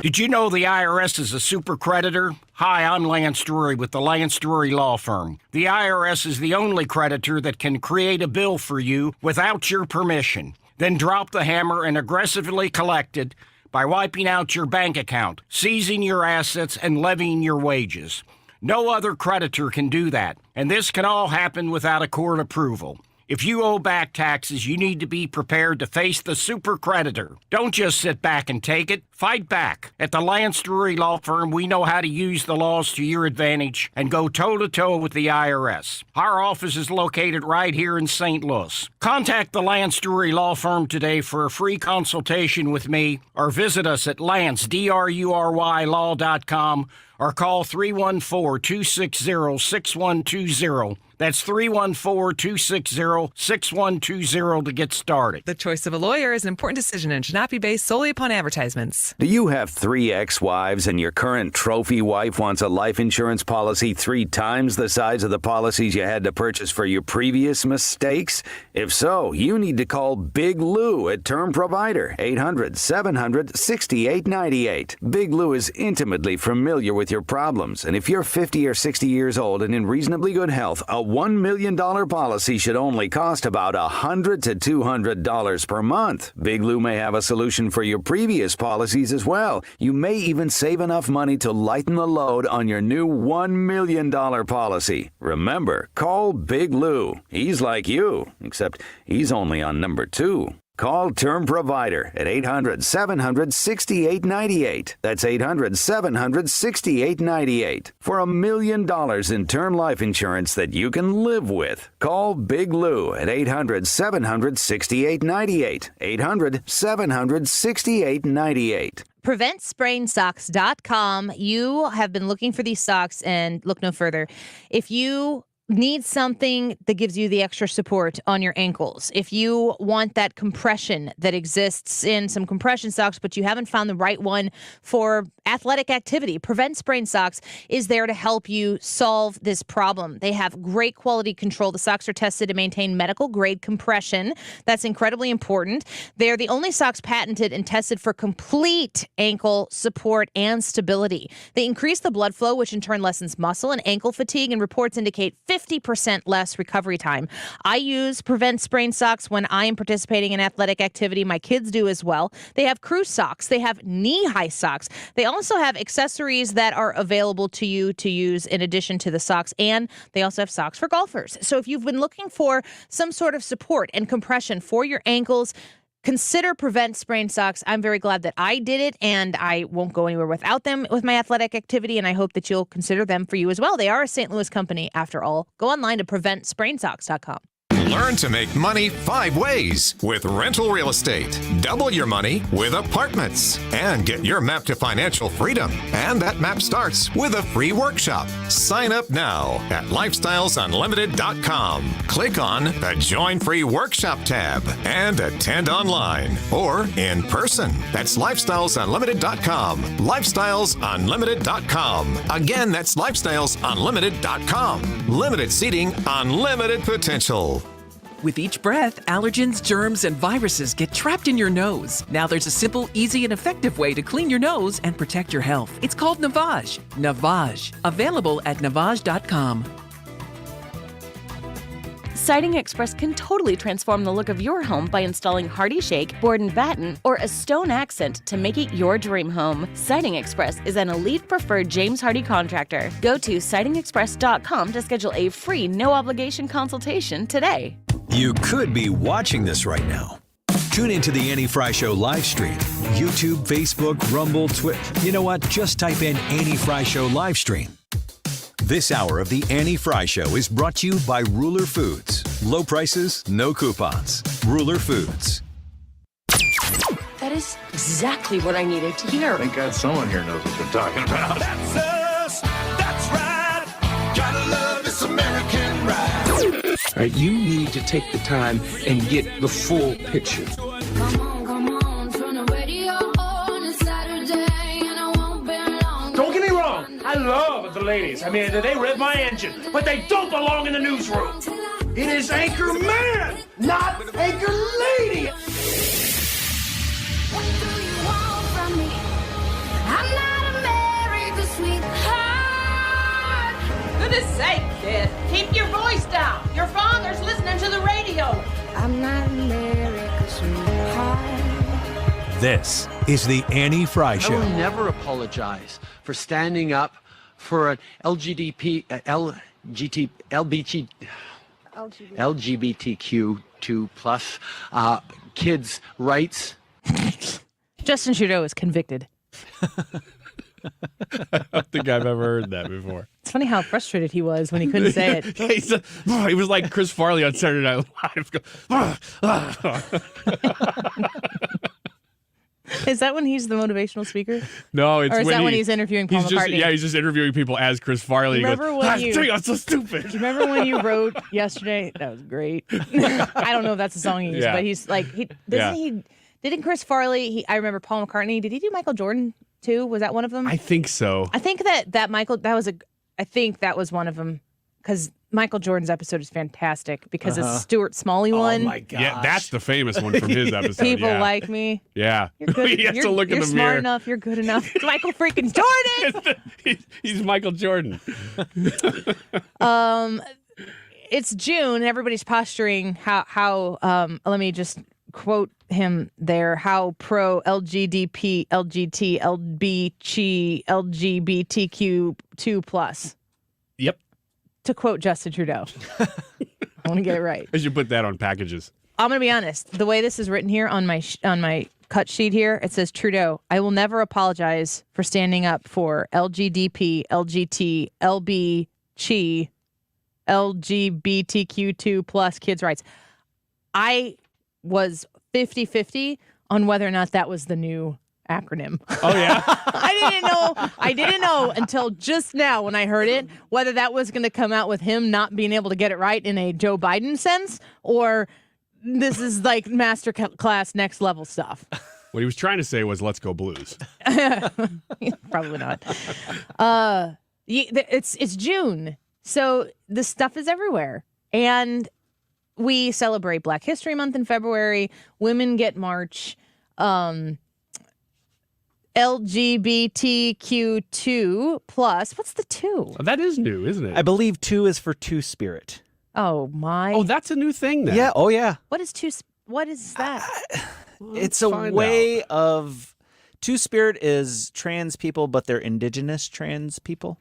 Did you know the IRS is a super creditor? Hi, I'm Lance Drury with the Lance Drury Law Firm. The IRS is the only creditor that can create a bill for you without your permission, then drop the hammer and aggressively collect it by wiping out your bank account, seizing your assets, and levying your wages. No other creditor can do that, and this can all happen without a court approval. If you owe back taxes, you need to be prepared to face the super creditor. Don't just sit back and take it. Fight back. At the Lance Drury Law Firm, we know how to use the laws to your advantage and go toe-to-toe with the IRS. Our office is located right here in St. Louis. Contact the Lance Drury Law Firm today for a free consultation with me, or visit us at LanceDruryLaw.com or call 314-260-6120. That's 314-260-6120 to get started. The choice of a lawyer is an important decision and should not be based solely upon advertisements. Do you have 3 ex-wives and your current trophy wife wants a life insurance policy 3 times the size of the policies you had to purchase for your previous mistakes? If so, you need to call Big Lou at Term Provider, 800-700-6898. Big Lou is intimately familiar with your problems, and if you're 50 or 60 years old and in reasonably good health, a $1 million policy should only cost about $100 to $200 per month. Big Lou may have a solution for your previous policies as well. You may even save enough money to lighten the load on your new $1 million policy. Remember, call Big Lou. He's like you, except he's only on number 2. Call Term Provider at 800-700-6898. That's 800-700-6898. For $1 million in term life insurance that you can live with. Call Big Lou at 800-700-6898. 800-700-6898. PreventSprainsSocks.com. You have been looking for these socks, and look no further. If you need something that gives you the extra support on your ankles, if you want that compression that exists in some compression socks, but you haven't found the right one for athletic activity, Prevent Sprain Socks is there to help you solve this problem. They have great quality control. The socks are tested to maintain medical grade compression. That's incredibly important. They're the only socks patented and tested for complete ankle support and stability. They increase the blood flow, which in turn lessens muscle and ankle fatigue, and reports indicate 50% less recovery time. I use Prevent Sprain Socks when I am participating in athletic activity. My kids do as well. They have crew socks. They have knee-high socks. They also have accessories that are available to you to use in addition to the socks, and they also have socks for golfers. So if you've been looking for some sort of support and compression for your ankles, consider Prevent Sprain Socks. I'm very glad that I did it, and I won't go anywhere without them with my athletic activity, and I hope that you'll consider them for you as well. They are a St. Louis company, after all. Go online to PreventSprainsocks.com. Learn to make money 5 ways with rental real estate. Double your money with apartments. And get your map to financial freedom. And that map starts with a free workshop. Sign up now at lifestylesunlimited.com. Click on the Join Free Workshop tab and attend online or in person. That's lifestylesunlimited.com. Lifestylesunlimited.com. Again, that's lifestylesunlimited.com. Limited seating, unlimited potential. With each breath, allergens, germs, and viruses get trapped in your nose. Now there's a simple, easy, and effective way to clean your nose and protect your health. It's called Navage. Navage. Available at Navage.com. Siding Express can totally transform the look of your home by installing Hardy Shake, board and batten, or a stone accent to make it your dream home. Siding Express is an elite preferred James Hardy contractor. Go to sidingexpress.com to schedule a free, no-obligation consultation today. You could be watching this right now. Tune into the Annie Frey Show live stream. YouTube, Facebook, Rumble, Twitch. You know what? Just type in Annie Frey Show live stream. This hour of the Annie Frey Show is brought to you by Ruler Foods. Low prices, no coupons. Ruler Foods. That is exactly what I needed to hear. Thank God someone here knows what they're talking about. That's us. That's right. Gotta love this American ride. All right, you need to take the time and get the full picture. Don't get me wrong, I love the ladies. I mean, they rev my engine, but they don't belong in the newsroom. It is Anchor Man, not Anchor Lady. What do you want from me? I'm not America's sweetheart. Goodness sake, kid. Keep your voice down. Your father's listening to the radio. I'm not America's sweetheart. This is the Annie Frey Show. I will never apologize for standing up for an LGBTQ2 plus kids' rights. Justin Trudeau is convicted. I don't think I've ever heard that before. It's funny how frustrated he was when he couldn't say it. He was like Chris Farley on Saturday Night Live. Is that when he's the motivational speaker? No, it's or is when that when he's interviewing Paul McCartney? He's just interviewing people as Chris Farley. Remember he goes, when you? Dang, I'm so stupid. Do you remember when you wrote yesterday? That was great. I don't know if that's the song he used, but he's like, didn't Chris Farley? I remember Paul McCartney. Did he do Michael Jordan too? Was that one of them? I think so. I think I think that was one of them because Michael Jordan's episode is fantastic because it's Stuart Smalley one. Oh my gosh. Yeah, that's the famous one from his episode. People like me. Yeah. You're good. He has to look in the mirror. You're smart enough. You're good enough. It's Michael freaking Jordan. He's Michael Jordan. It's June. Everybody's posturing how let me just quote him there, how pro LGDP, LGT, LBC, LGBTQ2 plus. Yep. To quote Justin Trudeau. I want to get it right. I should put that on packages. I'm going to be honest. The way this is written here on my cut sheet here, it says, Trudeau, I will never apologize for standing up for LGDP, LGT, LBC, LGBTQ2 plus kids' rights. I was 50-50 on whether or not that was the new acronym. Oh, yeah? I didn't know until just now when I heard it, whether that was going to come out with him not being able to get it right in a Joe Biden sense, or this is like master class next level stuff. What he was trying to say was, let's go Blues. Probably not. It's June, so this stuff is everywhere. And we celebrate Black History Month in February. Women get March. LGBTQ2 plus. What's the 2? That is new, isn't it? I believe 2 is for two-spirit. Oh, my. Oh, that's a new thing then. Yeah. Oh, yeah. What is that? It's a way of... Two-spirit is trans people, but they're indigenous trans people.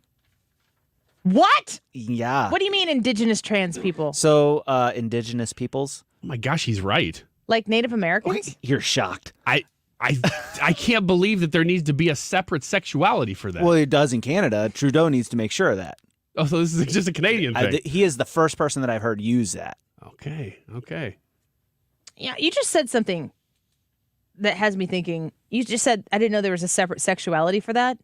What? Yeah. What do you mean indigenous trans people? So, indigenous peoples. Oh my gosh, he's right. Like Native Americans? You're shocked. I can't believe that there needs to be a separate sexuality for that. Well, it does in Canada. Trudeau needs to make sure of that. Oh, so this is just a Canadian thing. He is the first person that I've heard use that. Okay. Yeah, you just said something that has me thinking. You just said, I didn't know there was a separate sexuality for that.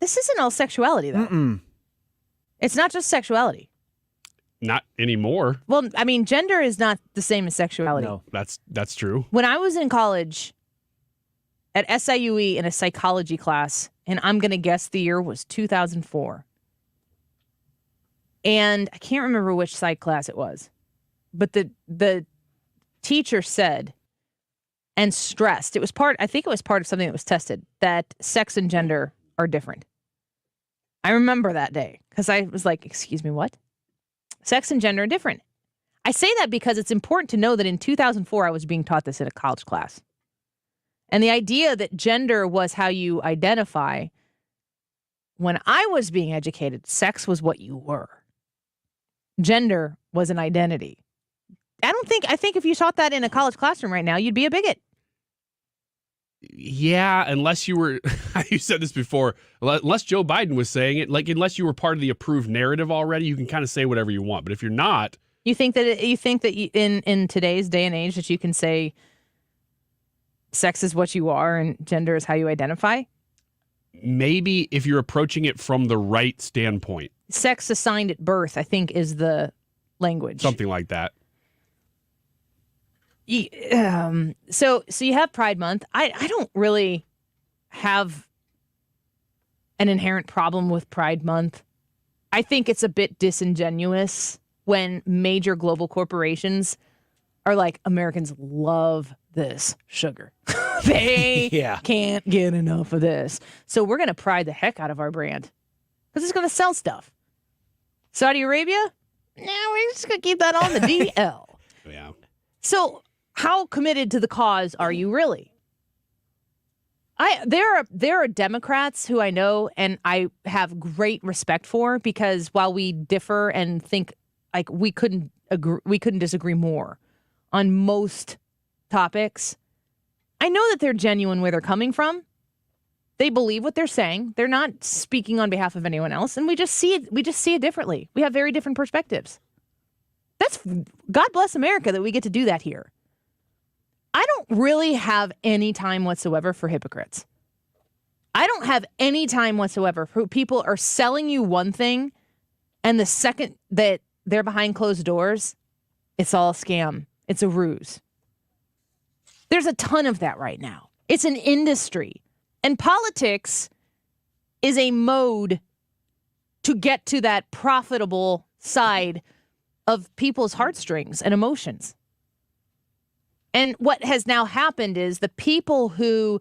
This isn't all sexuality, though. Mm-mm. It's not just sexuality. Not anymore. Well, I mean, gender is not the same as sexuality. No. That's true. When I was in college at SIUE in a psychology class, and I'm going to guess the year was 2004. And I can't remember which psych class it was, but the teacher said and stressed, I think it was part of something that was tested, that sex and gender are different. I remember that day because I was like, excuse me, what? Sex and gender are different. I say that because it's important to know that in 2004, I was being taught this in a college class. And the idea that gender was how you identify, when I was being educated, sex was what you were. Gender was an identity. I think if you taught that in a college classroom right now, you'd be a bigot. Yeah, unless you were, you said this before, unless Joe Biden was saying it, like unless you were part of the approved narrative already, you can kind of say whatever you want. But if you're not. You think that in today's day and age that you can say sex is what you are and gender is how you identify? Maybe if you're approaching it from the right standpoint. Sex assigned at birth, I think, is the language. Something like that. So you have Pride Month. I don't really have an inherent problem with Pride Month. I think it's a bit disingenuous when major global corporations are like, Americans love this sugar. They can't get enough of this. So we're going to pride the heck out of our brand because it's going to sell stuff. Saudi Arabia? No, we're just going to keep that on the DL. Yeah. So how committed to the cause are you really? There are Democrats who I know and I have great respect for because while we differ and think like we couldn't disagree more on most topics, I know that they're genuine where they're coming from. They believe what they're saying. They're not speaking on behalf of anyone else, and we just see it differently. We have very different perspectives. That's God bless America that we get to do that here. I don't really have any time whatsoever for hypocrites. I don't have any time whatsoever for people are selling you one thing, and the second that they're behind closed doors, it's all a scam. It's a ruse. There's a ton of that right now. It's an industry. And politics is a mode to get to that profitable side of people's heartstrings and emotions. And what has now happened is the people who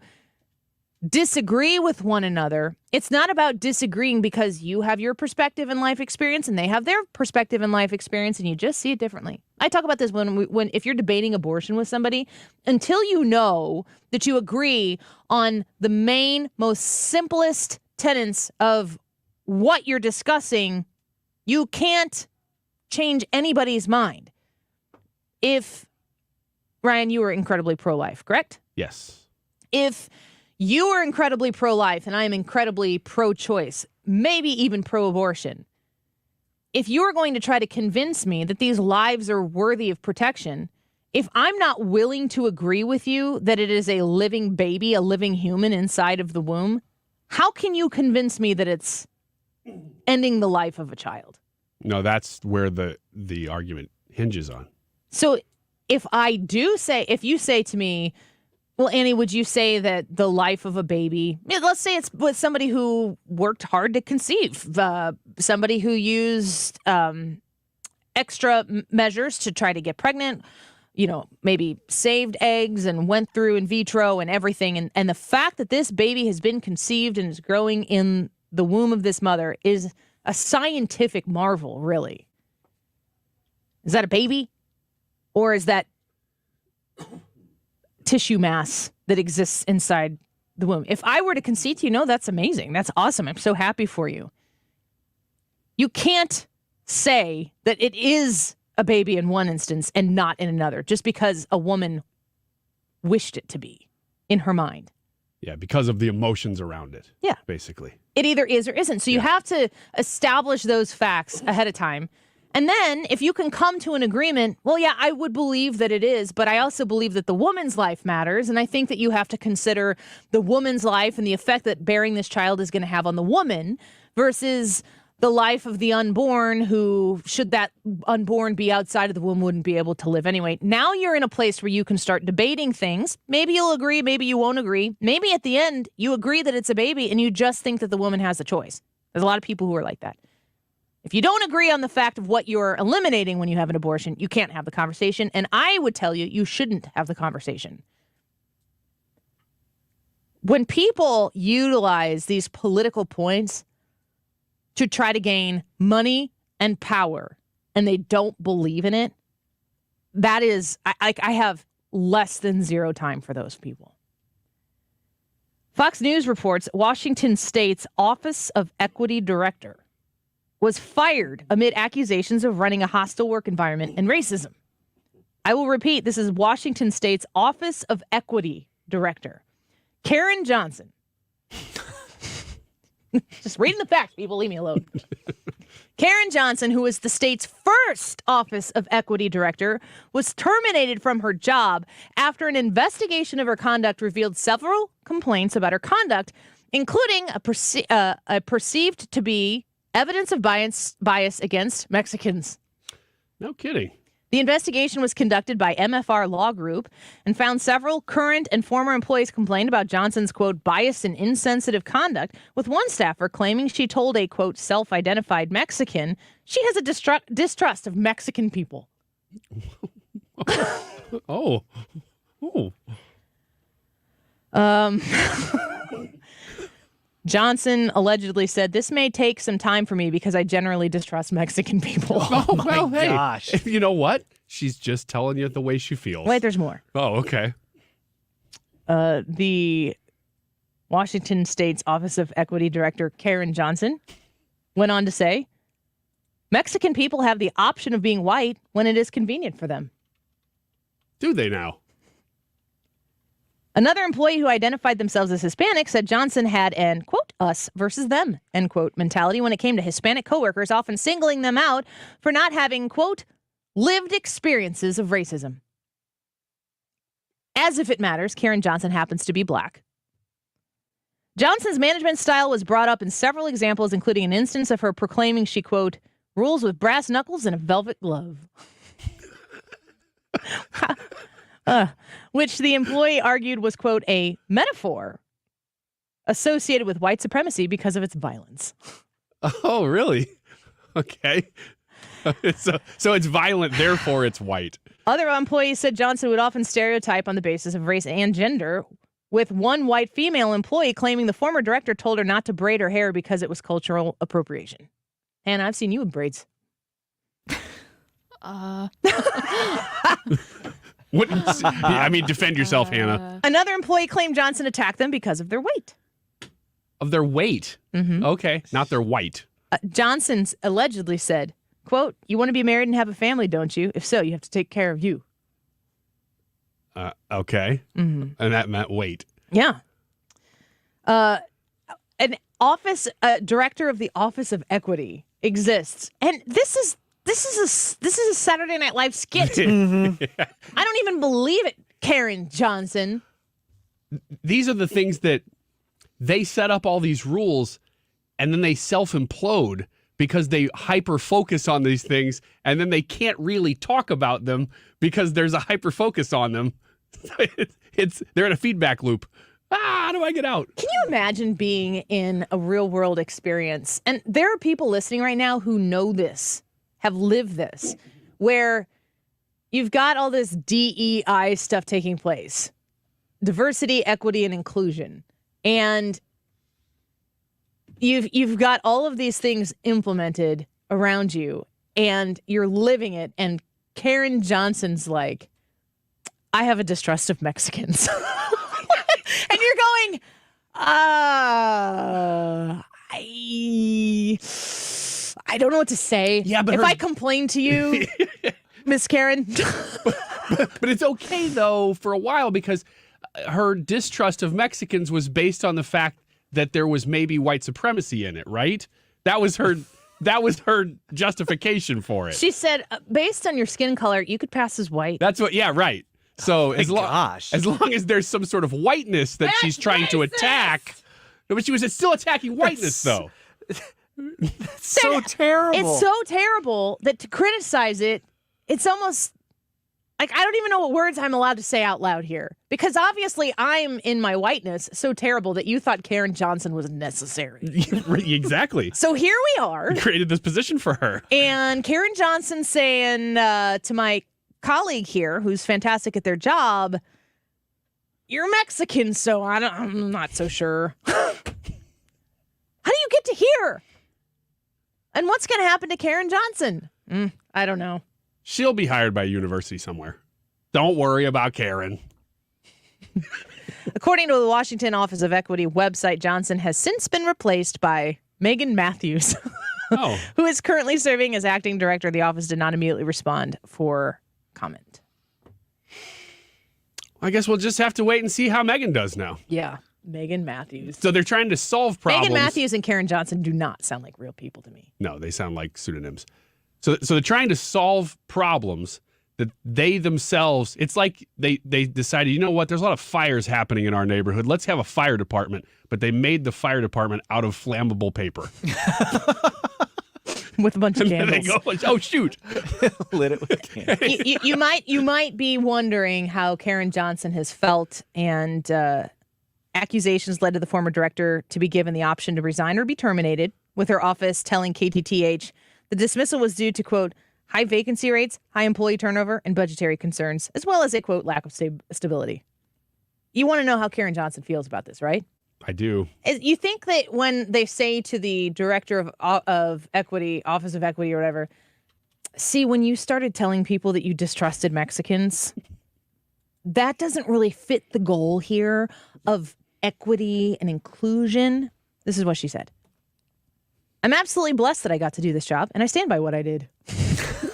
disagree with one another, it's not about disagreeing because you have your perspective and life experience and they have their perspective and life experience and you just see it differently. I talk about this when if you're debating abortion with somebody, until you know that you agree on the main, most simplest tenets of what you're discussing, you can't change anybody's mind. If, Ryan, you were incredibly pro-life, correct? Yes. If you are incredibly pro-life and I am incredibly pro-choice, maybe even pro-abortion, if you're going to try to convince me that these lives are worthy of protection, if I'm not willing to agree with you that it is a living baby, a living human inside of the womb, how can you convince me that it's ending the life of a child? No, that's where the argument hinges on. So if you say to me, well, Annie, would you say that the life of a baby, let's say it's with somebody who worked hard to conceive, somebody who used extra measures to try to get pregnant, maybe saved eggs and went through in vitro and everything. And the fact that this baby has been conceived and is growing in the womb of this mother is a scientific marvel, really. Is that a baby? Or is that tissue mass that exists inside the womb? If I were to concede to you, that's amazing. That's awesome. I'm so happy for you. You can't say that it is a baby in one instance and not in another just because a woman wished it to be in her mind. Yeah, because of the emotions around it. Yeah. Basically. It either is or isn't. So you have to establish those facts ahead of time. And then if you can come to an agreement, well, yeah, I would believe that it is, but I also believe that the woman's life matters. And I think that you have to consider the woman's life and the effect that bearing this child is going to have on the woman versus the life of the unborn who, should that unborn be outside of the womb, wouldn't be able to live anyway. Now you're in a place where you can start debating things. Maybe you'll agree, maybe you won't agree. Maybe at the end you agree that it's a baby and you just think that the woman has a choice. There's a lot of people who are like that. If you don't agree on the fact of what you're eliminating when you have an abortion, you can't have the conversation. And I would tell you, you shouldn't have the conversation. When people utilize these political points to try to gain money and power, and they don't believe in it, that is, I have less than zero time for those people. Fox News reports Washington State's Office of Equity Director was fired amid accusations of running a hostile work environment and racism. I will repeat, this is Washington State's Office of Equity Director. Karen Johnson. Just reading the facts, people, leave me alone. Karen Johnson, who is the state's first Office of Equity Director, was terminated from her job after an investigation of her conduct revealed several complaints about her conduct, including a perceived to be evidence of bias against Mexicans. No kidding. The investigation was conducted by MFR Law Group and found several current and former employees complained about Johnson's, quote, biased and insensitive conduct, with one staffer claiming she told a, quote, self-identified Mexican she has a distrust of Mexican people. Oh. Johnson allegedly said, "This may take some time for me because I generally distrust Mexican people." Oh, well, hey, gosh. You know what? She's just telling you the way she feels. Wait, there's more. Oh, okay. The Washington State's Office of Equity Director, Karen Johnson, went on to say, Mexican people have the option of being white when it is convenient for them. Do they now? Another employee who identified themselves as Hispanic said Johnson had an, quote, us versus them, end quote, mentality when it came to Hispanic coworkers, often singling them out for not having, quote, lived experiences of racism. As if it matters, Karen Johnson happens to be black. Johnson's management style was brought up in several examples, including an instance of her proclaiming she, quote, rules with brass knuckles and a velvet glove. Which the employee argued was, quote, a metaphor associated with white supremacy because of its violence. Oh, really? Okay. So it's violent, therefore it's white. Other employees said Johnson would often stereotype on the basis of race and gender, with one white female employee claiming the former director told her not to braid her hair because it was cultural appropriation. Hannah, I've seen you with braids. Defend yourself, Hannah. Another employee claimed Johnson attacked them because of their weight. Of their weight? Mm-hmm. Okay, not their white. Johnson allegedly said, quote, you want to be married and have a family, don't you? If so, you have to take care of you. Okay. Mm-hmm. And that meant weight. Yeah. An office director of the Office of Equity exists. And this is a Saturday Night Live skit. Mm-hmm. I don't even believe it, Karen Johnson. These are the things that they set up all these rules and then they self-implode because they hyper-focus on these things and then they can't really talk about them because there's a hyper-focus on them. They're in a feedback loop. How do I get out? Can you imagine being in a real-world experience? And there are people listening right now who know this, have lived this, where you've got all this DEI stuff taking place. Diversity, equity, and inclusion. And you've got all of these things implemented around you, and you're living it, and Karen Johnson's like, I have a distrust of Mexicans. And you're going, I don't know what to say. Yeah, but if I complain to you, Miss Karen. But it's okay, though, for a while because her distrust of Mexicans was based on the fact that there was maybe white supremacy in it, right? That was her justification for it. She said, based on your skin color, you could pass as white. That's what, yeah, right. So as long as there's some sort of whiteness that she's trying to attack, but she was still attacking whiteness, though. That's so terrible. It's so terrible that to criticize it, it's almost like I don't even know what words I'm allowed to say out loud here. Because obviously I'm in my whiteness so terrible that you thought Karen Johnson was necessary. Exactly. So here we are. You created this position for her. And Karen Johnson saying to my colleague here, who's fantastic at their job, you're Mexican, so I'm not so sure. How do you get to here? And what's going to happen to Karen Johnson? I don't know. She'll be hired by a university somewhere. Don't worry about Karen. According to the Washington Office of Equity website, Johnson has since been replaced by Megan Matthews, who is currently serving as acting director. The office did not immediately respond for comment. I guess we'll just have to wait and see how Megan does now. Yeah, Megan Matthews. So they're trying to solve problems. Megan Matthews and Karen Johnson do not sound like real people to me. No, they sound like pseudonyms. So they're trying to solve problems that they themselves, it's like they decided, you know what, there's a lot of fires happening in our neighborhood. Let's have a fire department. But they made the fire department out of flammable paper. With a bunch of candles. Oh, shoot. Lit it with candles. You might be wondering how Karen Johnson has felt, and accusations led to the former director to be given the option to resign or be terminated, with her office telling KTTH the dismissal was due to, quote, high vacancy rates, high employee turnover, and budgetary concerns, as well as a, quote, lack of stability. You want to know how Karen Johnson feels about this, right? I do. You think that when they say to the director of equity, Office of Equity or whatever, see, when you started telling people that you distrusted Mexicans, that doesn't really fit the goal here of equity and inclusion. This is what she said. I'm absolutely blessed that I got to do this job, and I stand by what I did.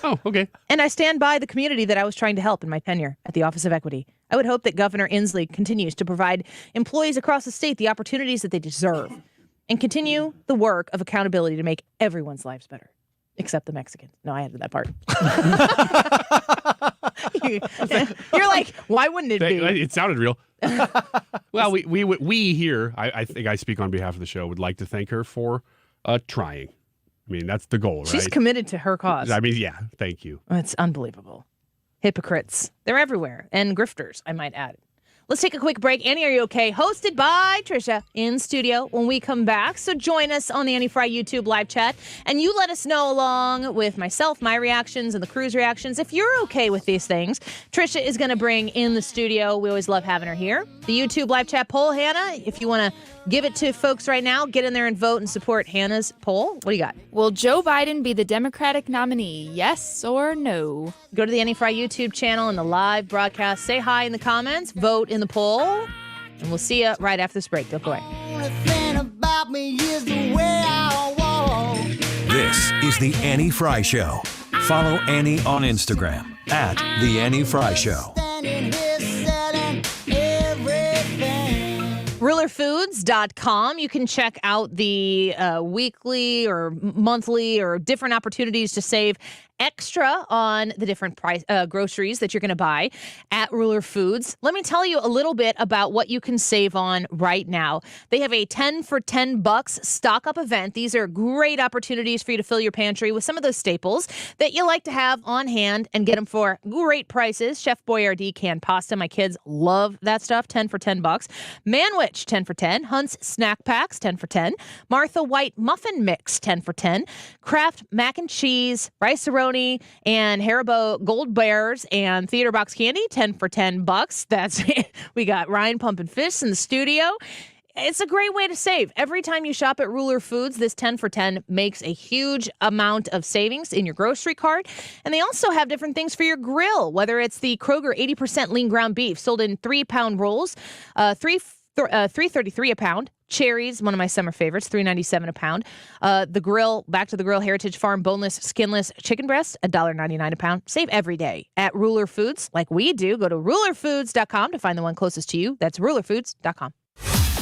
Oh, okay. And I stand by the community that I was trying to help in my tenure at the Office of Equity. I would hope that Governor Inslee continues to provide employees across the state the opportunities that they deserve and continue the work of accountability to make everyone's lives better, except the Mexicans. No, I added that part. You're like, why wouldn't it be? It sounded real. Well, we here, I think I speak on behalf of the show, would like to thank her for trying. I mean, that's the goal, right? She's committed to her cause. I mean, yeah, thank you. It's unbelievable. Hypocrites. They're everywhere. And grifters, I might add. Let's take a quick break. Annie, are you okay? Hosted by Trisha in studio when we come back. So join us on the Annie Frey YouTube live chat. And you let us know, along with myself, my reactions and the crew's reactions, if you're okay with these things. Trisha is going to bring in the studio. We always love having her here. The YouTube live chat poll, Hannah, if you want to give it to folks right now, get in there and vote and support Hannah's poll. What do you got? Will Joe Biden be the Democratic nominee? Yes or no? Go to the Annie Frey YouTube channel and the live broadcast. Say hi in the comments. Vote in the poll. And we'll see you right after this break. Don't go away. This is The Annie Frey Show. Follow Annie on Instagram at The Annie Frey Show. RulerFoods.com. You can check out the weekly or monthly or different opportunities to save extra on the different price groceries that you're going to buy at Ruler Foods. Let me tell you a little bit about what you can save on right now. They have a 10 for $10 stock up event. These are great opportunities for you to fill your pantry with some of those staples that you like to have on hand and get them for great prices. Chef Boyardee canned pasta. My kids love that stuff. 10 for $10. Manwich, 10 for 10. Hunt's snack packs, 10 for 10. Martha White muffin mix, 10 for 10. Kraft mac and cheese, rice-a-roni, and Haribo Gold Bears and Theater Box Candy, 10 for $10. That's it. We got Ryan Pumpin' Fists in the studio. It's a great way to save. Every time you shop at Ruler Foods, this 10 for 10 makes a huge amount of savings in your grocery cart. And they also have different things for your grill, whether it's the Kroger 80% lean ground beef sold in 3-pound rolls, $3.33 a pound. Cherries, one of my summer favorites, $3.97 a pound. The grill, Back to the Grill Heritage Farm boneless, skinless chicken breast, $1.99 a pound. Save every day at Ruler Foods like we do. Go to rulerfoods.com to find the one closest to you. That's rulerfoods.com.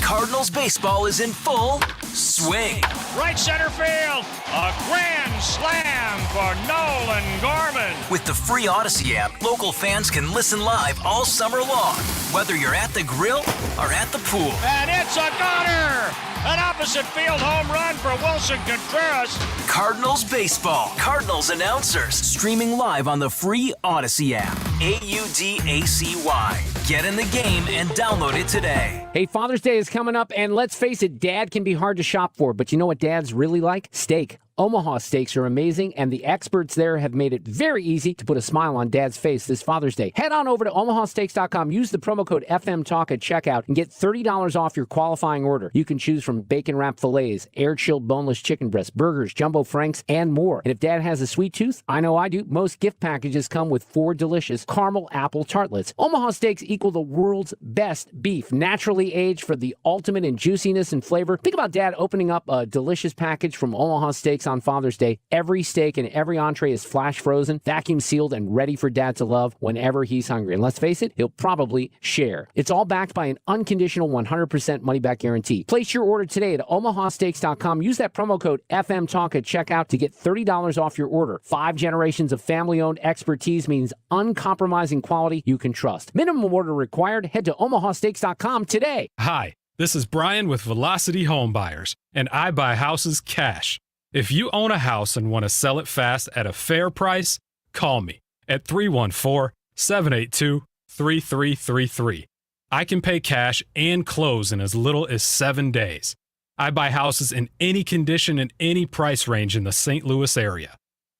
Cardinals baseball is in full swing. Right center field, a grand slam for Nolan Gorman. With the free Odyssey app, local fans can listen live all summer long, whether you're at the grill or at the pool. And it's a goner! An opposite field home run for Wilson Contreras. Cardinals baseball. Cardinals announcers. Streaming live on the free Odyssey app. AUDACY. Get in the game and download it today. Hey, Father's Day is coming up, and let's face it, Dad can be hard to shop for, but you know what dads really like? Steak. Omaha steaks are amazing, and the experts there have made it very easy to put a smile on Dad's face this Father's Day. Head on over to omahasteaks.com, use the promo code FMTalk at checkout, and get $30 off your qualifying order. You can choose from bacon-wrapped fillets, air-chilled boneless chicken breasts, burgers, jumbo franks, and more. And if Dad has a sweet tooth, I know I do, most gift packages come with 4 delicious caramel apple tartlets. Omaha steaks equal the world's best beef, naturally aged for the ultimate in juiciness and flavor. Think about Dad opening up a delicious package from Omaha Steaks on Father's Day. Every steak and every entree is flash frozen, vacuum sealed, and ready for Dad to love whenever he's hungry. And let's face it, he'll probably share. It's all backed by an unconditional 100% money back guarantee. Place your order today at omahasteaks.com. Use that promo code FMTalk at checkout to get $30 off your order. 5 generations of family-owned expertise means uncompromising quality you can trust. Minimum order required. Head to omahasteaks.com today. Hi, this is Brian with Velocity Home Buyers, and I buy houses cash. If you own a house and want to sell it fast at a fair price, call me at 314-782-3333. I can pay cash and close in as little as 7 days. I buy houses in any condition and any price range in the St. Louis area.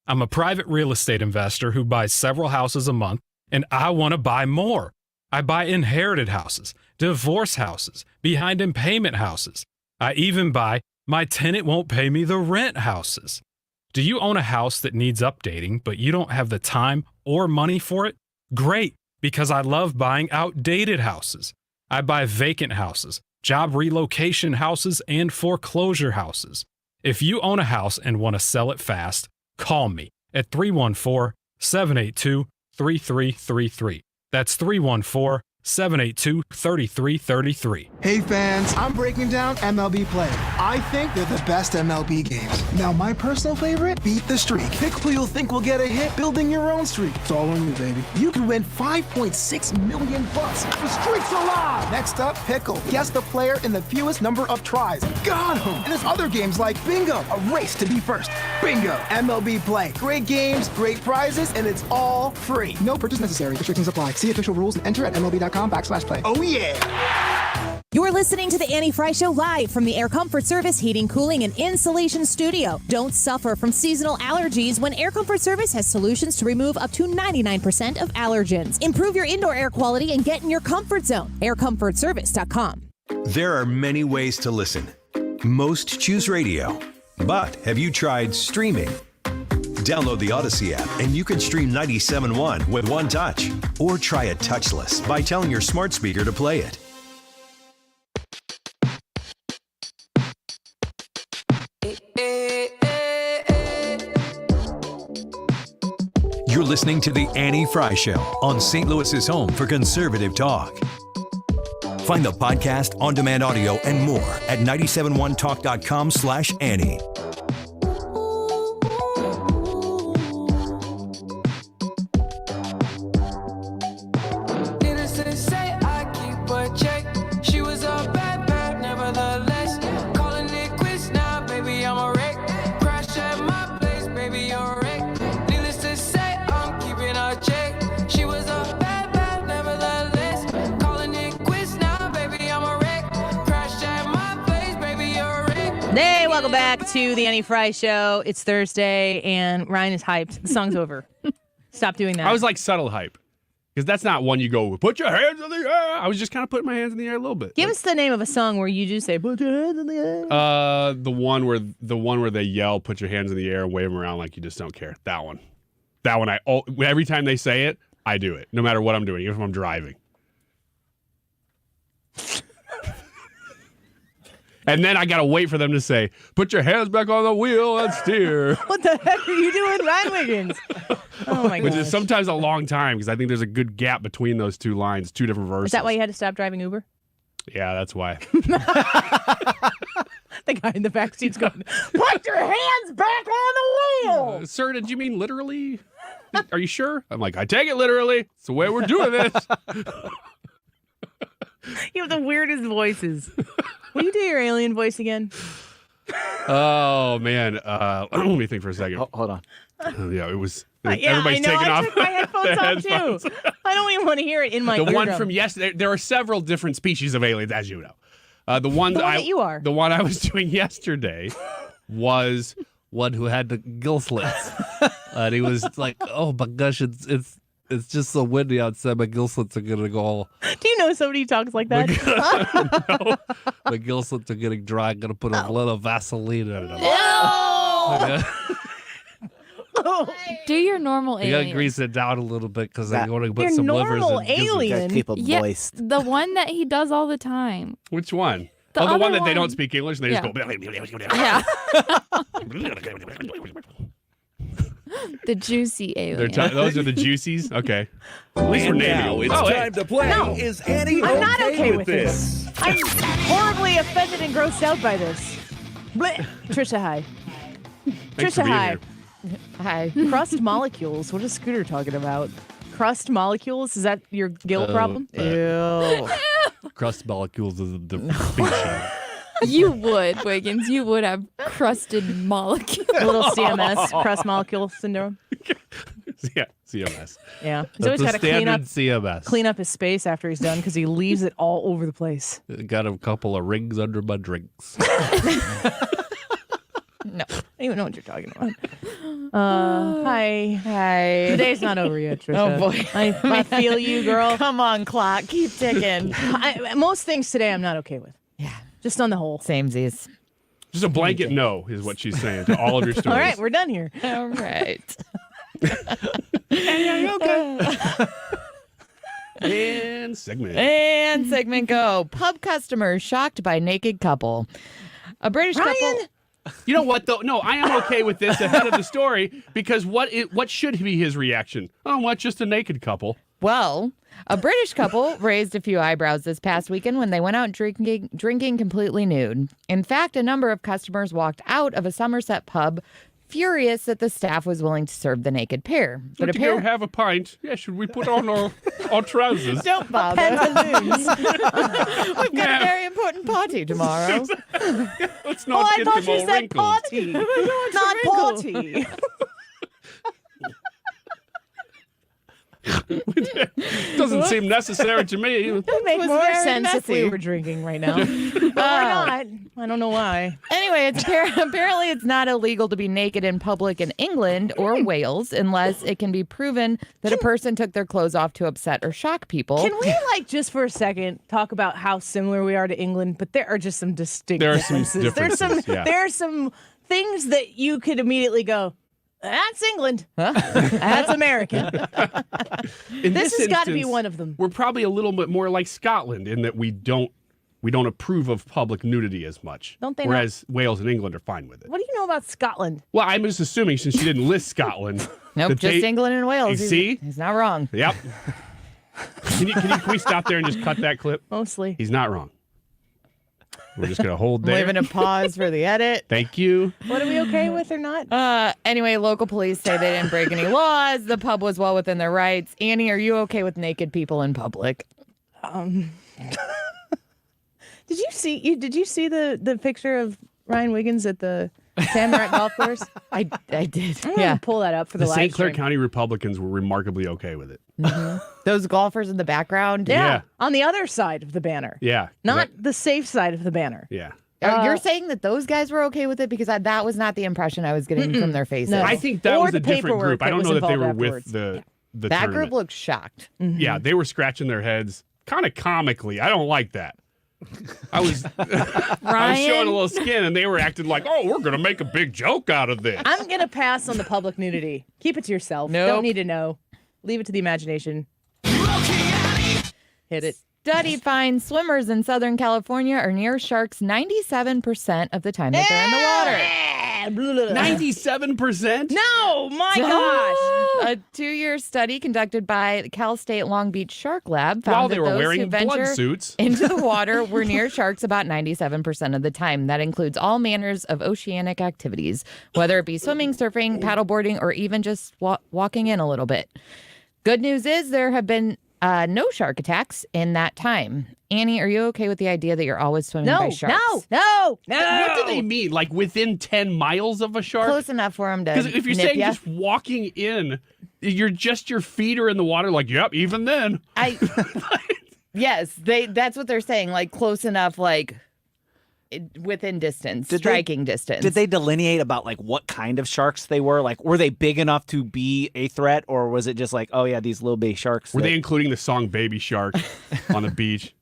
I'm a private real estate investor who buys several houses a month, and I want to buy more. I buy inherited houses, divorce houses, behind in payment houses. I even buy my tenant won't pay me the rent houses. Do you own a house that needs updating, but you don't have the time or money for it? Great, because I love buying outdated houses. I buy vacant houses, job relocation houses, and foreclosure houses. If you own a house and want to sell it fast, call me at 314-782-3333. That's 314 782-3333. Hey fans, I'm breaking down MLB Play. I think they're the best MLB games. Now my personal favorite, Beat the Streak. Pick who you'll think will get a hit building your own streak. It's all on you, baby. You can win $5.6 million. The streak's alive! Next up, Pickle. Guess the player in the fewest number of tries. Got him! And there's other games like Bingo, a race to be first. Bingo! MLB Play. Great games, great prizes, and it's all free. No purchase necessary. Restrictions apply. See official rules and enter at MLB.com/play. Oh yeah! You're listening to the Annie Frey Show live from the Air Comfort Service Heating, Cooling, and Insulation Studio. Don't suffer from seasonal allergies when Air Comfort Service has solutions to remove up to 99% of allergens. Improve your indoor air quality and get in your comfort zone. AirComfortService.com. There are many ways to listen. Most choose radio. But have you tried streaming? Download the Odyssey app and you can stream 97.1 with one touch. Or try it touchless by telling your smart speaker to play it. You're listening to The Annie Frey Show on St. Louis's home for conservative talk. Find the podcast, on-demand audio, and more at 971talk.com/Annie. Hey, welcome back to the Annie Frey Show. It's Thursday, and Ryan is hyped. The song's over. Stop doing that. I was like subtle hype. Because that's not one you go, put your hands in the air. I was just kind of putting my hands in the air a little bit. Give us the name of a song where you do say, put your hands in the air. The one where they yell, put your hands in the air and wave them around like you just don't care. That one. Every time they say it, I do it. No matter what I'm doing, even if I'm driving. And then I got to wait for them to say, put your hands back on the wheel and steer. What the heck are you doing, Ryan Wiggins? Oh, my God. Which is sometimes a long time because I think there's a good gap between those two lines, two different verses. Is that why you had to stop driving Uber? Yeah, that's why. The guy in the back seat's going, put your hands back on the wheel. Sir, did you mean literally? Are you sure? I'm like, I take it literally. It's the way we're doing this. You have the weirdest voices. Will you do your alien voice again? Oh, man. Let me think for a second. Hold on. Yeah, it was. Everybody's taking I off took my headphones off, too. I don't even want to hear it in my The eardrum. one from yesterday. There are several different species of aliens, as you know. The one that you are. The one I was doing yesterday was one who had the gill slits. And he was like, oh, my gosh, it's just so windy outside. My gill slits are going to go. Do you know somebody who talks like that? No. My gill slits are getting dry. I'm going to put a little Vaseline in them. Do your normal You alien. got to grease it down a little bit because I'm going to put some livers in. Alien? Keep it Yeah, moist. the one that he does all the time. Which one? The the one other that they don't one. speak English and they Yeah. just go. Yeah. The juicy alien. Those are the juicies? Okay. At least we're naming them. It's time to play. No. Is Annie I'm not okay with this? I'm horribly offended and grossed out by this. Blech. Trisha, hi. Thanks for Trisha, being hi. here. Hi. Crust molecules. What is Scooter talking about? Crust molecules? Is that your gill problem? Ew. Crust molecules is a different species. You would, Wiggins. You would have crusted molecules. A little CMS, crust molecule syndrome. Yeah, CMS. Yeah. He's That's always a got to standard CMS. clean up his space after he's done because he leaves it all over the place. Got a couple of rings under my drinks. No, I don't even know what you're talking about. Hi. Hi. The day's not over yet, Trisha. Oh, boy. I feel you, girl. Come on, clock. Keep ticking. Most things today I'm not okay with. Yeah. Just on the whole. Samesies. Just a blanket no is what she's saying to all of your stories. All right, we're done here. All right. And segment. And segment go. Pub customer shocked by naked couple. A British couple. You know what, though? No, I am okay with this ahead of the story because what should be his reaction? Oh, what? Just a naked couple. Well, a British couple raised a few eyebrows this past weekend when they went out drinking completely nude. In fact, a number of customers walked out of a Somerset pub furious that the staff was willing to serve the naked pair. But to go have a pint. Yeah, should we put on our trousers? Don't bother. We've got a very important party tomorrow. Let's not get them all wrinkled. Party. Not party. Doesn't seem necessary to me. It would make more sense if we were drinking right now. But we're not. I don't know why. Anyway, apparently it's not illegal to be naked in public in England or Wales unless it can be proven that a person took their clothes off to upset or shock people. Can we, just for a second, talk about how similar we are to England? But there are just some distinct differences. There's some things that you could immediately go, that's England. Huh? That's American. This has got to be one of them. We're probably a little bit more like Scotland in that we don't approve of public nudity as much. Don't they? Whereas Wales and England are fine with it. What do you know about Scotland? Well, I'm just assuming since she didn't list Scotland. Nope, just England and Wales. You see? He's not wrong. Yep. Can we stop there and just cut that clip? Mostly. He's not wrong. We're just going to hold there. Leaving a pause for the edit. Thank you. What are we okay with or not? Anyway, local police say they didn't break any laws. The pub was well within their rights. Annie, are you okay with naked people in public? Did you see the picture of Ryan Wiggins at the Tamarack Golf Course? I did. I'm gonna pull that up for the live St. Clair stream. County Republicans were remarkably okay with it. Mm-hmm. Those golfers in the background? Yeah. On the other side of the banner. Yeah. Not the safe side of the banner. Yeah. You're saying that those guys were okay with it? Because that was not the impression I was getting from their faces. No. I think that was a different group. I don't know that they were afterwards. with the that tournament. group looked shocked. Mm-hmm. Yeah, they were scratching their heads kind of comically. I don't like that. I was showing a little skin, and they were acting like, "Oh, we're gonna make a big joke out of this." I'm gonna pass on the public nudity. Keep it to yourself. Nope. Don't need to know. Leave it to the imagination. Hit it. Study finds swimmers in Southern California are near sharks 97% of the time that they're in the water. 97%? No, my gosh. A 2-year study conducted by the Cal State Long Beach Shark Lab found While that they were those wearing who venture blood suits. into the water were near sharks about 97% of the time. That includes all manners of oceanic activities, whether it be swimming, surfing, paddleboarding, or even just walking in a little bit. Good news is there have been no shark attacks in that time. Annie, are you okay with the idea that you're always swimming by sharks? No. What do they mean? Like within 10 miles of a shark? Close enough for them to Because if you're nip saying ya. just walking in, your feet are in the water, like, yep, even then. Yes, that's what they're saying, like close enough, like within distance, striking distance. Did they delineate about what kind of sharks they were? Like, were they big enough to be a threat, or was it just like, oh yeah, these little baby sharks? Were they including the song Baby Shark on the beach?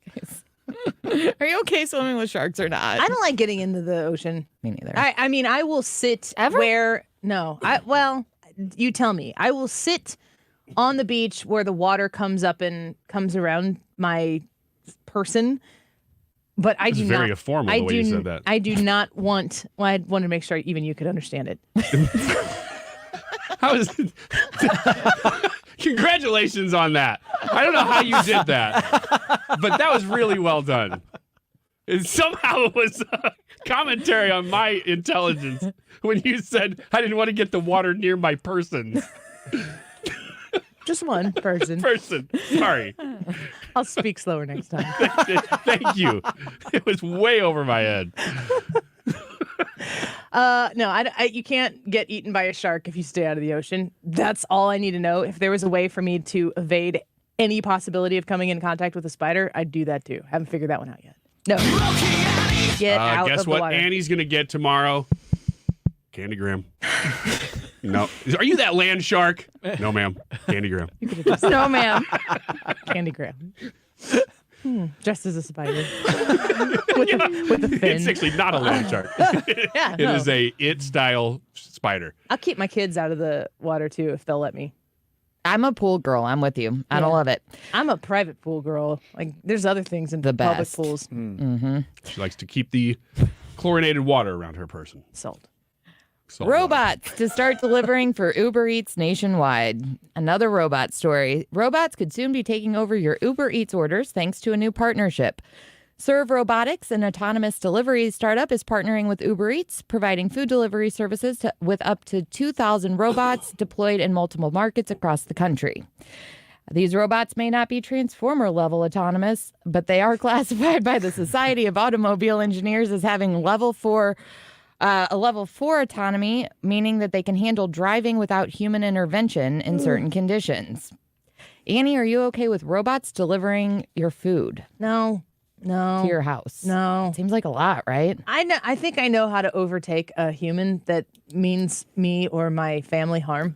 Are you okay swimming with sharks or not? I don't like getting into the ocean. Me neither. I mean, I will sit you tell me. I will sit on the beach where the water comes up and comes around my person. But I do not. Very informal the way you said that. I do not want. Well, I wanted to make sure even you could understand it. How is it? Congratulations on that. I don't know how you did that, but that was really well done. It somehow was a commentary on my intelligence when you said I didn't want to get the water near my person. Just one person. Sorry. I'll speak slower next time. Thank you. It was way over my head. No, you can't get eaten by a shark if you stay out of the ocean. That's all I need to know. If there was a way for me to evade any possibility of coming in contact with a spider, I'd do that too. Haven't figured that one out yet. No. Get out guess of the what water. Annie's going to get tomorrow? Candy Graham. No. Are you that land shark? No, ma'am. Candy Graham. No, ma'am. Candy Graham. Dressed as a spider. with a fin. It's actually not a land shark. Yeah, It is a it-style spider. I'll keep my kids out of the water too if they'll let me. I'm a pool girl. I'm with you. I don't love it. I'm a private pool girl. Like, there's other things in public best. pools. Mm-hmm. She likes to keep the chlorinated water around her person. Salt. Robots to start delivering for Uber Eats nationwide. Another robot story. Robots could soon be taking over your Uber Eats orders thanks to a new partnership. Serve Robotics, an autonomous delivery startup, is partnering with Uber Eats, providing food delivery services with up to 2,000 robots deployed in multiple markets across the country. These robots may not be Transformer-level autonomous, but they are classified by the Society of Automobile Engineers as having level 4 autonomy, meaning that they can handle driving without human intervention in certain conditions. Annie, are you okay with robots delivering your food? No. To your house? No. Seems like a lot, right? I think I know how to overtake a human that means me or my family harm.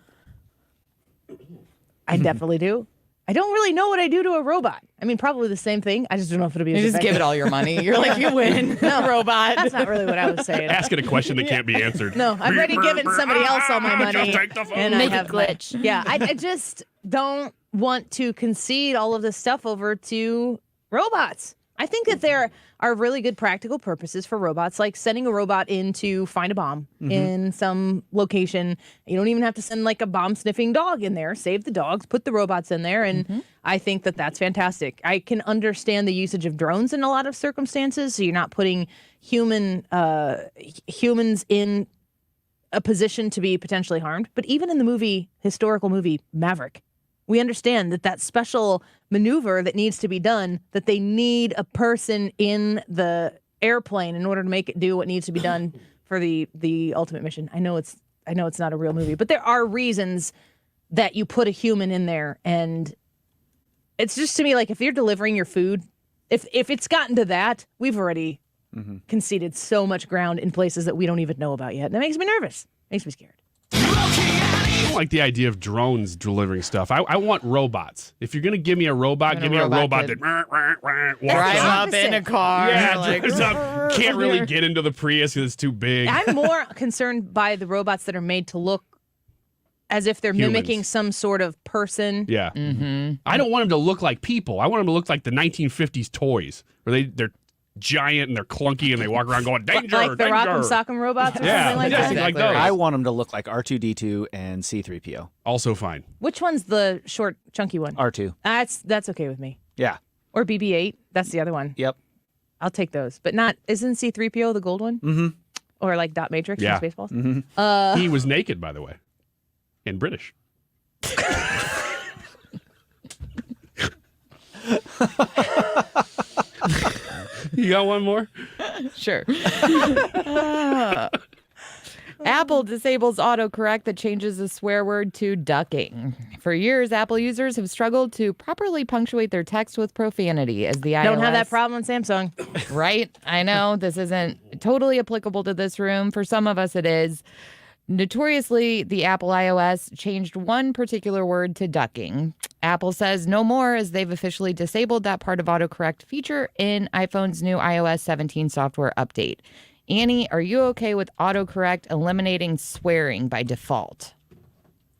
I definitely do. I don't really know what I do to a robot. I mean, probably the same thing. I just don't know if it'll be. You just give it all your money. You're like, you win. No, robot. That's not really what I was saying. Asking a question that can't be answered. No, I've already given somebody else all my money. Just take the phone. And Make I have it glitch. Yeah, I just don't want to concede all of this stuff over to robots. I think that there are really good practical purposes for robots, like sending a robot in to find a bomb in some location. You don't even have to send like a bomb-sniffing dog in there. Save the dogs, put the robots in there, and I think that that's fantastic. I can understand the usage of drones in a lot of circumstances, so you're not putting humans in a position to be potentially harmed. But even in the historical movie Maverick, we understand that special maneuver that needs to be done, that they need a person in the airplane in order to make it do what needs to be done for the ultimate mission. I know it's not a real movie, but there are reasons that you put a human in there. And it's just, to me, like, if you're delivering your food, if it's gotten to that, we've already conceded so much ground in places that we don't even know about yet. And that makes me nervous. Makes me scared. I don't like the idea of drones delivering stuff. I want robots. If you're going to give me a robot, give me a robot that walks drive up. up in a car. Yeah, like, drives up. Can't really get into the Prius because it's too big. I'm more concerned by the robots that are made to look as if they're Humans. mimicking some sort of person. Yeah. I don't want them to look like people. I want them to look like the 1950s toys, where they're giant and they're clunky and they walk around going, danger, Like the danger. Rock'em Sock'em robots or something like that? Like those. I want them to look like R2-D2 and C-3PO. Also fine. Which one's the short, chunky one? R2. That's okay with me. Yeah. Or BB-8. That's the other one. Yep. I'll take those. But isn't C-3PO the gold one? Mm-hmm. Or like Dot Matrix Yeah. from Spaceballs? Mm-hmm. He was naked, by the way. And British. You got one more? Sure. Apple disables autocorrect that changes the swear word to ducking. For years, Apple users have struggled to properly punctuate their text with profanity as the iOS... Don't have that problem on Samsung. Right? I know this isn't totally applicable to this room. For some of us, it is. Notoriously, the Apple iOS changed one particular word to ducking. Apple says no more, as they've officially disabled that part of autocorrect feature in iPhone's new iOS 17 software update. Annie, are you okay with autocorrect eliminating swearing by default?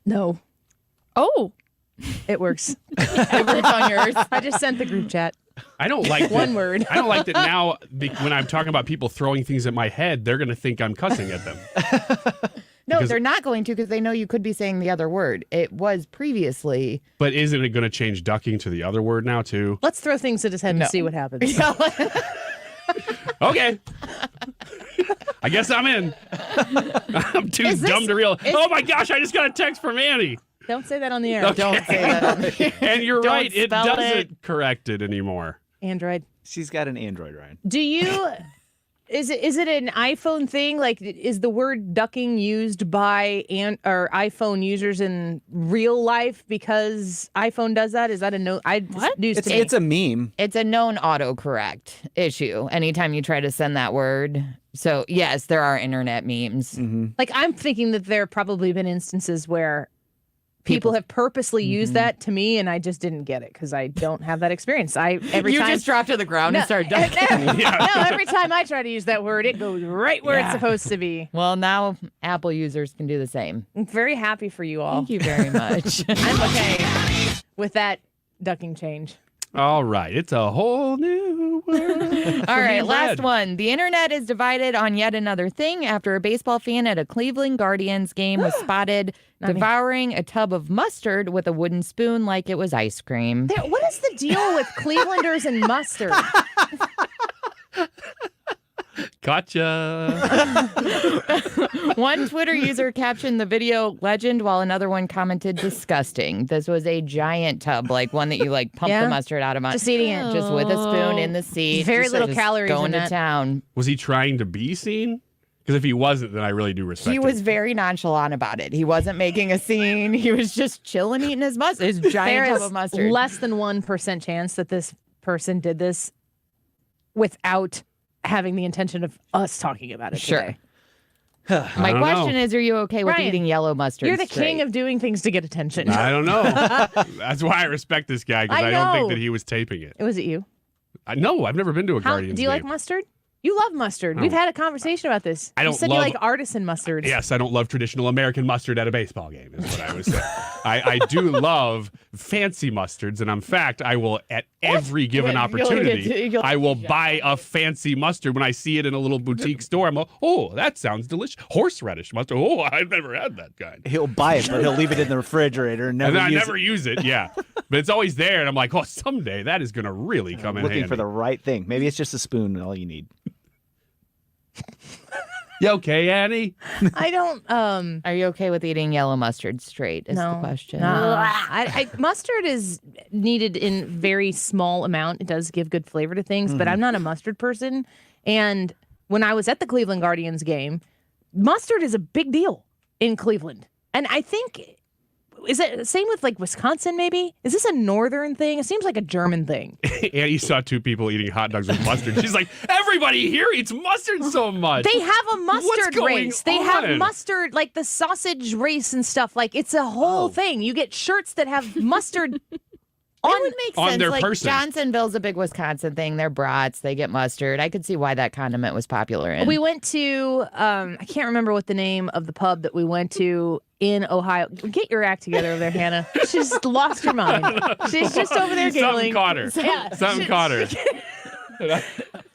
No. Oh. It works. It works on yours. I just sent the group chat. I don't like One word. I don't like that now when I'm talking about people throwing things at my head, they're going to think I'm cussing at them. No, Because- they're not going to, because they know you could be saying the other word. It was previously. But isn't it going to change ducking to the other word now, too? Let's throw things at his head and see what happens. Okay. I guess I'm in. I'm too Is this- dumb to realize. Oh my gosh, I just got a text from Annie. Don't say that on the air. Okay. Don't say that on the air. And you're Don't right, it spell doesn't correct it anymore. Android. She's got an Android, Ryan. Do you... Is it an iPhone thing? Like, is the word ducking used by iPhone users in real life because iPhone does that? Is that a no? It's a meme. It's a known autocorrect issue anytime you try to send that word. So, yes, there are internet memes. Mm-hmm. Like, I'm thinking that there have probably been instances where people have purposely used that to me, and I just didn't get it because I don't have that experience. Every You time just drop to the ground and start ducking. No, every time I try to use that word, it goes right where it's supposed to be. Well, now Apple users can do the same. I'm very happy for you all. Thank you very much. I'm okay with that ducking change. All right, it's a whole new world. All right, last one. The internet is divided on yet another thing after a baseball fan at a Cleveland Guardians game was spotted devouring a tub of mustard with a wooden spoon like it was ice cream. What is the deal with Clevelanders and mustard? Gotcha. One Twitter user captioned the video legend while another one commented disgusting. This was a giant tub, like one that you like pump the mustard out of. Just eating it. Just with a spoon in the seat. Very little just calories going in to it. town. Was he trying to be seen? Because if he wasn't, then I really do respect He him. was very nonchalant about it. He wasn't making a scene. He was just chilling, eating his mustard. His giant There tub is of mustard. less than 1% chance that this person did this without having the intention of us talking about it today. My question is, are you okay with Ryan, eating yellow mustard? You're the straight? king of doing things to get attention. I don't know. That's why I respect this guy, because I I don't think know. that he was taping it. Was it you? No, I've never been to a Guardians Do you like game. mustard? You love mustard. I We've don't- had a conversation about this. I You don't said you love- like artisan mustard. Yes, I don't love traditional American mustard at a baseball game, is what I was saying. I do love fancy mustards, and in fact, I will, at every given opportunity, I will buy a fancy mustard when I see it in a little boutique store. I'm like, oh, that sounds delicious. Horseradish mustard. Oh, I've never had that kind. He'll buy it, but he'll leave it in the refrigerator and never And then I use never it. use it, yeah. But it's always there, and I'm like, oh, someday that is going to really come in Looking handy. for the right thing. Maybe it's just a spoon and all you need. You okay, Annie? I don't. Are you okay with eating yellow mustard straight? Is the question. Mustard is needed in very small amount. It does give good flavor to things, but I'm not a mustard person. And when I was at the Cleveland Guardians game, mustard is a big deal in Cleveland. And I think, is it the same with like Wisconsin maybe? Is this a northern thing? It seems like a German thing. Annie saw two people eating hot dogs with mustard. She's like, everybody here eats mustard so much. They have a What's mustard going race. They have on? mustard, like the sausage race and stuff. Like it's a whole thing. You get shirts that have mustard on. It would make on sense. their Like person. Johnsonville's a big Wisconsin thing. They're brats. They get mustard. I could see why that condiment was popular in. We went to, I can't remember what the name of the pub that we went to in Ohio. Get your act together over there, Hannah. She's lost her mind. She's just over there giggling. Something caught her. Yeah. Something caught her.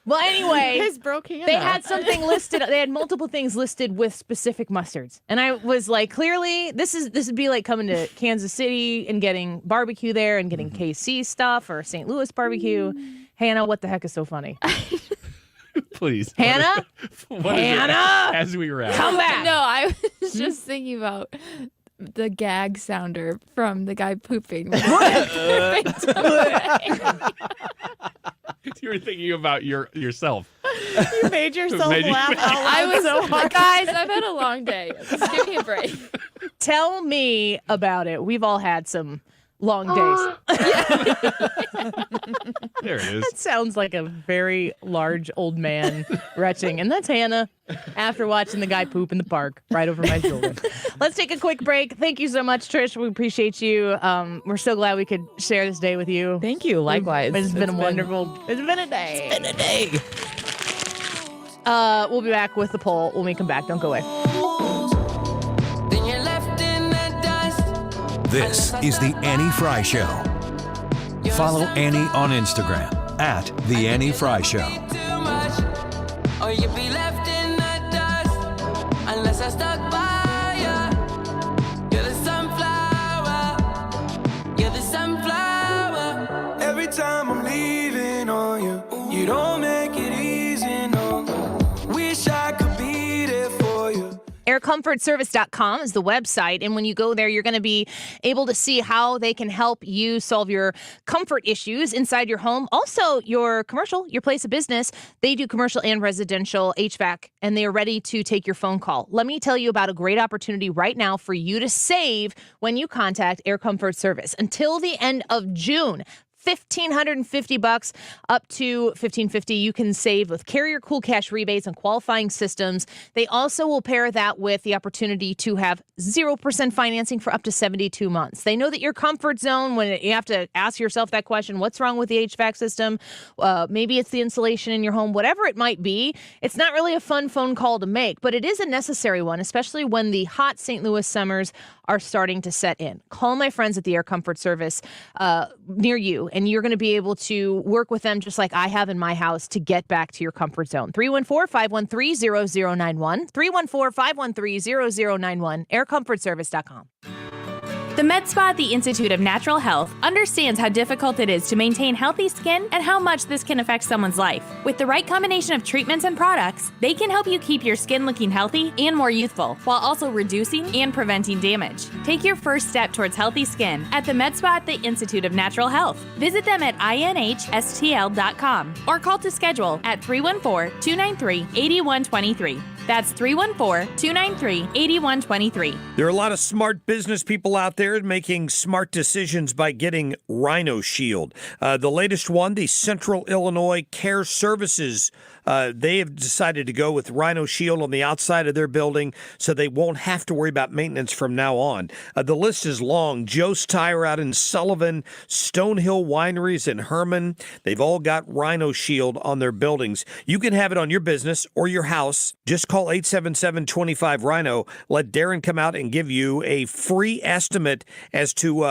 Well, anyway, His broke Hannah. they had something listed. They had multiple things listed with specific mustards, and I was like, clearly, this would be like coming to Kansas City and getting barbecue there and getting KC stuff or St. Louis barbecue. Hannah, what the heck is so funny? Please. Hannah? What is it? Hannah? As we wrap. Come back. No, I was just thinking about the gag sounder from the guy pooping. You were thinking about yourself. You made yourself Made you- laugh out loud I was so hard. guys, I've had a long day. Just give me a break. Tell me about it. We've all had some long days. There it is. That sounds like a very large old man retching. And that's Hannah after watching the guy poop in the park right over my shoulder. Let's take a quick break. Thank you so much, Trish. We appreciate you. We're so glad we could share this day with you. Thank you. Likewise. It's been wonderful. It's been a day. It's been a day. We'll be back with the poll when we come back. Don't go away. This is the Annie Frey Show. Follow Annie on Instagram at The Annie Frey Show. Or you be left in the dust unless I stuck by you. You're the sunflower. You're the sunflower. Every time I'm leaving on you, you don't make it easy, no. Wish I could be there for you. AirComfortService.com is the website. And when you go there, you're going to be able to see how they can help you solve your comfort issues inside your home. Also, your commercial, your place of business, they do commercial and residential HVAC, and they are ready to take your phone call. Let me tell you about a great opportunity right now for you to save when you contact Air Comfort Service. Until the end of June, $1,550 up to $1,550 you can save with Carrier Cool Cash rebates on qualifying systems. They also will pair that with the opportunity to have 0% financing for up to 72 months. They know that your comfort zone, when you have to ask yourself that question, what's wrong with the HVAC system? Maybe it's the insulation in your home, whatever it might be. It's not really a fun phone call to make, but it is a necessary one, especially when the hot St. Louis summers are starting to set in. Call my friends at the Air Comfort Service near you, and you're going to be able to work with them just like I have in my house to get back to your comfort zone. 314-513-0091. 314-513-0091. aircomfortservice.com. The med spa at the Institute of Natural Health understands how difficult it is to maintain healthy skin and how much this can affect someone's life. With the right combination of treatments and products, they can help you keep your skin looking healthy and more youthful, while also reducing and preventing damage. Take your first step towards healthy skin at the med spa at the Institute of Natural Health. Visit them at inhstl.com or call to schedule at 314-293-8123. That's 314-293-8123. There are a lot of smart business people out there making smart decisions by getting Rhino Shield. The latest one, the Central Illinois Care Services, they have decided to go with Rhino Shield on the outside of their building so they won't have to worry about maintenance from now on. The list is long. Joe's Tire out in Sullivan, Stonehill Wineries in Herman, they've all got Rhino Shield on their buildings. You can have it on your business or your house. Just call 877-25-RHINO. Let Darren come out and give you a free estimate as to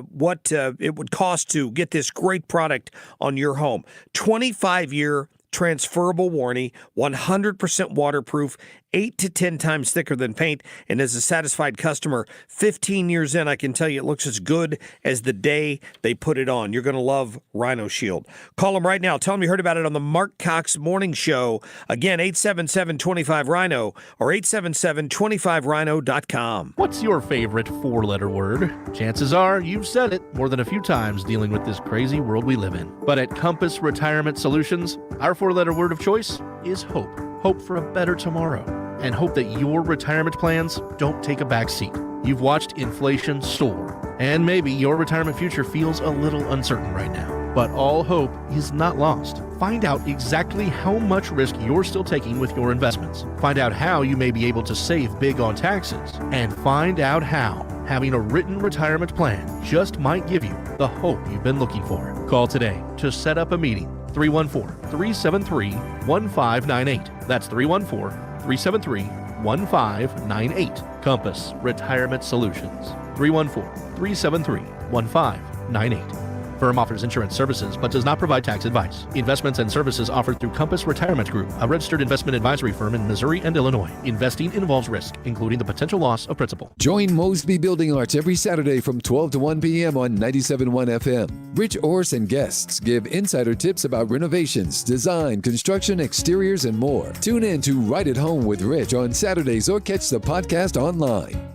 what it would cost to get this great product on your home. 25-year transferable warranty, 100% waterproof, 8 to 10 times thicker than paint, and as a satisfied customer, 15 years in, I can tell you it looks as good as the day they put it on. You're going to love Rhino Shield. Call them right now. Tell them you heard about it on the Mark Cox Morning Show. Again, 877-25-RHINO or 877-25rhino.com. What's your favorite four-letter word? Chances are you've said it more than a few times dealing with this crazy world we live in. But at Compass Retirement Solutions, our four-letter word of choice is hope. Hope for a better tomorrow. And hope that your retirement plans don't take a back seat. You've watched inflation soar, and maybe your retirement future feels a little uncertain right now. But all hope is not lost. Find out exactly how much risk you're still taking with your investments. Find out how you may be able to save big on taxes. And find out how having a written retirement plan just might give you the hope you've been looking for. Call today to set up a meeting. 314-373-1598. That's 314-373-1598. Compass Retirement Solutions. 314-373-1598. Firm offers insurance services but does not provide tax advice. Investments and services offered through Compass Retirement Group, a registered investment advisory firm in Missouri and Illinois. Investing involves risk, including the potential loss of principal. Join Mosby Building Arts every Saturday from 12 to 1 p.m. on 97.1 FM. Rich Orris and guests give insider tips about renovations, design, construction, exteriors, and more. Tune in to Right at Home with Rich on Saturdays or catch the podcast online.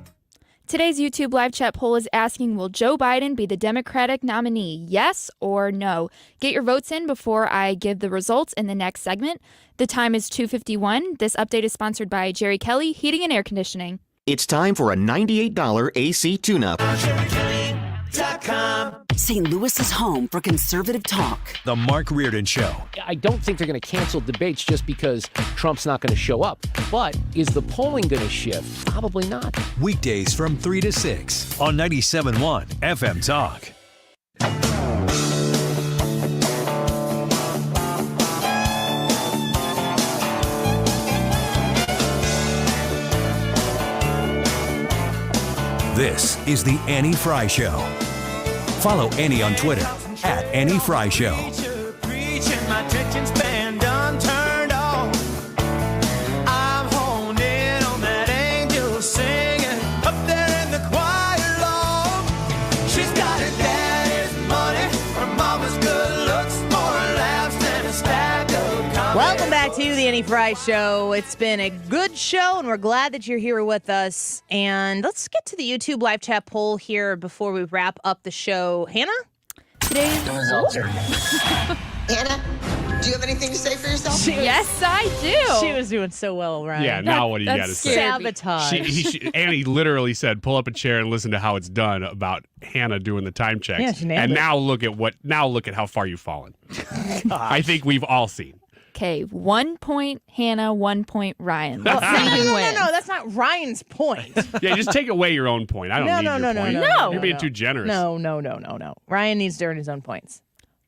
Today's YouTube live chat poll is asking, will Joe Biden be the Democratic nominee? Yes or no? Get your votes in before I give the results in the next segment. The time is 2:51. This update is sponsored by Jerry Kelly Heating and Air Conditioning. It's time for a $98 AC tune-up. St. Louis is home for conservative talk. The Mark Reardon Show. I don't think they're going to cancel debates just because Trump's not going to show up. But is the polling going to shift? Probably not. Weekdays from 3 to 6 on 97.1 FM Talk. This is the Annie Frey Show. Follow Annie on Twitter at Annie Frey Show. Welcome back to the Annie Frey Show. It's been a good show, and we're glad that you're here with us. And let's get to the YouTube live chat poll here before we wrap up the show. Hannah? Today's the results are... Hannah, do you have anything to say for yourself? Yes, I do. She was doing so well, Ryan. Yeah, now what do you got to say? Sabotage. Annie literally said, pull up a chair and listen to how it's done about Hannah doing the time checks. Yeah, she nailed and it. now look at how far you've fallen. I think we've all seen. Okay, 1 point Hannah, 1 point Ryan. Let's No, see who no, wins. that's not Ryan's point. Yeah, just take away your own point. I don't need your point. You're being too generous. No. Ryan needs to earn his own points.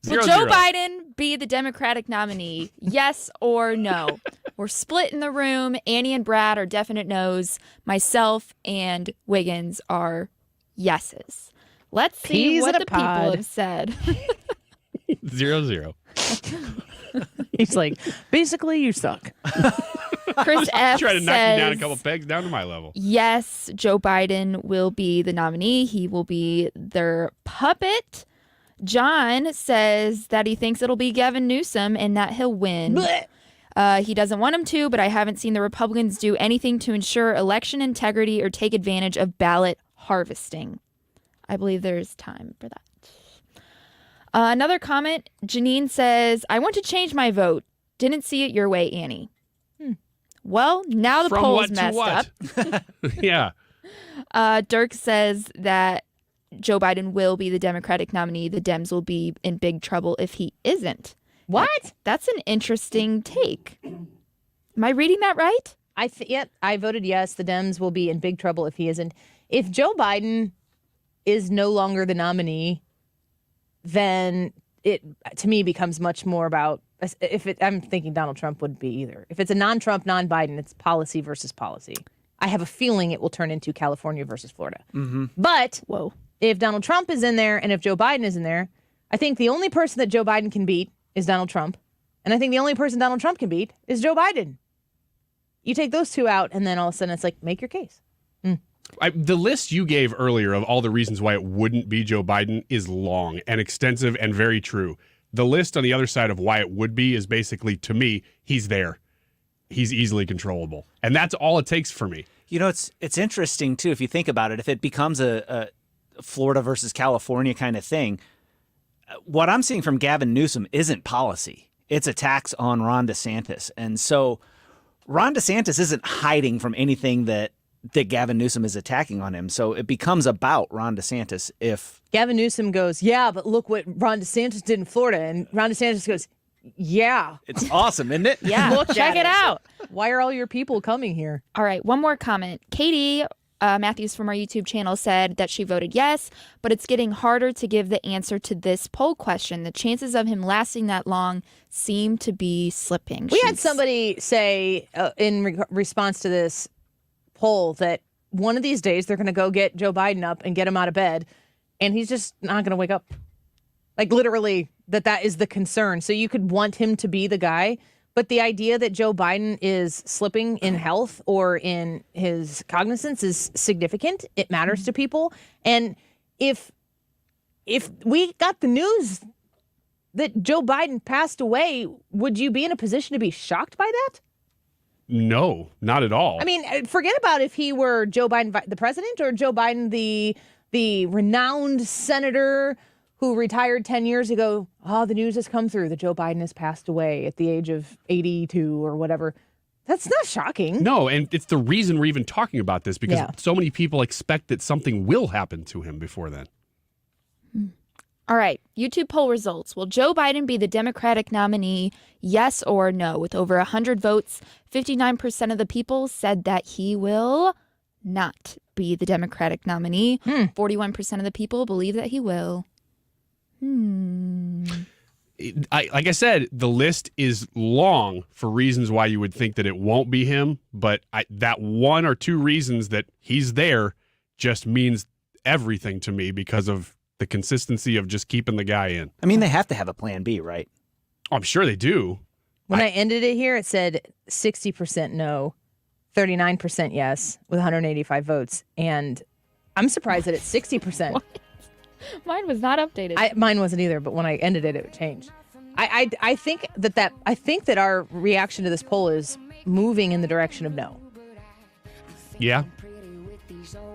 Will Joe Biden be the Democratic nominee? Yes or no? We're split in the room. Annie and Brad are definite no's. Myself and Wiggins are yeses. Let's see Peas what in a the people pod. have said. 0-0. He's like, basically, you suck. Chris F. Try to knock you down a says, couple pegs down to my level. yes, Joe Biden will be the nominee. He will be their puppet. John says that he thinks it'll be Gavin Newsom and that he'll win. He doesn't want him to, but I haven't seen the Republicans do anything to ensure election integrity or take advantage of ballot harvesting. I believe there's time for that. Another comment, Janine says, I want to change my vote. Didn't see it your way, Annie. Well, now the From poll's what to messed what? up. Yeah. Dirk says that Joe Biden will be the Democratic nominee. The Dems will be in big trouble if he isn't. What? That's an interesting take. Am I reading that right? Yep, I voted yes. The Dems will be in big trouble if he isn't. If Joe Biden is no longer the nominee, then it, to me, becomes much more about, I'm thinking Donald Trump wouldn't be either. If it's a non-Trump, non-Biden, it's policy versus policy. I have a feeling it will turn into California versus Florida. Mm-hmm. But if Donald Trump is in there and if Joe Biden is in there, I think the only person that Joe Biden can beat is Donald Trump. And I think the only person Donald Trump can beat is Joe Biden. You take those two out, and then all of a sudden it's like, make your case. The list you gave earlier of all the reasons why it wouldn't be Joe Biden is long and extensive and very true. The list on the other side of why it would be is basically, to me, he's there. He's easily controllable. And that's all it takes for me. You know, it's interesting, too, if you think about it. If it becomes a Florida versus California kind of thing, what I'm seeing from Gavin Newsom isn't policy. It's attacks on Ron DeSantis. And so Ron DeSantis isn't hiding from anything that Gavin Newsom is attacking on him. So it becomes about Ron DeSantis if Gavin Newsom goes, yeah, but look what Ron DeSantis did in Florida. And Ron DeSantis goes, yeah. It's awesome, isn't it? Yeah, Look check at it out. Why are all your people coming here? All right, one more comment. Katie Matthews from our YouTube channel said that she voted yes, but it's getting harder to give the answer to this poll question. The chances of him lasting that long seem to be slipping. We had somebody say in response to this poll that one of these days they're going to go get Joe Biden up and get him out of bed, and he's just not going to wake up. Like literally that is the concern. So you could want him to be the guy, but the idea that Joe Biden is slipping in health or in his cognizance is significant. It matters to people. And if we got the news that Joe Biden passed away, would you be in a position to be shocked by that? No, not at all. I mean, forget about if he were Joe Biden, the president, or Joe Biden, the renowned senator who retired 10 years ago. Oh, the news has come through that Joe Biden has passed away at the age of 82 or whatever. That's not shocking. No, and it's the reason we're even talking about this because so many people expect that something will happen to him before then. All right, YouTube poll results. Will Joe Biden be the Democratic nominee, yes or no? With over 100 votes, 59% of the people said that he will not be the Democratic nominee. 41% of the people believe that he will. Like I said, the list is long for reasons why you would think that it won't be him, but that one or two reasons that he's there just means everything to me because of the consistency of just keeping the guy in. I mean, they have to have a plan B, right? Oh, I'm sure they do. When I ended it here, it said 60% no, 39% yes, with 185 votes. And I'm surprised that it's 60%. Mine was not updated. Mine wasn't either, but when I ended it, it changed. I think that our reaction to this poll is moving in the direction of no. Yeah.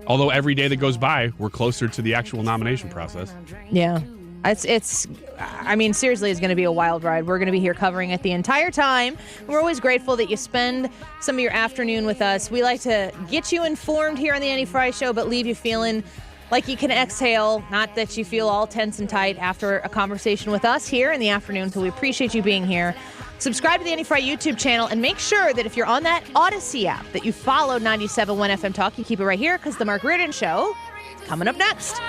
Although every day that goes by, we're closer to the actual nomination process. Yeah. I mean, seriously, it's going to be a wild ride. We're going to be here covering it the entire time. We're always grateful that you spend some of your afternoon with us. We like to get you informed here on the Annie Frey Show, but leave you feeling like you can exhale, not that you feel all tense and tight after a conversation with us here in the afternoon. So we appreciate you being here. Subscribe to the Annie Frey YouTube channel and make sure that if you're on that Odyssey app that you follow 97.1 FM Talk. You keep it right here because the Mark Reardon Show is coming up next.